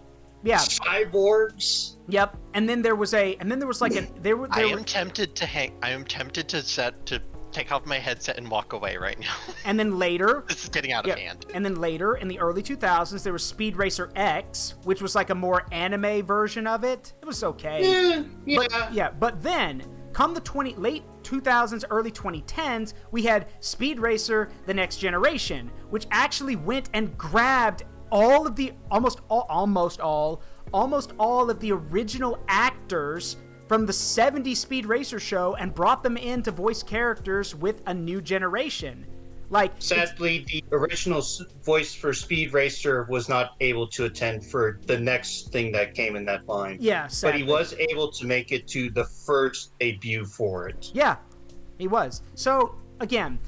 Yeah. Cyborgs. Yep. And then there was like I am tempted to take off my headset and walk away right now. And then later, this is getting out of hand. And then later, in the early 2000s, there was Speed Racer X, which was like a more anime version of it. It was okay. Yeah. But then, come the late 2000s, early 2010s, we had Speed Racer: The Next Generation, which actually went and grabbed all of the almost all of the original actors from the 70s Speed Racer show and brought them in to voice characters with a new generation. Like, sadly, the original voice for Speed Racer was not able to attend for the next thing that came in that line. Yeah, sadly. But he was able to make it to the first debut for it. Yeah, he was. So, again,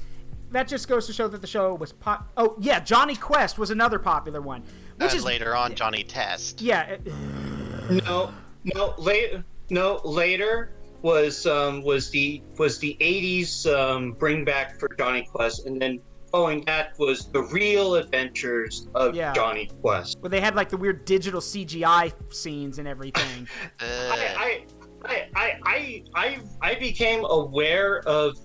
that just goes to show that the show was Oh, yeah, Johnny Quest was another popular one. Which is later on, Johnny Test. Yeah. Later was the 80s bring back for Johnny Quest, and then following that was the real adventures of Johnny Quest. Where they had like the weird digital CGI scenes and everything. I became aware of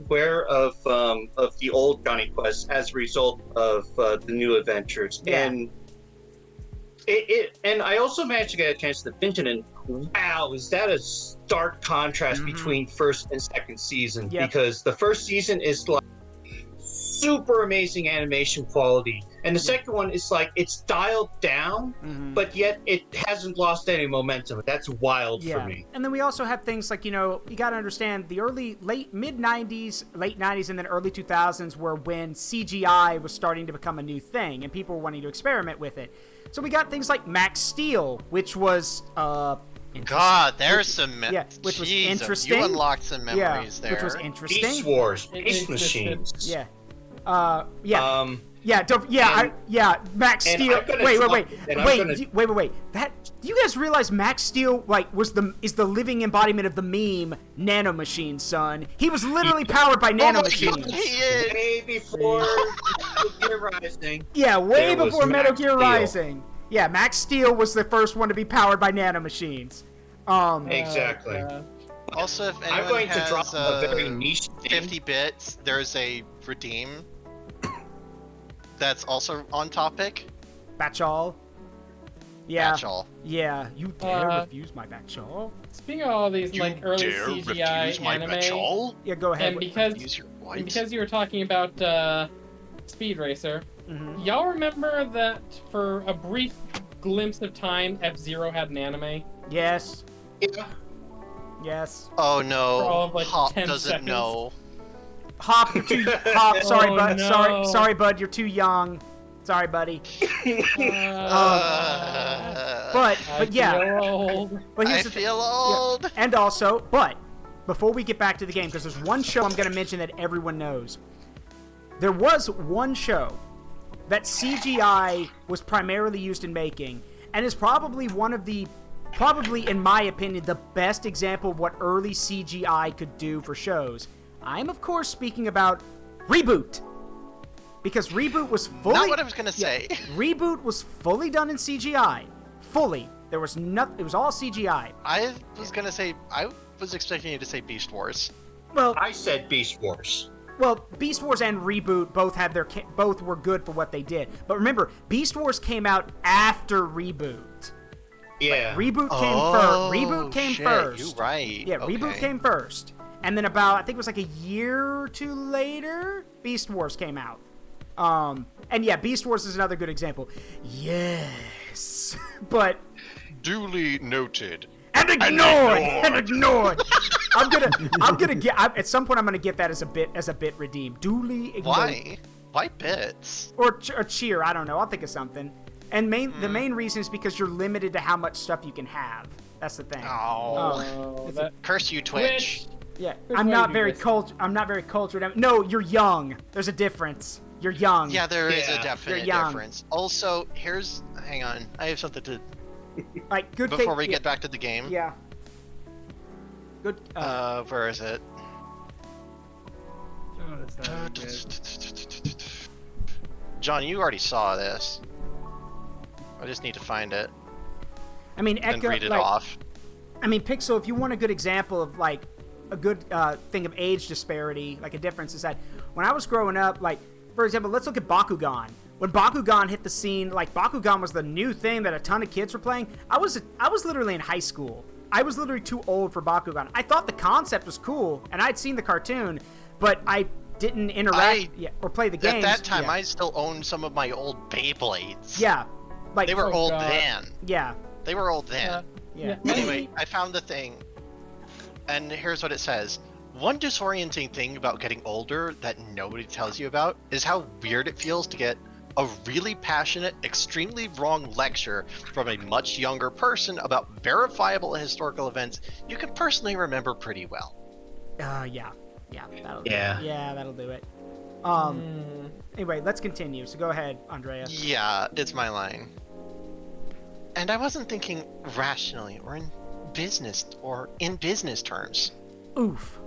the old Johnny Quest as a result of the new adventures, and and I also managed to get a chance to binge it, and wow, is that a stark contrast between first and second season? Because the first season is like super amazing animation quality, and the second one is like it's dialed down, but yet it hasn't lost any momentum. That's wild for me. And then we also have things like, you got to understand the late 90s, and then early 2000s were when CGI was starting to become a new thing, and people were wanting to experiment with it. So we got things like Max Steel, which was God, there's some which was interesting. You unlocked some memories there. Which was interesting. Beast Wars, Beast Machines. Max Steel. Wait. That, do you guys realize Max Steel is the living embodiment of the meme Nanomachine, son? He was literally powered by nanomachines. Way before Metal Gear Rising. Yeah, way before Metal Gear Rising. Yeah, Max Steel was the first one to be powered by nanomachines. Exactly. Also, if anyone I'm going to drop a very niche 50 bits, there's a redeem that's also on topic. Batchall. Yeah. Batchall. Yeah. You dare refuse my Batchall? Speaking of all these early CGI anime, yeah, go ahead. And because you were talking about Speed Racer, y'all remember that for a brief glimpse of time, F-Zero had an anime? Yes. Yeah. Yes. Oh no. For all of, like, Hop 10 doesn't seconds. know. Hop, you're too Hop, sorry, bud. No. Sorry, bud. You're too young. Sorry, buddy. But yeah. Old. But I feel old. Yeah. And also, but before we get back to the game, because there's one show I'm going to mention that everyone knows. There was one show that CGI was primarily used in making, and is probably in my opinion, the best example of what early CGI could do for shows. I'm, of course, speaking about Reboot. Because Reboot was fully... Not what I was going to say. Reboot was fully done in CGI. Fully. There was nothing... It was all CGI. I was going to say... I was expecting you to say Beast Wars. Well... I said Beast Wars. Well, Beast Wars and Reboot both were good for what they did. But remember, Beast Wars came out after Reboot. Yeah. Like, Reboot came shit, first. You're right. Yeah, okay. Reboot came first. And then about, I think it was like a year or two later, Beast Wars came out. And yeah, Beast Wars is another good example. Yes. this, but Duly noted. and ignored. I'm gonna get at some point. I'm gonna get that as a bit redeemed. Duly ignored. Why? Why bits? Or cheer. I don't know. I'll think of something. And the main reason is because you're limited to how much stuff you can have. That's the thing. Oh, curse you, Twitch. Yeah, Which I'm way not do very this? I'm not very cultured. No, you're young. There's a difference. You're young. Yeah, there is a Yeah. definite You're young. difference. Also, hang on. I have something to Like good. before we get back to the game. Yeah. Good. Where is it? Oh, that's not good. John, you already saw this. I just need to find it I mean, and Echo. read it like, off. I mean, Pixel. If you want a good example of like a good thing of age disparity, like a difference, is that when I was growing up, like for example, let's look at Bakugan. When Bakugan hit the scene, like Bakugan was the new thing that a ton of kids were playing. I was literally in high school. I was literally too old for Bakugan. I thought the concept was cool, and I'd seen the cartoon, but I didn't interact or play the games. At that time, yeah. I still owned some of my old Beyblades. Yeah, like They were old God. then. Yeah, They were old then. yeah. Anyway, I found the thing, and here's what it says. One disorienting thing about getting older that nobody tells you about is how weird it feels to get a really passionate, extremely wrong lecture from a much younger person about verifiable historical events you can personally remember pretty well. Yeah. That'll do Yeah. it. Yeah, that'll do it. Anyway, let's continue. So go ahead, Andrea. Yeah, it's my line. And I wasn't thinking rationally or in business terms. Oof.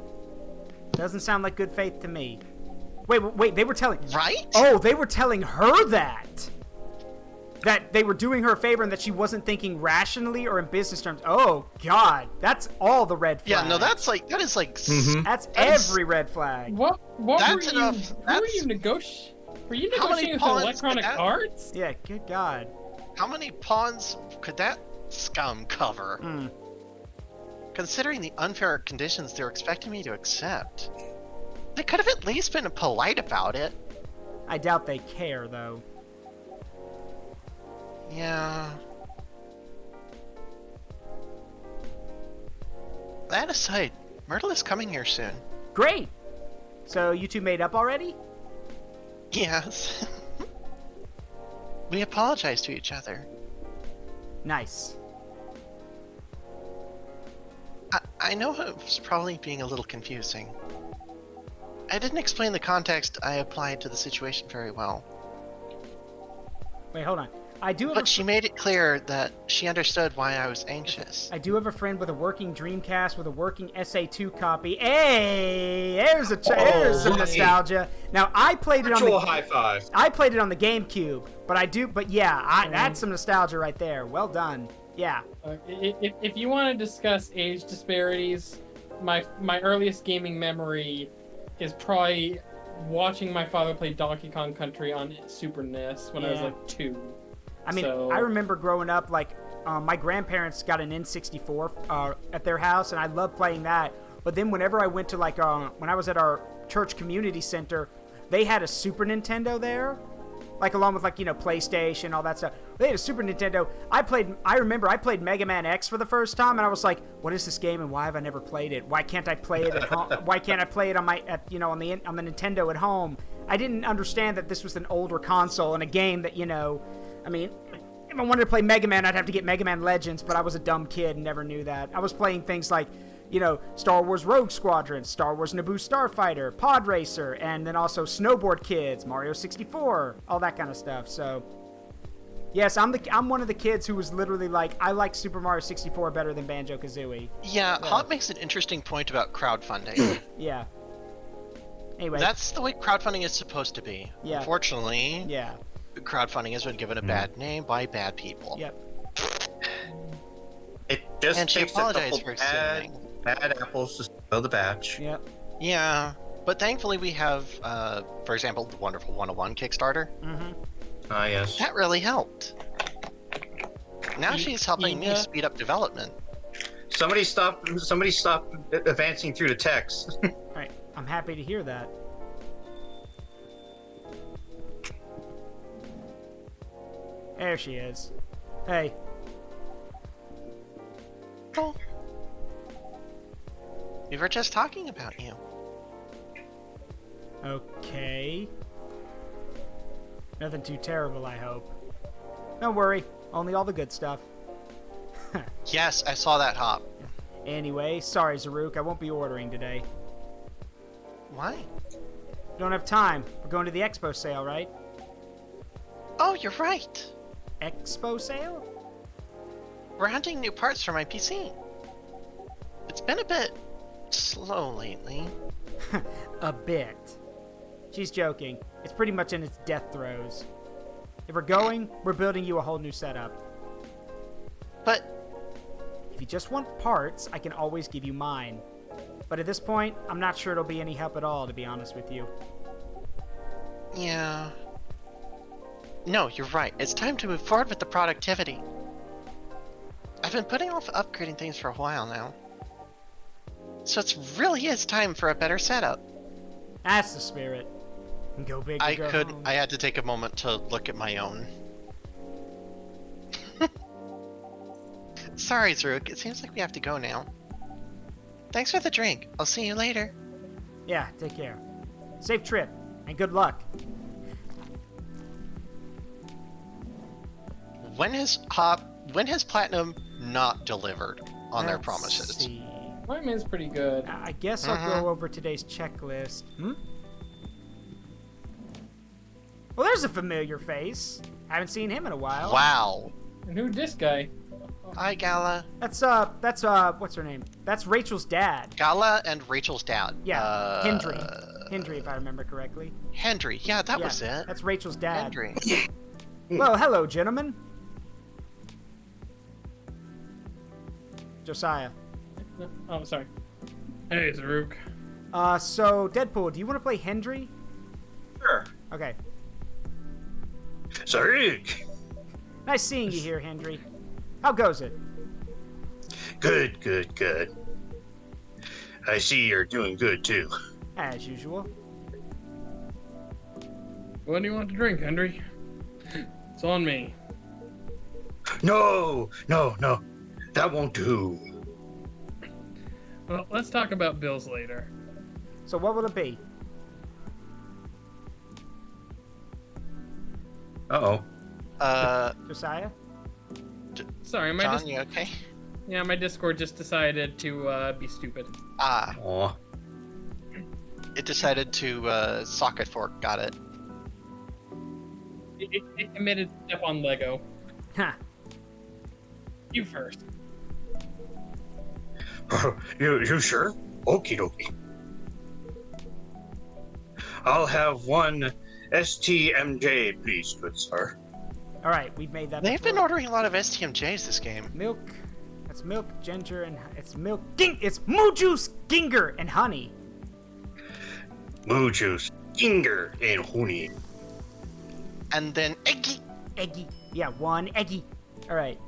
Doesn't sound like good faith to me. Wait, they were telling... Right? Oh, they were telling her that! That they were doing her a favor and that she wasn't thinking rationally or in business terms. Oh, God. That's all the red flags. Yeah, no, that is like... That's that's- every red flag. What That's were enough. you? Who were That's- you negotiating? Were you How many negotiating with pawns Electronic could that- Arts? Yeah, good God. How many pawns could that scum cover? Considering the unfair conditions they're expecting me to accept, they could have at least been polite about it. I doubt they care, though. Yeah. That aside, Myrtle is coming here soon. Great! So you two made up already? Yes. We apologize to each other. Nice. I know it was probably being a little confusing. I didn't explain the context I applied to the situation very well. Wait, hold on. I do have But she made it clear that she understood why I was anxious. I do have a friend with a working Dreamcast with a working SA2 copy. Hey, there's some nostalgia. Now I played it on Virtual the high five. I played it on the GameCube, but yeah, that's some nostalgia right there. Well done. Yeah. If you want to discuss age disparities, my earliest gaming memory is probably watching my father play Donkey Kong Country on Super NES when I was Yeah. like 2. I mean, So- I remember growing up, like, my grandparents got an N64 at their house, and I loved playing that. But then whenever I went to, like, when I was at our church community center, they had a Super Nintendo there, like, along with, like, PlayStation, all that stuff. They had a Super Nintendo. I remember I played Mega Man X for the first time, and I was like, what is this game, and why have I never played it? Why can't I play it at home? Why can't I play it on the Nintendo at home? I didn't understand that this was an older console and a game that, I mean, if I wanted to play Mega Man, I'd have to get Mega Man Legends, but I was a dumb kid and never knew that. I was playing things like, Star Wars Rogue Squadron, Star Wars Naboo Starfighter, Pod Racer, and then also Snowboard Kids, Mario 64, all that kind of stuff. So, yes, I'm one of the kids who was literally like, I like Super Mario 64 better than Banjo-Kazooie. Yeah, Hop makes an interesting point about crowdfunding. Yeah. Anyway. That's the way crowdfunding is supposed to be. Yeah. Unfortunately, Yeah. crowdfunding has been given a bad name by bad people. Yep. It just And she takes a apologized couple for assuming. bad apples to spoil the batch. Yep. Yeah, but thankfully we have, for example, the wonderful 101 Kickstarter. Mm-hmm. Ah, yes. That really helped. Now she's helping me speed up development. Somebody stop advancing through the text. All right. I'm happy to hear that. There she is. Hey, Oh. We were just talking about you. okay. Nothing too terrible, I hope. Don't worry, only all the good stuff. Yes, I saw that hop. Anyway, sorry, Zaruk, I won't be ordering today. Why? Don't have time. We're going to the expo sale, right? Oh, you're right. Expo sale? We're hunting new parts for my PC. It's been a bit slow lately. A bit. She's joking. It's pretty much in its death throes. If we're going, we're building you a whole new setup. But If you just want parts, I can always give you mine. But at this point, I'm not sure it'll be any help at all, to be honest with you. yeah. No, you're right. It's time to move forward with the productivity. I've been putting off upgrading things for a while now. So it really is time for a better setup. That's the spirit. Go big or go home. I had to take a moment to look at my own. Sorry, Zaruk. It seems like we have to go now. Thanks for the drink. I'll see you later. Yeah, take care. Safe trip, and good luck. When has Platinum not delivered on their Let's promises? see. Fireman's pretty good. I guess I'll go over today's checklist. Well, there's a familiar face. Haven't seen him in a while. Wow. And who's this guy? Hi, Gala. That's what's her name? That's Rachel's dad. Gala and Rachel's dad. Yeah, Hendry. Hendry, if I remember correctly. Hendry. Yeah, that Yeah, was it. That's Rachel's dad. Hendry. Well, hello, gentlemen. Josiah. Oh, sorry. Hey, Zaruk. So Deadpool, do you want to play Hendry? Sure. Okay. Zaruk! Nice seeing you here, Hendry. How goes it? Good, good, good. I see you're doing good too. As usual. What do you want to drink, Henry? It's on me. No, no, no. That won't do. Well, let's talk about bills later. So what will it be? Uh-oh. Josiah? Sorry, my John, you okay? yeah, my Discord just decided to be stupid. Ah, Aw. it decided to socket fork. Got it. It committed to step on Lego. Ha. You first. You sure? Okie dokie. I'll have one STMJ, please, good sir. All right, we've made that. They've been before. ordering a lot of STMJs this game. Milk. That's milk, ginger, and it's milk. It's moo juice, ginger, and honey. Moo juice, ginger, and honey. And then eggy. Eggy. Yeah, one eggy. All right.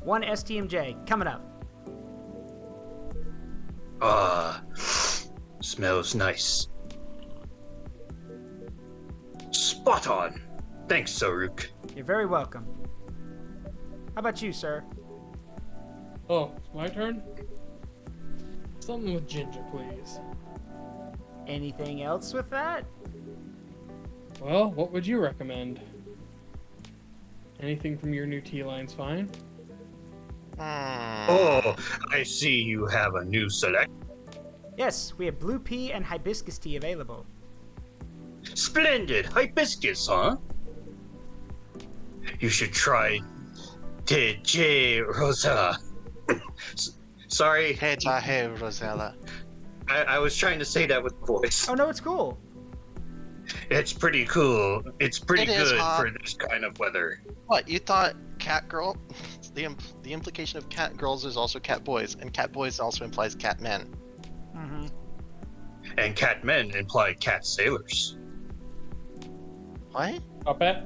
One STMJ coming up. Smells nice. Spot on. Thanks, Zaruk. You're very welcome. How about you, sir? Oh, it's my turn? Something with ginger, please. Anything else with that? Well, what would you recommend? Anything from your new tea line's fine. Oh, I see you have a new select. Yes, we have blue pea and hibiscus tea available. Splendid hibiscus, huh? You should try J. Rosa. Sorry, Hey, hey, Rosella. I was trying to say that with voice. Oh no, it's cool. It's pretty cool. It's pretty It is, good huh? for this kind of weather. What, you thought cat girl? The implication of cat girls is also cat boys, and cat boys also implies cat men. Mm-hmm. And cat men imply cat sailors. What? Stop it.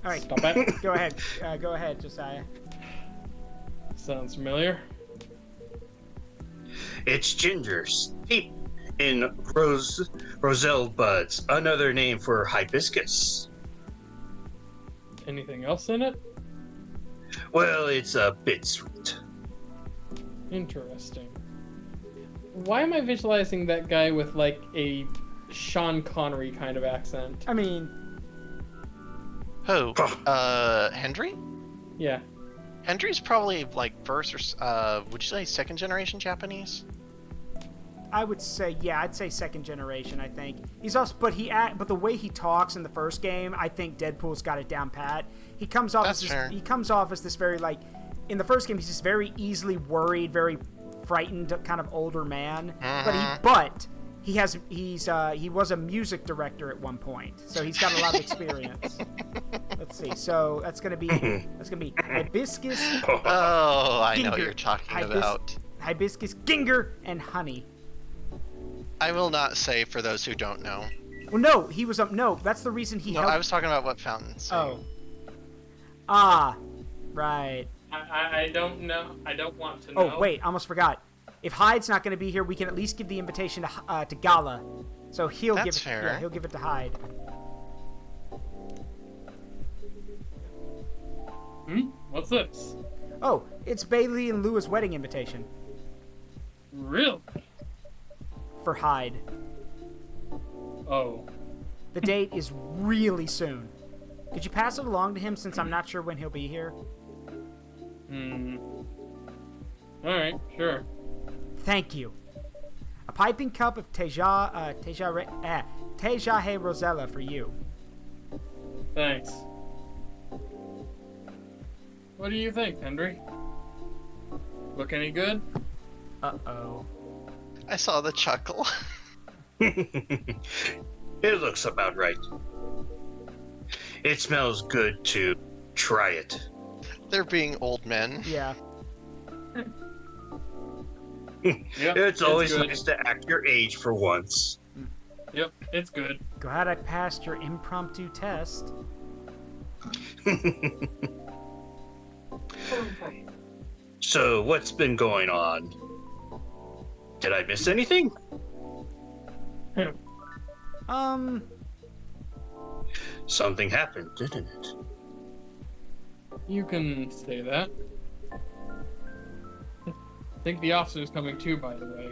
All right, Stop it. go ahead. Go ahead, Josiah. Sounds familiar. It's ginger steeped in roselle buds, another name for hibiscus. anything else in it? Well, it's a bit sweet. Interesting. Why am I visualizing that guy with like a Sean Connery kind of accent? I mean, Who? Hendry? Yeah. Hendry's probably like first or would you say second generation Japanese? I would say, yeah, I'd say second generation. I think he's also, but the way he talks in the first game, I think Deadpool's got it down pat. He comes off That's as fair. he comes off as this very like, in the first game he's this very easily worried, very frightened kind of older man. But he was a music director at one point, so he's got a lot of experience. Let's see. So that's gonna be Hibiscus, Oh, I know what Ginger. you're talking about. Hibiscus, Ginger, and Honey. I will not say for those who don't know. Well, no, he was no. That's the reason he No, helped. I was talking about what fountains. Oh. Ah, right. I don't know. I don't want to know. Oh, wait, I almost forgot. If Hyde's not going to be here, we can at least give the invitation to Gala. So he'll That's give it. fair. Yeah, he'll give it to Hyde. What's this? Oh, it's Bailey and Lua's wedding invitation Really? for Hyde. Oh. The date is really soon. Could you pass it along to him since I'm not sure when he'll be here? Alright, sure. Thank you. A piping cup of Tejahe Rosella for you. Thanks. What do you think, Hendry? Look any good? Uh-oh. I saw the chuckle. It looks about right. It smells good to try it. They're being old men. Yeah. Yep, It's always good. nice to act your age for once. Yep, it's good. Glad I passed your impromptu test. So, what's been going on? Did I miss anything? Something happened, didn't it? You can say that. I think the officer's coming too, by the way.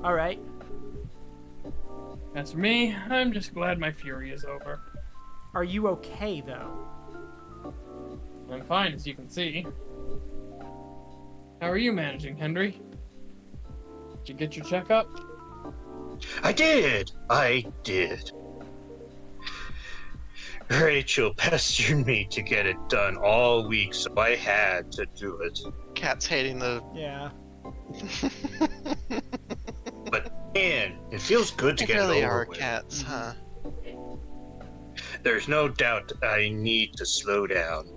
Alright. As for me, I'm just glad my fury is over. Are you okay, though? I'm fine, as you can see. How are you managing, Hendry? Did you get your checkup? I did! Rachel pestered me to get it done all week, so I had to do it. Cat's hating the. Yeah. But man, it feels good to They get really it over are with. cats, huh? There's no doubt I need to slow down.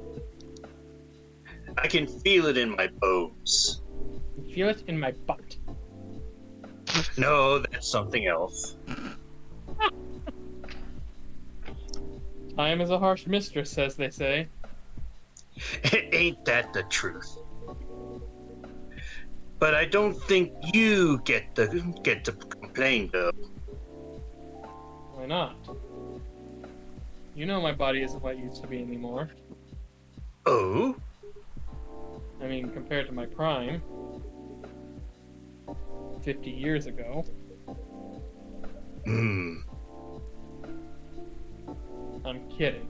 I can feel it in my bones. I feel it in my butt. No, that's something else. Time is a harsh mistress, as they say. Ain't that the truth? But I don't think you get to complain though. Why not? You know my body isn't what it used to be anymore. Oh? I mean, compared to my prime. 50 years ago. Hmm. I'm kidding.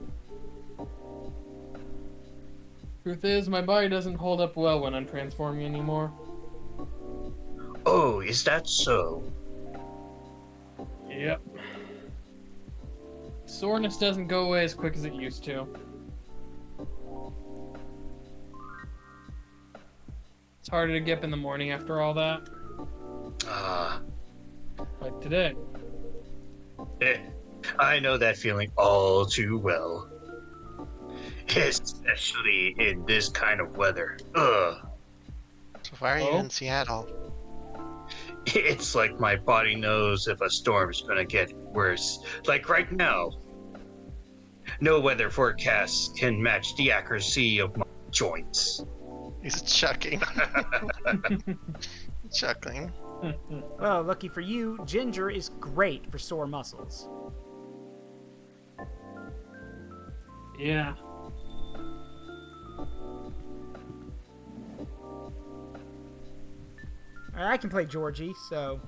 Truth is, my body doesn't hold up well when I'm transforming anymore. Oh, is that so? Yep. Soreness doesn't go away as quick as it used to. It's harder to get up in the morning after all that. Ah. Like today. I know that feeling all too well. Especially in this kind of weather. Ugh. So why are you Oh? in Seattle? It's like my body knows if a storm's gonna get worse. Like right now. No weather forecast can match the accuracy of my joints. He's chucking. Chuckling. Well, lucky for you, ginger is great for sore muscles. Yeah. I can play Georgie, so.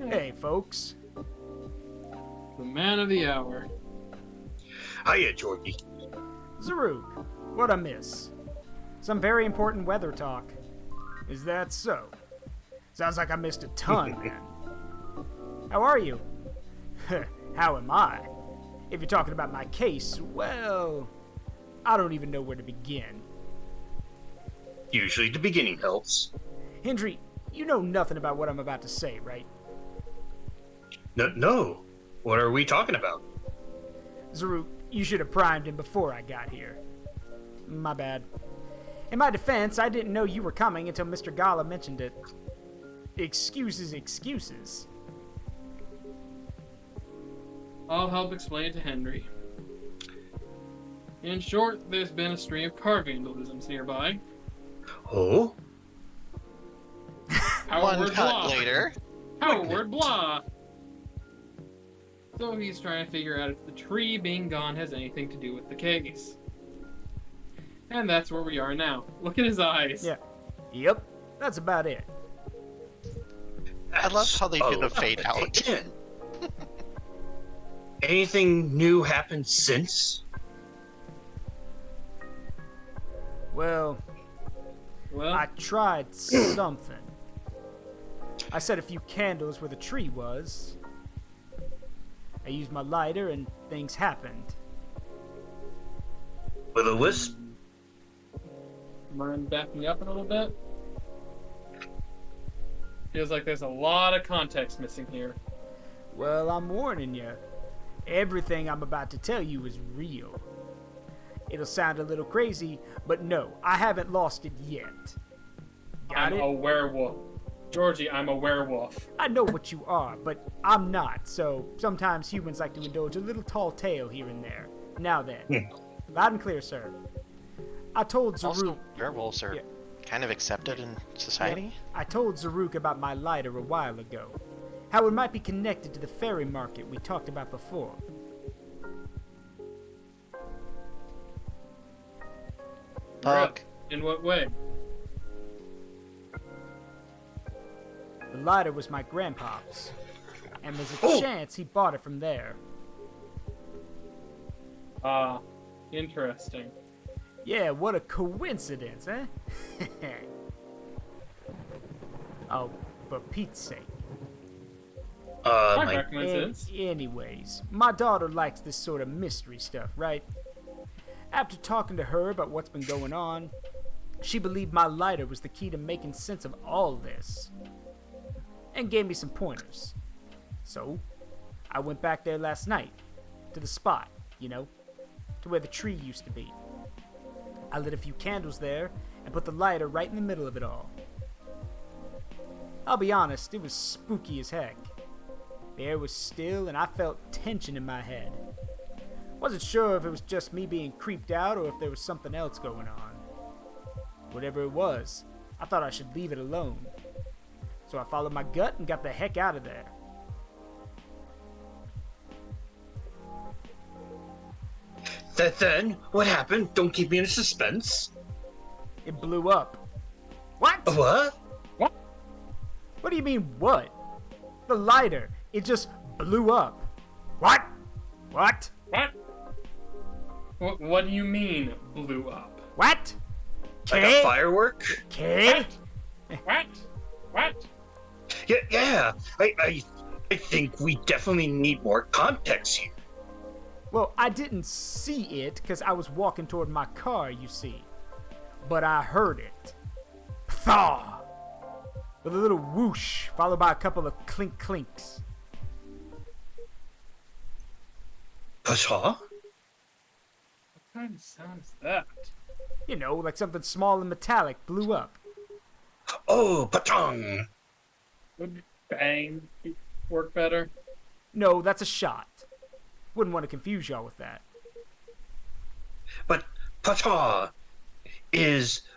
Hey, folks. The man of the hour. Hiya, Georgie. Zaruk, what I miss? Some very important weather talk. Is that so? Sounds like I missed a ton, then. How are you? How am I? If you're talking about my case, well, I don't even know where to begin. Usually the beginning helps. Hendry, you know nothing about what I'm about to say, right? No. What are we talking about? Zaruk, you should have primed him before I got here. My bad. In my defense, I didn't know you were coming until Mr. Gala mentioned it. Excuses. I'll help explain it to Henry. In short, there's been a string of car vandalisms nearby. Oh? One cut later. Howard blah! So he's trying to figure out if the tree being gone has anything to do with the case. And that's where we are now. Look at his eyes. Yeah. Yep. That's about it. I love how they did a fade out. Again. Anything new happened since? Well, Well, I tried something. I set a few candles where the tree was. I used my lighter and things happened. With a wisp? mind backing up a little bit? Feels like there's a lot of context missing here. Well, I'm warning you. Everything I'm about to tell you is real. It'll sound a little crazy, but no, I haven't lost it yet. Got I'm it? a werewolf. Georgie, I'm a werewolf. I know what you are, but I'm not, so sometimes humans like to indulge a little tall tale here and there. Now then, loud and clear, sir. I told Zaruk... Also, werewolves are Yeah. kind of accepted in society. I told Zaruk about my lighter a while ago. How it might be connected to the fairy market we talked about before. Fuck. In what way? The lighter was my grandpa's, and there's a Oh. chance he bought it from there. Ah, interesting. Yeah, what a coincidence, eh? Oh, for Pete's sake. Not My, a coincidence. Anyways, my daughter likes this sort of mystery stuff, right? After talking to her about what's been going on, she believed my lighter was the key to making sense of all this. And gave me some pointers. So, I went back there last night. To the spot, you know? To where the tree used to be. I lit a few candles there and put the lighter right in the middle of it all. I'll be honest, it was spooky as heck. The air was still and I felt tension in my head. Wasn't sure if it was just me being creeped out or if there was something else going on. Whatever it was, I thought I should leave it alone. So I followed my gut and got the heck out of there. then, what happened? Don't keep me in suspense. It blew up. What? What? What do you mean, what? The lighter. It just blew up. What? What? What? What do you mean, blew up? What? Like a firework? Okay. What? Yeah. I think we definitely need more context here. Well, I didn't see it because I was walking toward my car, you see. But I heard it. Thaw! With a little whoosh, followed by a couple of clink clinks. Pshaw? What kind of sound is that? You know, like something small and metallic blew up. Oh, patong! Would bang work better? No, that's a shot. Wouldn't want to confuse y'all with that. But pshaw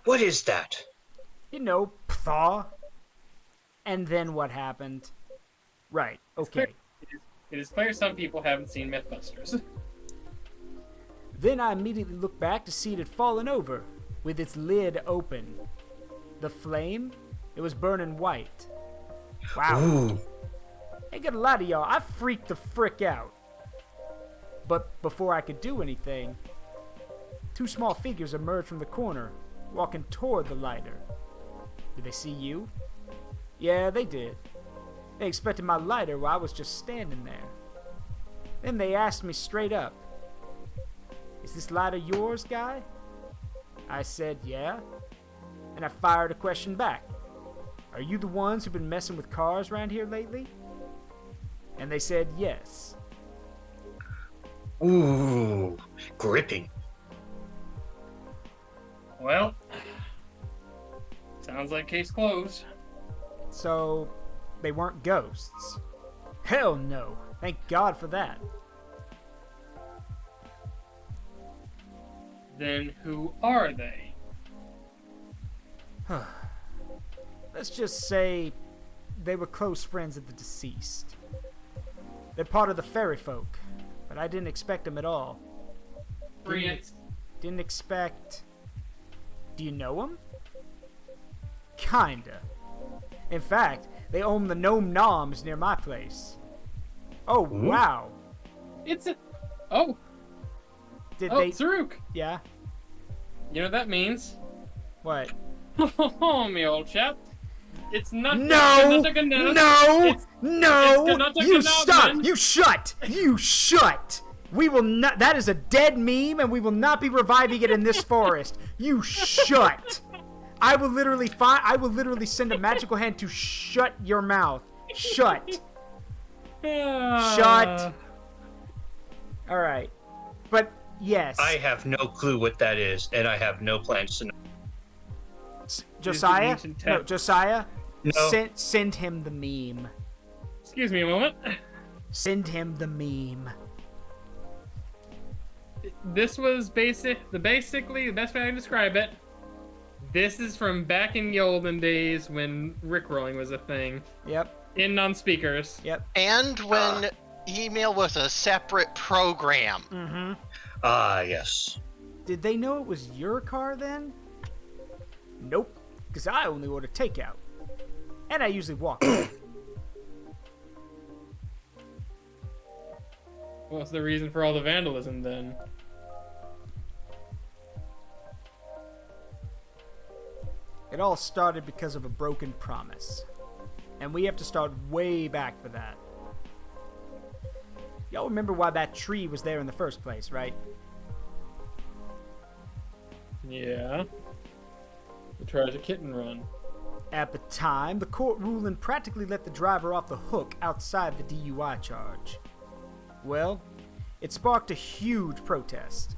what is that? You know, thaw. And then what happened? Right, okay. It is clear some people haven't seen Mythbusters. Then I immediately looked back to see it had fallen over, with its lid open. The flame? It was burning white. Wow. Ooh. Ain't gonna lie to y'all, I freaked the frick out. But before I could do anything, two small figures emerged from the corner, walking toward the lighter. Did they see you? Yeah, they did. They expected my lighter while I was just standing there. Then they asked me straight up, "Is this lighter yours, guy?" I said, "Yeah." And I fired a question back. "Are you the ones who've been messing with cars around here lately?" And they said yes. Ooh. Gripping. Well, sounds like case closed. So, they weren't ghosts. Hell no. Thank God for that. Then who are they? Let's just say they were close friends of the deceased. They're part of the fairy folk, but I didn't expect them at all. Didn't expect... Do you know them? Kinda. In fact, they own the Gnome Noms near my place. Oh, wow. It's a... Oh. Did Oh, they... Zaruk. Yeah? You know what that means? What? Oh, me old chap. It's not... No! No! No! it's You stop! You shut! You shut! We will not... That is a dead meme, and we will not be reviving it in this forest. You shut! I will literally send a magical hand to shut your mouth. Shut. Shut. Alright. But, yes. I have no clue what that is, and I have no plans to know. Josiah? ancient No, text. Josiah? No. Send him the meme. Excuse me a moment. Send him the meme. This was basically the best way I can describe it. This is from back in the olden days when Rickrolling was a thing. Yep. In non-speakers. Yep. And when email was a separate program. Mm-hmm. Ah, yes. Did they know it was your car then? Nope. Because I only order takeout. And I usually walk. What's the reason for all the vandalism then? It all started because of a broken promise. And we have to start way back for that. Y'all remember why that tree was there in the first place, right? Yeah. The Treasure Kitten Run. At the time, the court ruling practically let the driver off the hook outside the DUI charge. Well, it sparked a huge protest.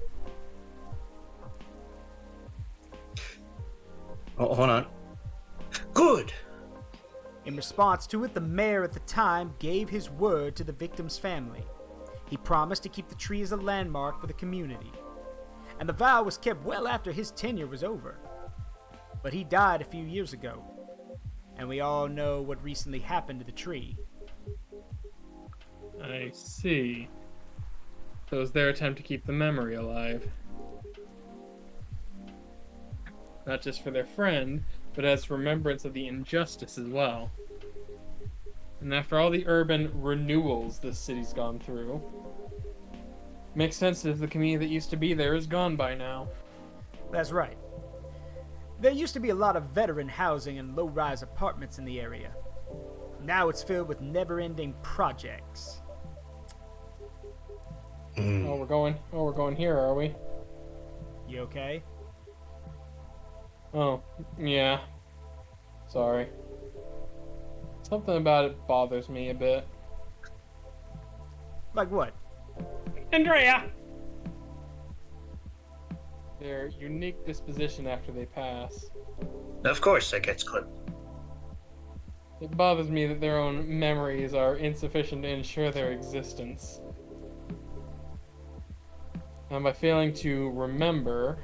Oh, hold on. Good. In response to it, the mayor at the time gave his word to the victim's family. He promised to keep the tree as a landmark for the community. And the vow was kept well after his tenure was over. But he died a few years ago. And we all know what recently happened to the tree. I see. So it was their attempt to keep the memory alive. Not just for their friend, but as remembrance of the injustice as well. And after all the urban renewals this city's gone through, makes sense if the community that used to be there is gone by now. That's right. There used to be a lot of veteran housing and low-rise apartments in the area. Now it's filled with never-ending projects. Oh, we're going here, are we? You okay? Oh, yeah. Sorry. Something about it bothers me a bit. Like what? Andrea! Their unique disposition after they pass. Of course that gets clipped. It bothers me that their own memories are insufficient to ensure their existence. And by failing to remember,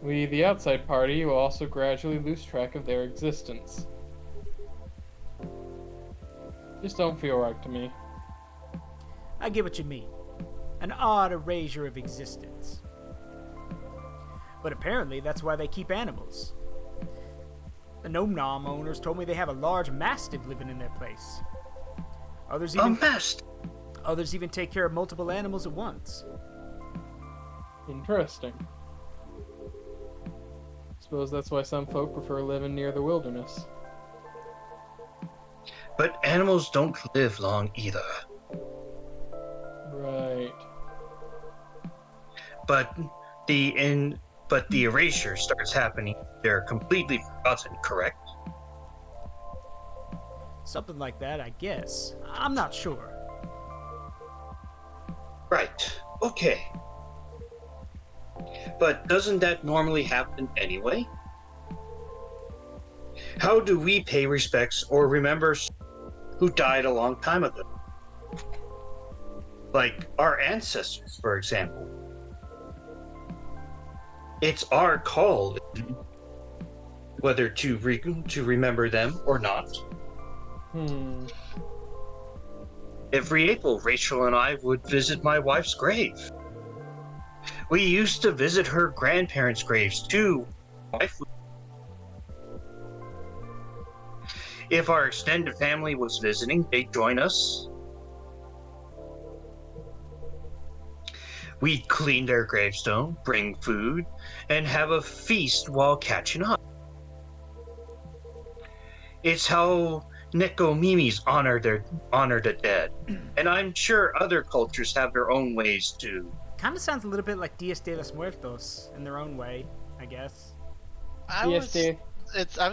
we, the outside party, will also gradually lose track of their existence. Just don't feel right to me. I get what you mean. An odd erasure of existence. But apparently that's why they keep animals. The Gnome Nom owners told me they have a large mastiff living in their place. Others even take care of multiple animals at once. Interesting. Suppose that's why some folk prefer living near the wilderness. But animals don't live long either. Right. But the erasure starts happening. They're completely forgotten, correct? Something like that, I guess. I'm not sure. Right. Okay. But doesn't that normally happen anyway? How do we pay respects or remember who died a long time ago? Like our ancestors, for example. It's our call whether to remember them or not. Every April, Rachel and I would visit my wife's grave. We used to visit her grandparents' graves too. If our extended family was visiting, they'd join us. We'd clean their gravestone, bring food, and have a feast while catching up. It's how Nekomimis honor the dead, and I'm sure other cultures have their own ways too. Kind of sounds a little bit like Dias de los Muertos in their own way, I guess. I was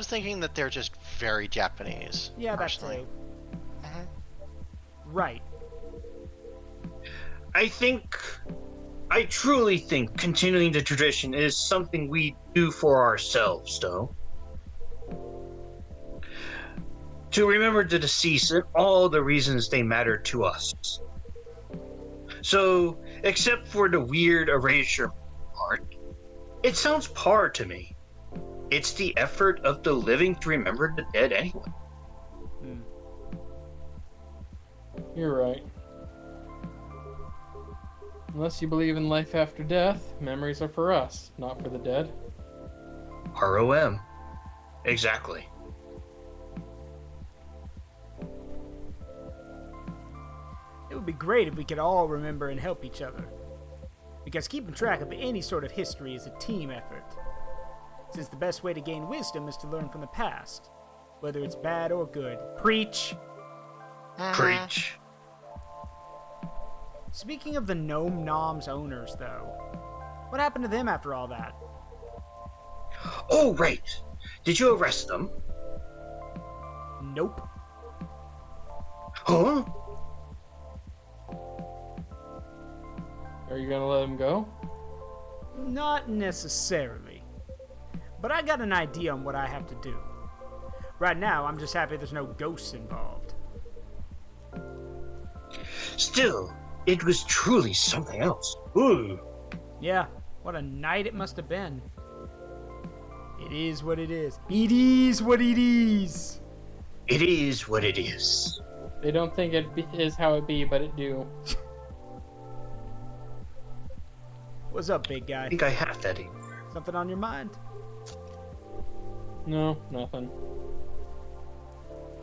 thinking that they're just very Japanese. Yeah, that's personally. true. Right. I truly think continuing the tradition is something we do for ourselves, though. To remember the deceased and all the reasons they matter to us. So, except for the weird erasure part, it sounds par to me. It's the effort of the living to remember the dead anyway. You're right. Unless you believe in life after death, memories are for us, not for the dead. ROM. Exactly. It would be great if we could all remember and help each other. Because keeping track of any sort of history is a team effort. Since the best way to gain wisdom is to learn from the past, whether it's bad or good. Preach! Preach. Speaking of the Gnome Nom's owners, though, what happened to them after all that? Oh, right. Did you arrest them? Nope. Huh? Are you gonna let him go? Not necessarily. But I got an idea on what I have to do. Right now, I'm just happy there's no ghosts involved. Still, it was truly something else. Ooh. Yeah, what a night it must have been. It is what it is. It is what it is. It is what it is. They don't think is how it be, but it do. What's up, big guy? I think I have that. Something on your mind? No, nothing.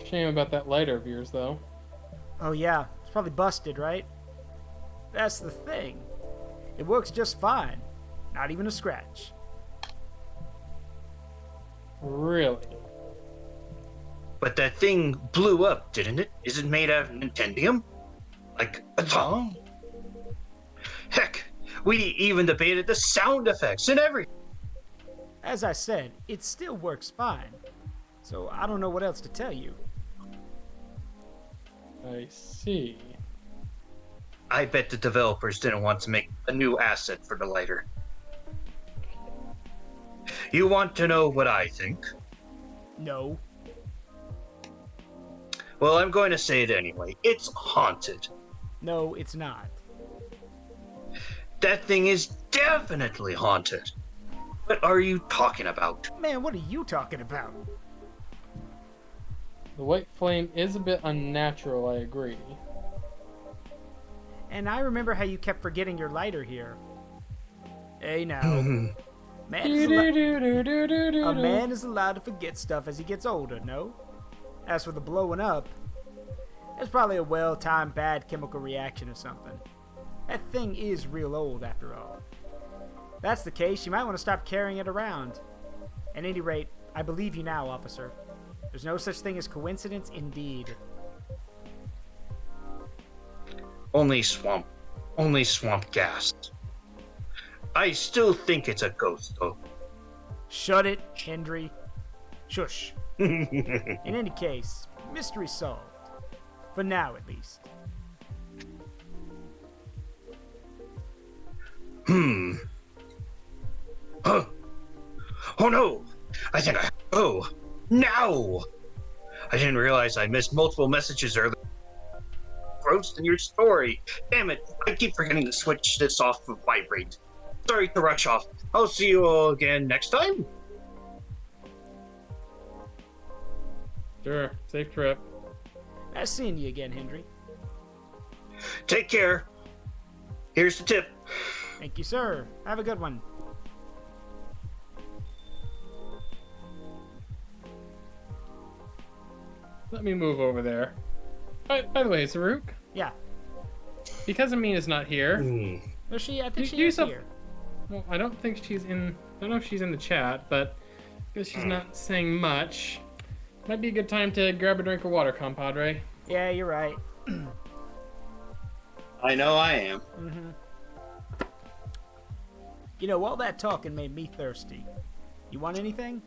Shame about that lighter of yours, though. Oh yeah, it's probably busted, right? That's the thing. It works just fine. Not even a scratch. Really? But that thing blew up, didn't it? Is it made out of Nintendium? Like a tongue? Heck, we even debated the sound effects and everything. As I said, it still works fine. So I don't know what else to tell you. I see. I bet the developers didn't want to make a new asset for the lighter. You want to know what I think? No. Well, I'm going to say it anyway. It's haunted. No, it's not. That thing is definitely haunted. What are you talking about? Man, what are you talking about? The white flame is a bit unnatural, I agree. And I remember how you kept forgetting your lighter here. Hey now. A man is allowed to forget stuff as he gets older, no? As for the blowing up, it's probably a well-timed bad chemical reaction or something. That thing is real old, after all. If that's the case, you might want to stop carrying it around. At any rate, I believe you now, officer. There's no such thing as coincidence, indeed. Only swamp gas. I still think it's a ghost, though. Shut it, Hendry. Shush. In any case, mystery solved. For now, at least. Huh. Oh no! I think I. Oh! Now! I didn't realize I missed multiple messages earlier. Gross in your story. Damn it! I keep forgetting to switch this off of vibrate. Sorry to rush off. I'll see you all again next time. Sure. Safe trip. Nice seeing you again, Hendry. Take care. Here's the tip. Thank you, sir. Have a good one. Let me move over there. By the way, Zaruk, Yeah. because Amina's not here. No, I think she Do is some- here. Well, I don't think she's in. I don't know if she's in the chat, but because she's not saying much, might be a good time to grab a drink of water, compadre. Yeah, you're right. I know I am. You know, all that talking made me thirsty. You want anything?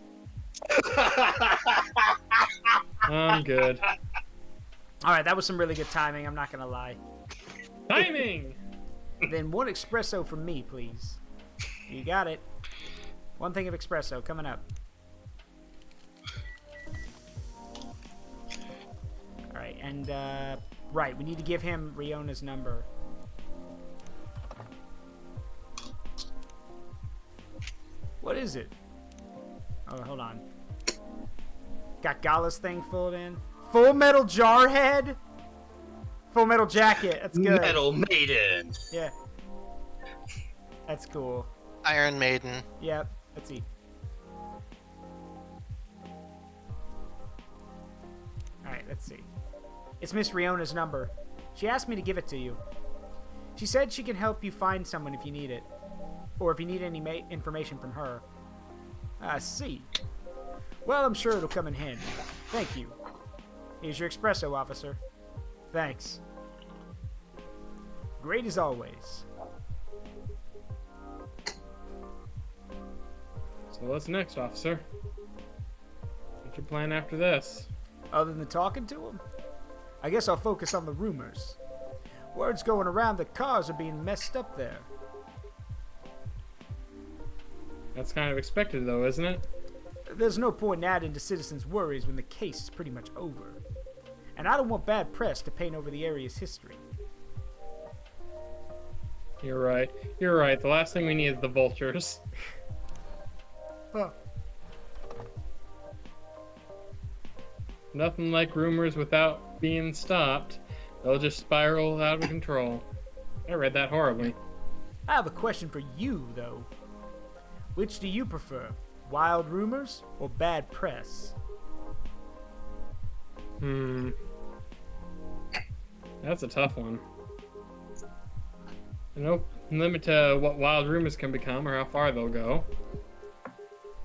I'm good. Alright, that was some really good timing, I'm not gonna lie. Timing. Then one espresso from me, please. You got it. One thing of espresso coming up. Alright, and right, we need to give him Riona's number. What is it? Oh, hold on. Got Gala's thing filled in. Full Metal Jarhead? Full Metal Jacket. That's good. Metal Maiden. Yeah. That's cool. Iron Maiden. Yep. Let's see. Alright, let's see. It's Miss Riona's number. She asked me to give it to you. She said she can help you find someone if you need it. Or if you need any information from her. I see. Well, I'm sure it'll come in handy. Thank you. Here's your espresso, officer. Thanks. Great as always. So what's next, officer? What's your plan after this? Other than talking to him? I guess I'll focus on the rumors. Word's going around that cars are being messed up there. That's kind of expected, though, isn't it? There's no point in adding to citizens' worries when the case is pretty much over. And I don't want bad press to paint over the area's history. You're right. You're right. The last thing we need is the vultures. Huh. Nothing like rumors without being stopped. They'll just spiral out of control. I read that horribly. I have a question for you, though. Which do you prefer? Wild rumors or bad press? That's a tough one. No limit to what wild rumors can become or how far they'll go.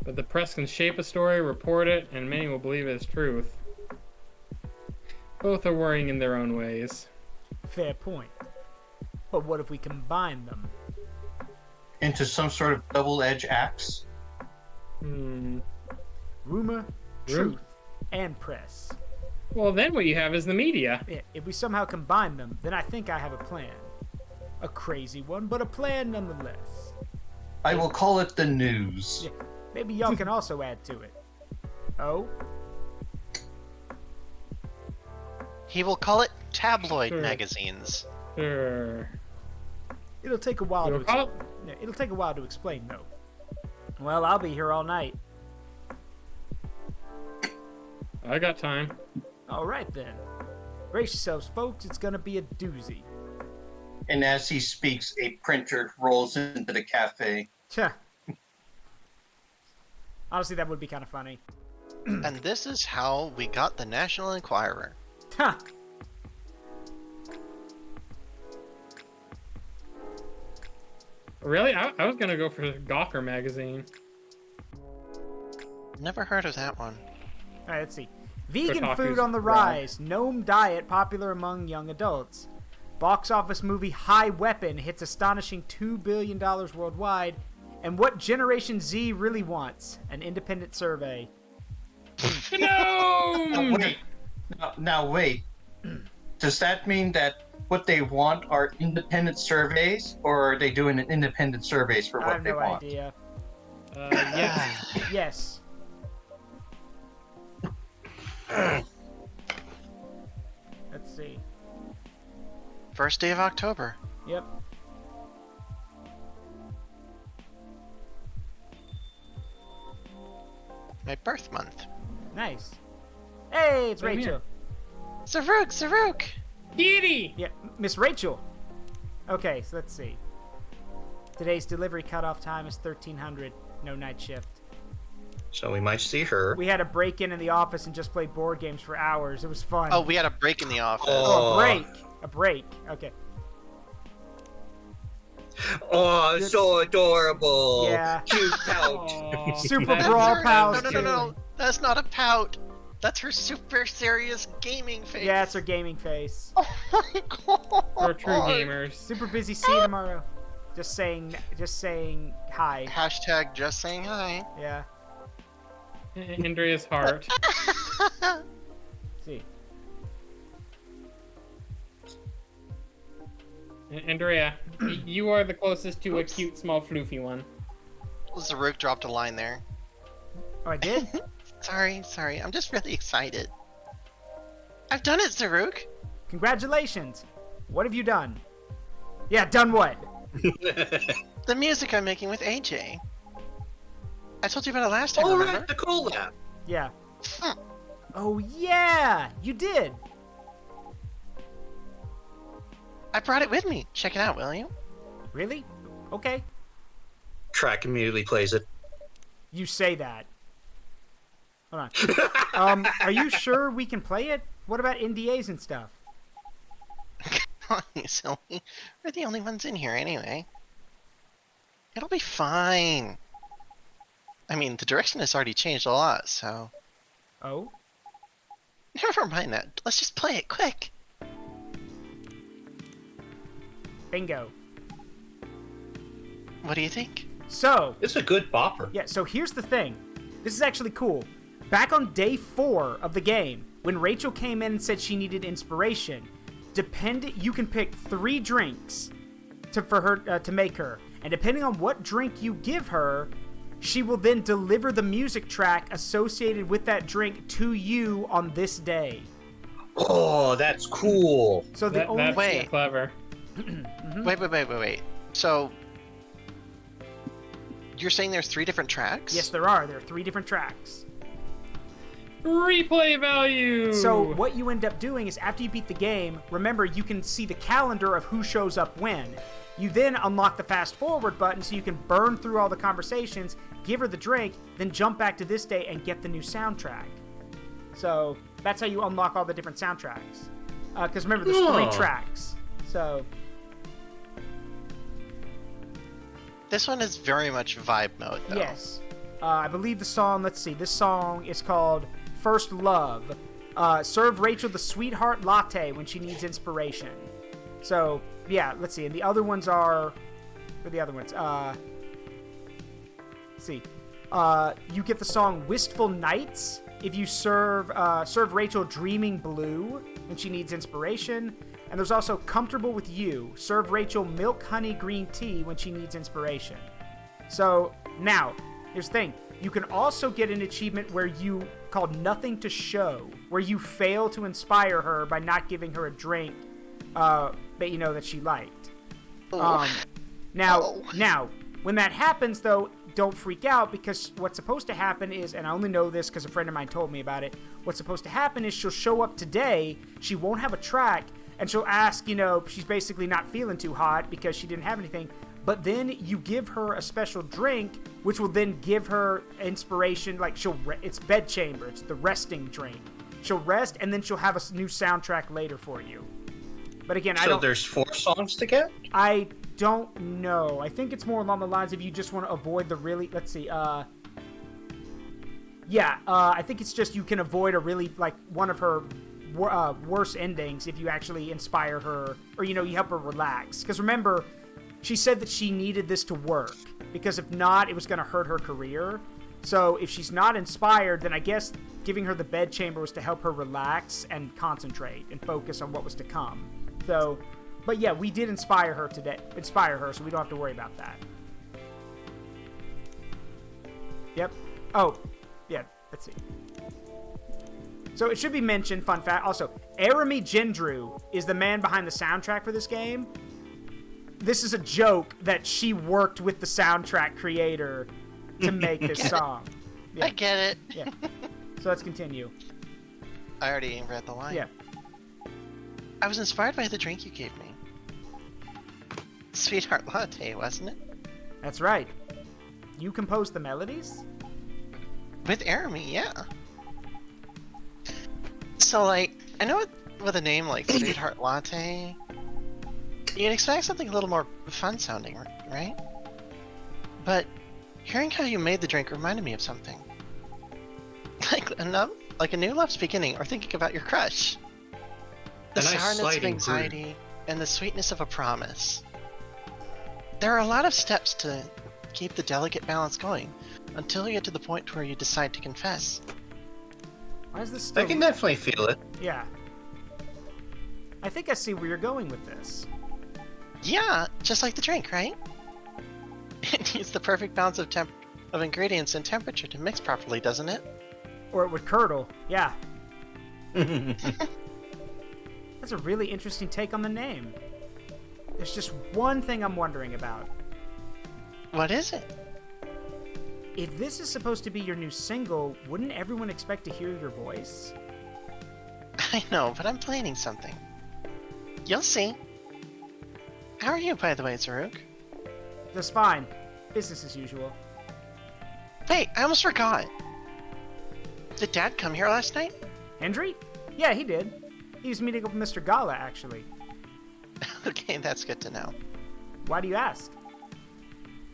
But the press can shape a story, report it, and many will believe it as truth. Both are worrying in their own ways. Fair point. But what if we combine them? Into some sort of double-edged axe. Rumor, truth, and press. Well, then what you have is the media. Yeah, if we somehow combine them, then I think I have a plan. A crazy one, but a plan nonetheless. I will call it the news. Yeah, maybe y'all can also add to it. Oh? He will call it tabloid Sure. magazines. Sure. It'll take a while You'll to call it- yeah, it'll take a while to explain, though. Well, I'll be here all night. I got time. All right, then. Brace yourselves, folks. It's gonna be a doozy. And as he speaks, a printer rolls into the cafe. Tja. Honestly, that would be kind of funny. And this is how we got the National Enquirer. Huh. Really? I was gonna go for Gawker magazine. Never heard of that one. All right, let's see. Vegan Kotaku's food on the rise. Gnome diet popular among young adults. Box office movie High Weapon hits astonishing $2 billion worldwide. And what Generation Z really wants? An independent survey. No! Wait. Now wait. Does that mean that what they want are independent surveys, or are they doing an independent surveys for I what have they no want? idea. Yes. Yes. Let's see. First day of October. Yep. My birth month. Nice. Hey, it's Same Rachel. here. Zaruk! Giddy! Yeah, Miss Rachel. Okay, so let's see. Today's delivery cutoff time is 1300. No night shift. So we might see her. We had a break-in the office and just played board games for hours. It was fun. Oh, we had a break in the office. Oh, a break. A break. Okay. Oh, so adorable. Yeah. Cute pout. Aw, Super that's Brawl her- Pals. No. That's not a pout. That's her super serious gaming face. Yeah, it's her gaming face. Oh my god. We're true gamers. Super busy. See you tomorrow. Just saying hi. Hashtag just saying hi. Yeah. Andrea's heart. See. Andrea, you are the closest to a cute, small, floofy one. Zaruk dropped a line there. Oh, I did? Sorry. I'm just really excited. I've done it, Zaruk. Congratulations. What have you done? Yeah, done what? The music I'm making with AJ. I told you about it last time, Oh, remember? right, the collab. Yeah. Oh, yeah, you did. I brought it with me. Check it out, will you? Really? Okay. Track immediately plays it. You say that. Hold on. Are you sure we can play it? What about NDAs and stuff? Come on, you silly. We're the only ones in here anyway. It'll be fine. I mean, the direction has already changed a lot, so... Oh? Never mind that. Let's just play it quick. Bingo. What do you think? So, It's a good bopper. yeah, so here's the thing. This is actually cool. Back on day 4 of the game, when Rachel came in and said she needed inspiration, you can pick 3 drinks for her to make her, and depending on what drink you give her, she will then deliver the music track associated with that drink to you on this day. Oh, that's cool. So the only That's Wait. clever. Wait. So... You're saying there's 3 different tracks? yes, there are 3 different tracks. Replay value! So what you end up doing is after you beat the game, remember you can see the calendar of who shows up when. You then unlock the fast forward button so you can burn through all the conversations, give her the drink, then jump back to this day and get the new soundtrack. So that's how you unlock all the different soundtracks. Because remember, there's 3 Oh. tracks. So This one is very much vibe mode, though. yes, I believe the song. Let's see. This song is called "First Love." Serve Rachel the sweetheart latte when she needs inspiration. So yeah, let's see. And the other ones are, what are the other ones? Let's see. You get the song "Wistful Nights" if you serve Rachel "Dreaming Blue" when she needs inspiration. And there's also "Comfortable with You." Serve Rachel milk honey green tea when she needs inspiration. So now, here's the thing. You can also get an achievement where you called Nothing to Show, where you fail to inspire her by not giving her a drink that you know that she liked. Now, when that happens, though, don't freak out, because what's supposed to happen is, and I only know this because a friend of mine told me about it, what's supposed to happen is she'll show up today, she won't have a track, and she'll ask, she's basically not feeling too hot because she didn't have anything, but then you give her a special drink, which will then give her inspiration. Like it's bedchamber. It's the resting drink. She'll rest, and then she'll have a new soundtrack later for you. But again, So there's 4 songs to get? I don't know. I think it's more along the lines of you just want to avoid the really. Let's see. I think it's just you can avoid a really like one of her worse endings if you actually inspire her, or you help her relax. Because remember, she said that she needed this to work, because if not, it was going to hurt her career. So if she's not inspired, then I guess giving her the bedchamber was to help her relax and concentrate and focus on what was to come. So, but yeah, we did inspire her, so we don't have to worry about that. Yep. Oh, yeah, let's see. So it should be mentioned, fun fact, also, Arami Gendru is the man behind the soundtrack for this game. This is a joke that she worked with the soundtrack creator to make this song. Yeah. I get it. Yeah. So let's continue. I already read the line. Yeah. I was inspired by the drink you gave me. Sweetheart Latte, wasn't it? That's right. You composed the melodies? With Arami, yeah. So, like, I know with a name like Sweetheart Latte, you'd expect something a little more fun sounding, right? But hearing how you made the drink reminded me of something. Like a new love's beginning, or thinking about your crush. The sourness of anxiety and the sweetness of a promise. There are a lot of steps to keep the delicate balance going until you get to the point where you decide to confess. Why is this still... I can definitely feel it. Yeah. I think I see where you're going with this. Yeah, just like the drink, right? It needs the perfect balance of ingredients and temperature to mix properly, doesn't it? Or it would curdle. Yeah. That's a really interesting take on the name. There's just one thing I'm wondering about. What is it? If this is supposed to be your new single, wouldn't everyone expect to hear your voice? I know, but I'm planning something. You'll see. How are you, by the way, Zaruk? Just fine. Business as usual. Wait, I almost forgot. Did Dad come here last night? Hendry? Yeah, he did. He was meeting up with Mr. Gala, actually. Okay, that's good to know. Why do you ask?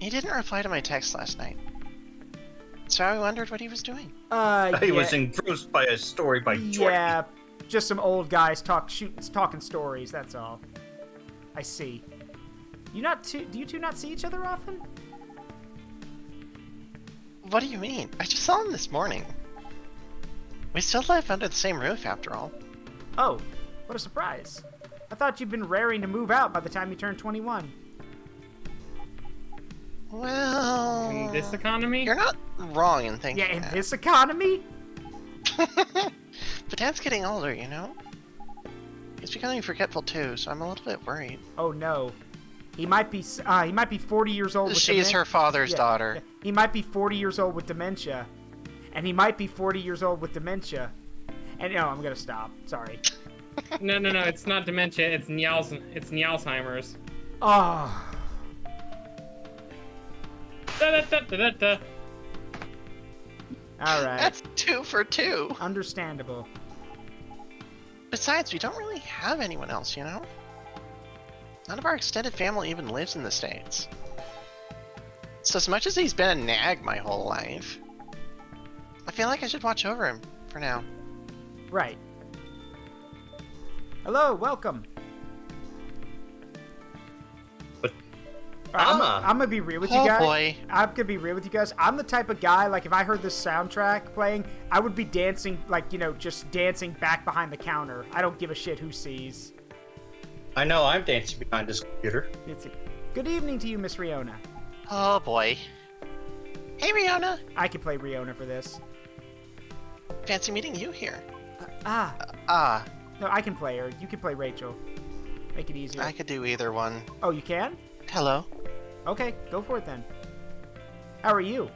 He didn't reply to my text last night. So I wondered what he was doing. He was engrossed by a story by Jordan. Yeah, just some old guys talking stories, that's all. I see. Do you two not see each other often? What do you mean? I just saw him this morning. We still live under the same roof, after all. Oh, what a surprise. I thought you'd been raring to move out by the time you turned 21. Well... In this economy? You're not wrong in thinking Yeah, in that. this economy? But Dad's getting older, you know? He's becoming forgetful too, so I'm a little bit worried. Oh no. He might be 40 years old with She's her father's daughter. Yeah. He might be 40 years old with dementia. And he might be 40 years old with dementia. And no, I'm gonna stop. Sorry. No, it's not dementia, it's Alzheimer's. Oh. Da-da-da-da-da-da. Alright. That's 2 for 2. Understandable. Besides, we don't really have anyone else, you know? None of our extended family even lives in the States. So as much as he's been a nag my whole life, I feel like I should watch over him for now. Right. Hello, welcome. But- I'm gonna be real with you Oh, guys. boy. I'm gonna be real with you guys. I'm the type of guy, like, if I heard this soundtrack playing, I would be dancing, like, just dancing back behind the counter. I don't give a shit who sees. I know I'm dancing behind this computer. Good evening to you, Miss Riona. Oh boy. Hey Riona! I could play Riona for this. Fancy meeting you here. No, I can play her. You can play Rachel. Make it easier. I could do either one. Oh, you can? Hello. Okay, go for it then. How are you?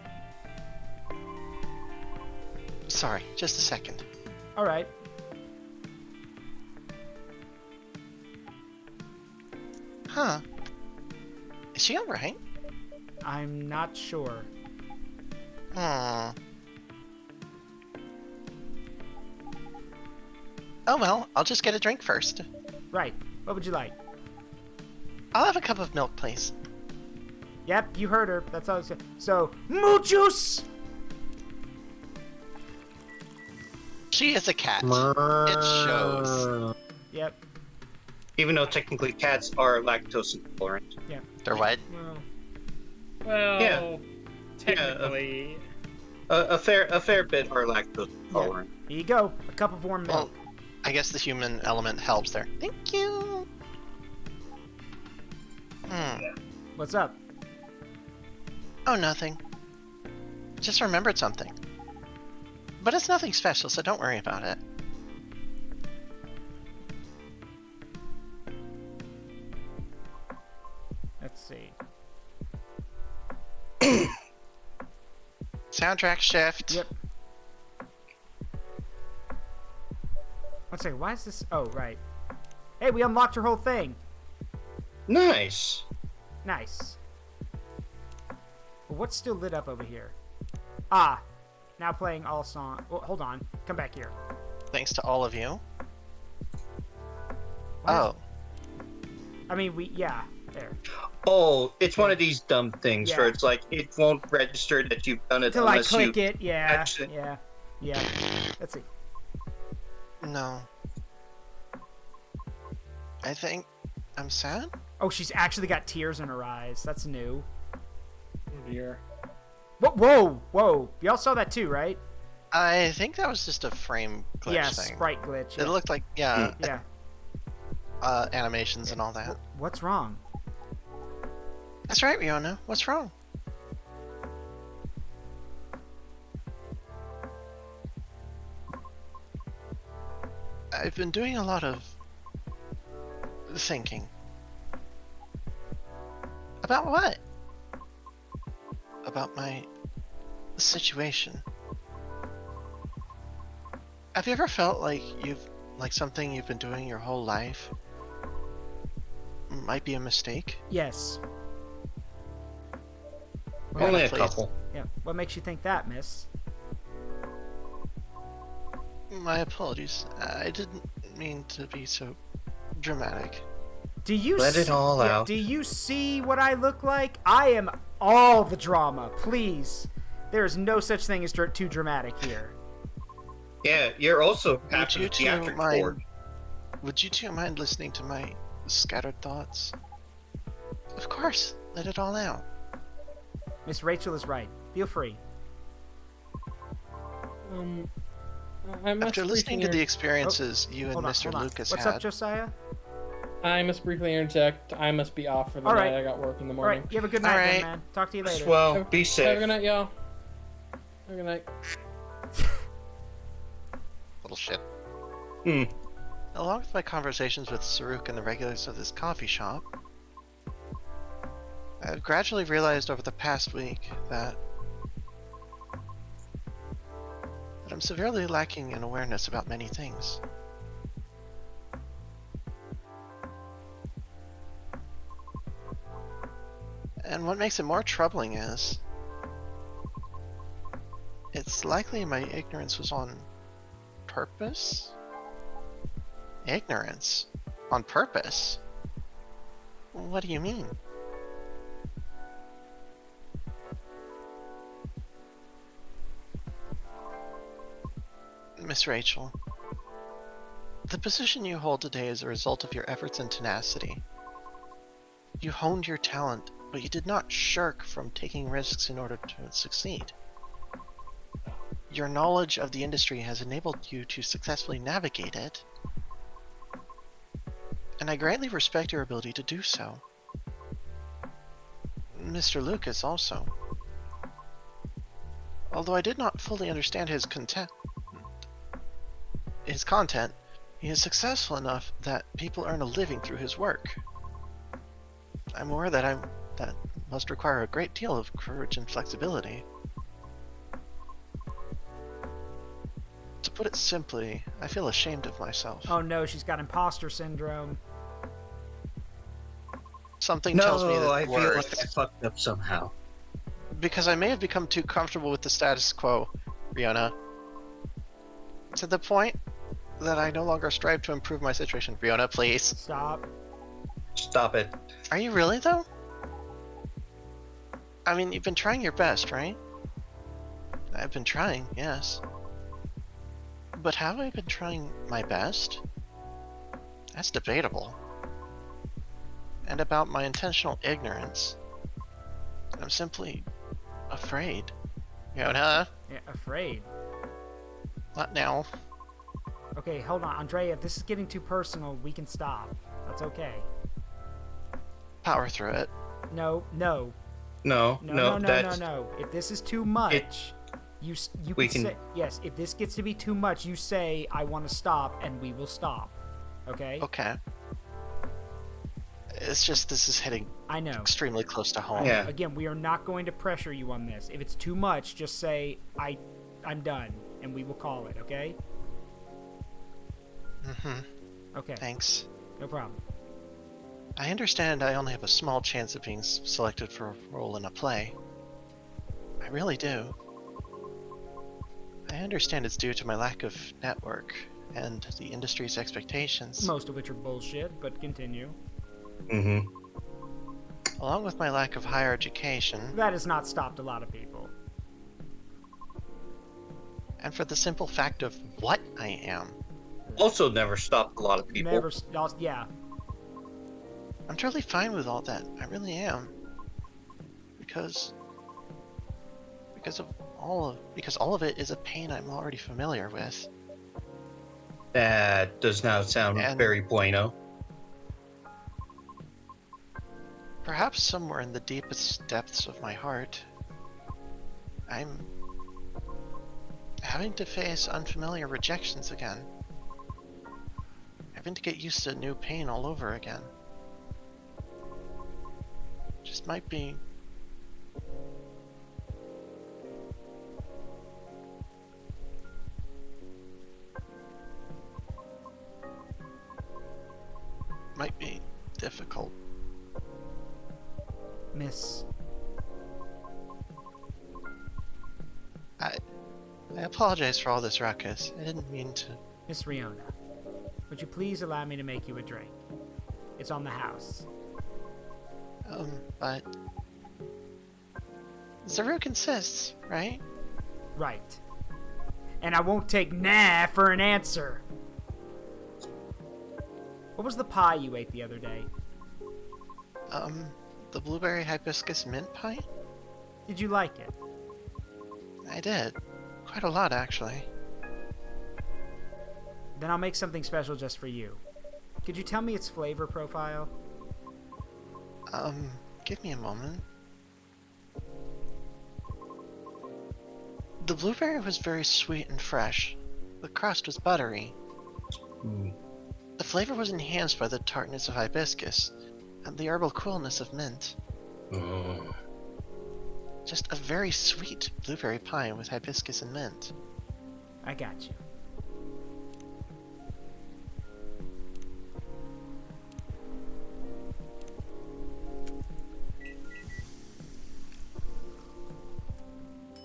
Sorry, just a second. Alright. Huh. Is she alright? I'm not sure. Hmm. Oh well, I'll just get a drink first. Right. What would you like? I'll have a cup of milk, please. Yep, you heard her. That's all I said. So, muchos! She is a cat. It shows. Yep. Even though technically cats are lactose intolerant. They're what? Well, Yeah. technically. A fair bit are lactose intolerant. Here you go. A cup of warm Well, milk. I guess the human element helps there. Thank you. What's up? Oh, nothing. Just remembered something. But it's nothing special, so don't worry about it. Let's see. Soundtrack shift. Yep. One second. Why is this? Oh, right. Hey, we unlocked your whole thing. Nice. Nice. Well, what's still lit up over here? Ah, now playing all song. Well, hold on. Come back here. Thanks to all of you. Why is- Oh, I mean, yeah. There. Oh, it's one of these dumb things Yeah. where it's like it won't register that you've done it Till I unless click you. it. Yeah. actually- Yeah. Let's see. no. I think I'm sad? Oh, she's actually got tears in her eyes. That's new. Oh dear. Whoa. Y'all saw that too, right? I think that was just a frame glitch Yeah, thing. sprite glitch. It Yeah. looked like, yeah, Yeah. animations and all that. What's wrong? That's right, Riona. What's wrong? I've been doing a lot of thinking. About what? About my situation. Have you ever felt like something you've been doing your whole life might be a mistake? Yes. Only a Please. couple. Yeah. What makes you think that, miss? My apologies. I didn't mean to be so dramatic. Do you Let it all out. Do you see what I look like? I am all the drama. Please. There is no such thing as too dramatic here. Yeah, you're also Would half you the two theatric mind? board. Would you two mind listening to my scattered thoughts? Of course. Let it all out. Miss Rachel is right. Feel free. I must After listening briefly to the experiences you and Hold on, Mr. hold on. Lucas What's had, up, Josiah? I must briefly interject. I must be off for the All night. right. I got work in the All right. morning. You have a good night, All then, right. man. Talk to you later. Well, be Have a safe. good night, y'all. Have a good night. little shit. Hmm. Along with my conversations with Zaruk and the regulars of this coffee shop, I've gradually realized over the past week that I'm severely lacking in awareness about many things. And what makes it more troubling is, it's likely my ignorance was on purpose? Ignorance? On purpose? What do you mean? Miss Rachel, the position you hold today is a result of your efforts and tenacity. You honed your talent, but you did not shirk from taking risks in order to succeed. Your knowledge of the industry has enabled you to successfully navigate it, and I greatly respect your ability to do so. Mr. Lucas also. Although I did not fully understand his content, he is successful enough that people earn a living through his work. I'm aware that that must require a great deal of courage and flexibility. To put it simply, I feel ashamed of myself. Oh no, she's got imposter syndrome. Something tells me No, that I it's feel worse. like I fucked up somehow. Because I may have become too comfortable with the status quo, Riona. To the point that I no longer strive to improve my situation. Riona, please. Stop. Stop it. Are you really, though? I mean, you've been trying your best, right? I've been trying, yes. But have I been trying my best? That's debatable. And about my intentional ignorance, I'm simply afraid. Riona, Yeah, afraid. not now. Okay, hold on. Andrea, if this is getting too personal, we can stop. That's okay. Power through it. No, no. No, No. that's If this is too much, you we can can- say yes. If this gets to be too much, you say I want to stop, and we will stop. Okay? Okay. It's just this is hitting I know. extremely close to home. Yeah. Again, we are not going to pressure you on this. If it's too much, just say I'm done, and we will call it. Okay? Okay. Thanks. No problem. I understand I only have a small chance of being selected for a role in a play. I really do. I understand it's due to my lack of network and the industry's expectations, Most of which are bullshit, but continue. Mm-hmm. along with my lack of higher education, That has not stopped a lot of people. and for the simple fact of what I am. Also never stopped a lot of people. Never. Yeah. I'm totally fine with all that. I really am. Because all of it is a pain I'm already familiar with. That does not sound And- very bueno. Perhaps somewhere in the deepest depths of my heart, I'm having to face unfamiliar rejections again. Having to get used to new pain all over again. Just might be difficult. Miss. I apologize for all this ruckus. I didn't mean to. Miss Riona, would you please allow me to make you a drink? It's on the house. But Zaruk insists, right? Right. And I won't take nah for an answer. What was the pie you ate the other day? The blueberry hibiscus mint pie? Did you like it? I did. Quite a lot, actually. Then I'll make something special just for you. Could you tell me its flavor profile? Give me a moment. The blueberry was very sweet and fresh. The crust was buttery. The flavor was enhanced by the tartness of hibiscus and the herbal coolness of mint. Just a very sweet blueberry pie with hibiscus and mint. I got you.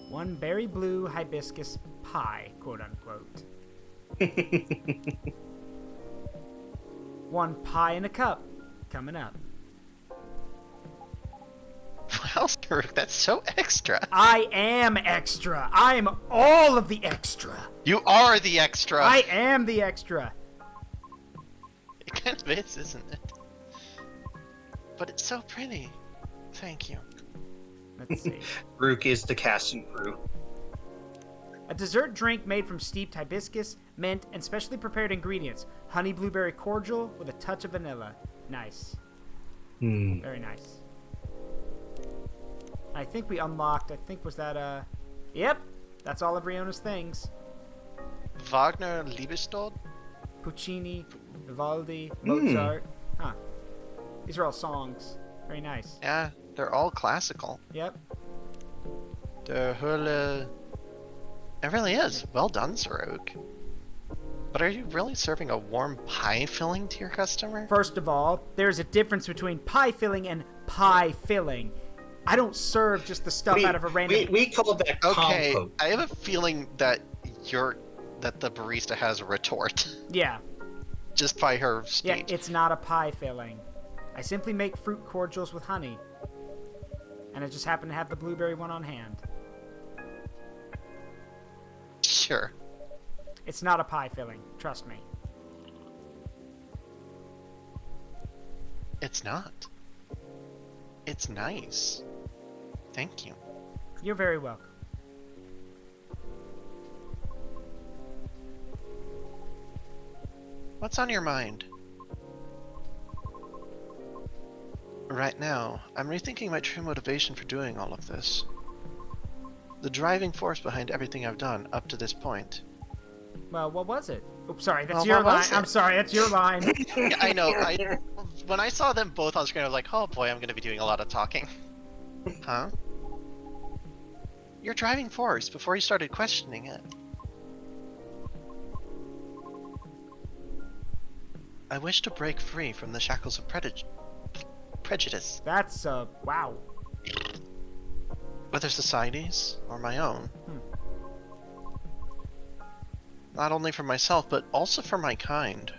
One berry blue hibiscus pie, quote unquote. One pie in a cup, coming up. Wow, Zaruk, that's so extra. I am extra. I am all of the extra. You are the extra. I am the extra. It kind of is, isn't it? But it's so pretty. Thank you. Let's see. Rook is the casting crew. A dessert drink made from steeped hibiscus, mint, and specially prepared ingredients. Honey blueberry cordial with a touch of vanilla. Nice. Very nice. I think we unlocked, was that, Yep, that's all of Riona's things. Wagner Liebestod? Puccini, Vivaldi, Mozart. Huh. These are all songs. Very nice. Yeah, they're all classical. Yep. Der Höhle. It really is. Well done, Zaruk. But are you really serving a warm pie filling to your customer? First of all, there's a difference between pie filling and pie filling. I don't serve just the stuff out of a random... We call that Okay, compote. I have a feeling that the barista has a retort. Yeah. Just by her Yeah, speech. it's not a pie filling. I simply make fruit cordials with honey. And I just happen to have the blueberry one on hand. Sure. It's not a pie filling, trust me. It's not. It's nice. Thank you. You're very welcome. What's on your mind? Right now, I'm rethinking my true motivation for doing all of this. The driving force behind everything I've done up to this point. Well, what was it? Oops, sorry, that's Well, your what line. was it? I'm sorry, that's your line. Yeah, I know. When I saw them both on screen, I was like, oh boy, I'm going to be doing a lot of talking. Huh? Your driving force before you started questioning it. I wish to break free from the shackles of prejudice, That's, wow. whether society's or my own. Not only for myself, but also for my kind.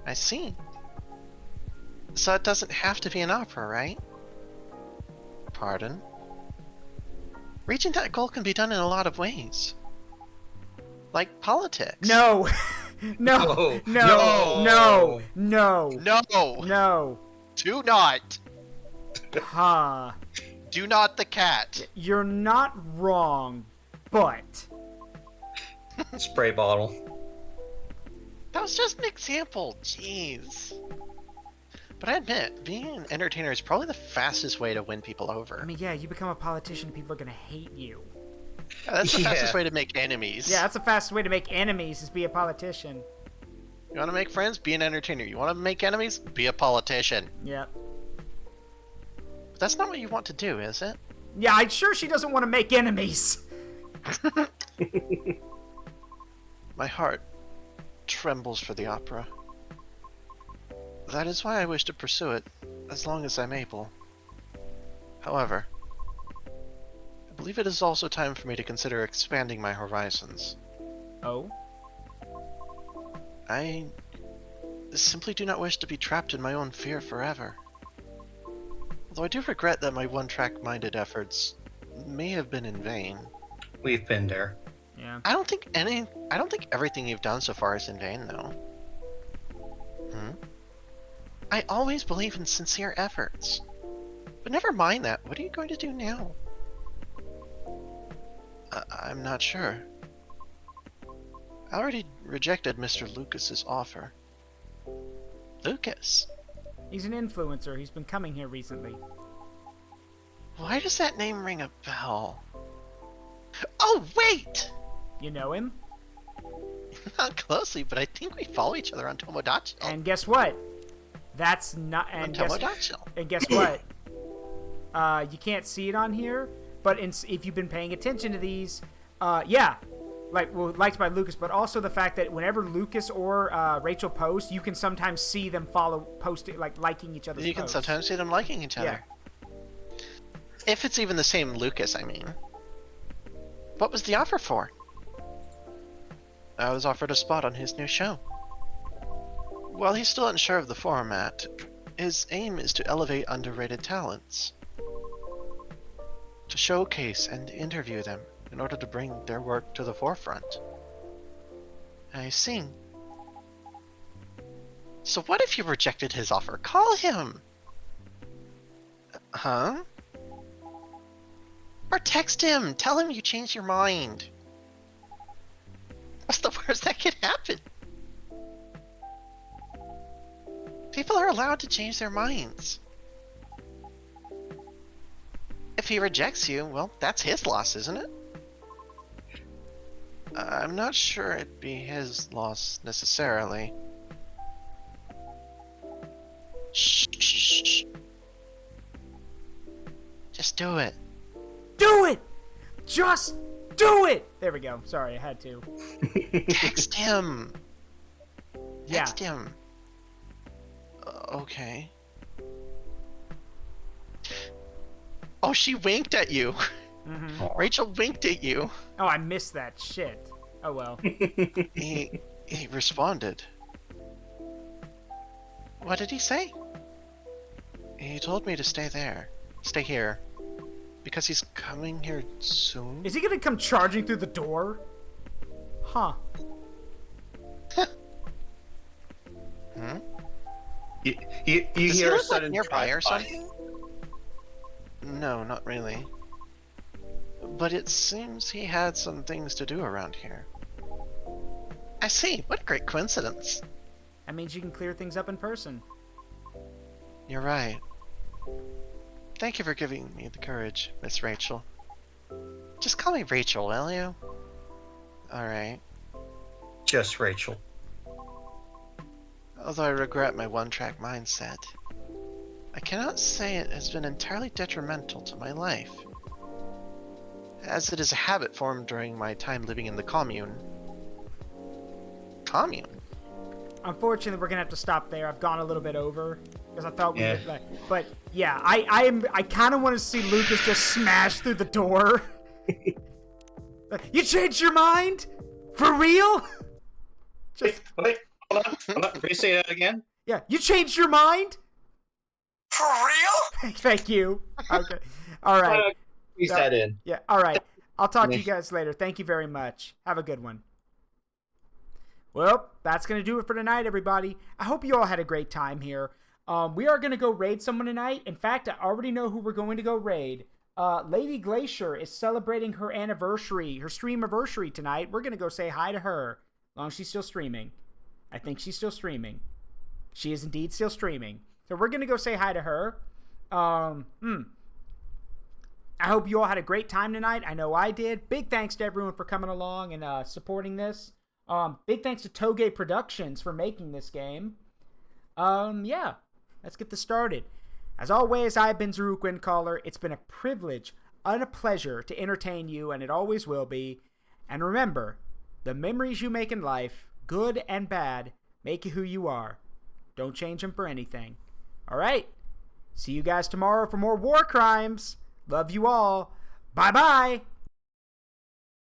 I see. So it doesn't have to be an opera, right? Pardon? Reaching that goal can be done in a lot of ways. Like politics. No! No! No! No! No! No! No! Do not! Huh. Do not the cat! You're not wrong, but... Spray bottle. That was just an example, jeez. But I admit, being an entertainer is probably the fastest way to win people over. I mean, yeah, you become a politician, people are gonna hate you. Yeah, that's the Yeah. fastest way to make enemies. Yeah, that's the fastest way to make enemies, is be a politician. You want to make friends? Be an entertainer. You want to make enemies? Be a politician. Yep. But that's not what you want to do, is it? Yeah, I'm sure she doesn't want to make enemies. My heart trembles for the opera. That is why I wish to pursue it, as long as I'm able. However, I believe it is also time for me to consider expanding my horizons. Oh? I simply do not wish to be trapped in my own fear forever. Although I do regret that my one-track-minded efforts may have been in vain. We've been there. Yeah. I don't think everything you've done so far is in vain, though. I always believe in sincere efforts. But never mind that. What are you going to do now? I'm not sure. I already rejected Mr. Lucas's offer. Lucas? He's an influencer. He's been coming here recently. Why does that name ring a bell? Oh, wait! You know him? Not closely, but I think we follow each other on Tomodachi. And guess what? That's not... On And guess what? You can't see it on here, but if you've been paying attention to these, yeah. Liked by Lucas, but also the fact that whenever Lucas or Rachel post, you can sometimes see them liking each other's You can posts. sometimes see them liking each other. If it's even the same Lucas, I mean. What was the offer for? I was offered a spot on his new show. While he's still unsure of the format, his aim is to elevate underrated talents. To showcase and interview them in order to bring their work to the forefront. I see. So what if you rejected his offer? Call him! Huh? Or text him! Tell him you changed your mind! What's the worst that could happen? People are allowed to change their minds. If he rejects you, well, that's his loss, isn't it? I'm not sure it'd be his loss, necessarily. Shh, shh, shh, shh. Just do it. Do it! Just Do it! There we go. Sorry, I had to. Text him. Yeah. Text him. Okay. Oh, she winked at you. Rachel winked at you. Oh, I missed that shit. Oh well. He responded. What did he say? He told me to stay there. Stay here. Because he's coming here soon? Is he gonna come charging through the door? Huh. Hmm? You Does he hear a live, sudden nearby or drive-by. something? No, not really. But it seems he had some things to do around here. I see. What a great coincidence. That means you can clear things up in person. You're right. Thank you for giving me the courage, Miss Rachel. Just call me Rachel, will you? Alright. Just Rachel. Although I regret my one-track mindset, I cannot say it has been entirely detrimental to my life, as it is a habit formed during my time living in the commune. Commune? Unfortunately, we're gonna have to stop there. I've gone a little bit over because I thought we Yeah. would, but yeah, I kind of want to see Lucas just smash through the door. You changed your mind? For real? Just Wait, hold on. Can you say that again? yeah, you changed your mind? For real? Thank you. Okay. All right. Squeeze that in. Yeah. All right. I'll talk to you guys later. Thank you very much. Have a good one. Well, that's going to do it for tonight, everybody. I hope you all had a great time here. We are going to go raid someone tonight. In fact, I already know who we're going to go raid. Lady Glacier is celebrating her anniversary, her stream anniversary tonight. We're going to go say hi to her, as long as she's still streaming. I think she's still streaming. She is indeed still streaming. So we're going to go say hi to her. I hope you all had a great time tonight. I know I did. Big thanks to everyone for coming along and supporting this. Big thanks to Toge Productions for making this game. Yeah, let's get this started. As always, I've been Zaruk Windcaller. It's been a privilege and a pleasure to entertain you, and it always will be. And remember, the memories you make in life, good and bad, make you who you are. Don't change them for anything. All right. See you guys tomorrow for more war crimes. Love you all. Bye-bye.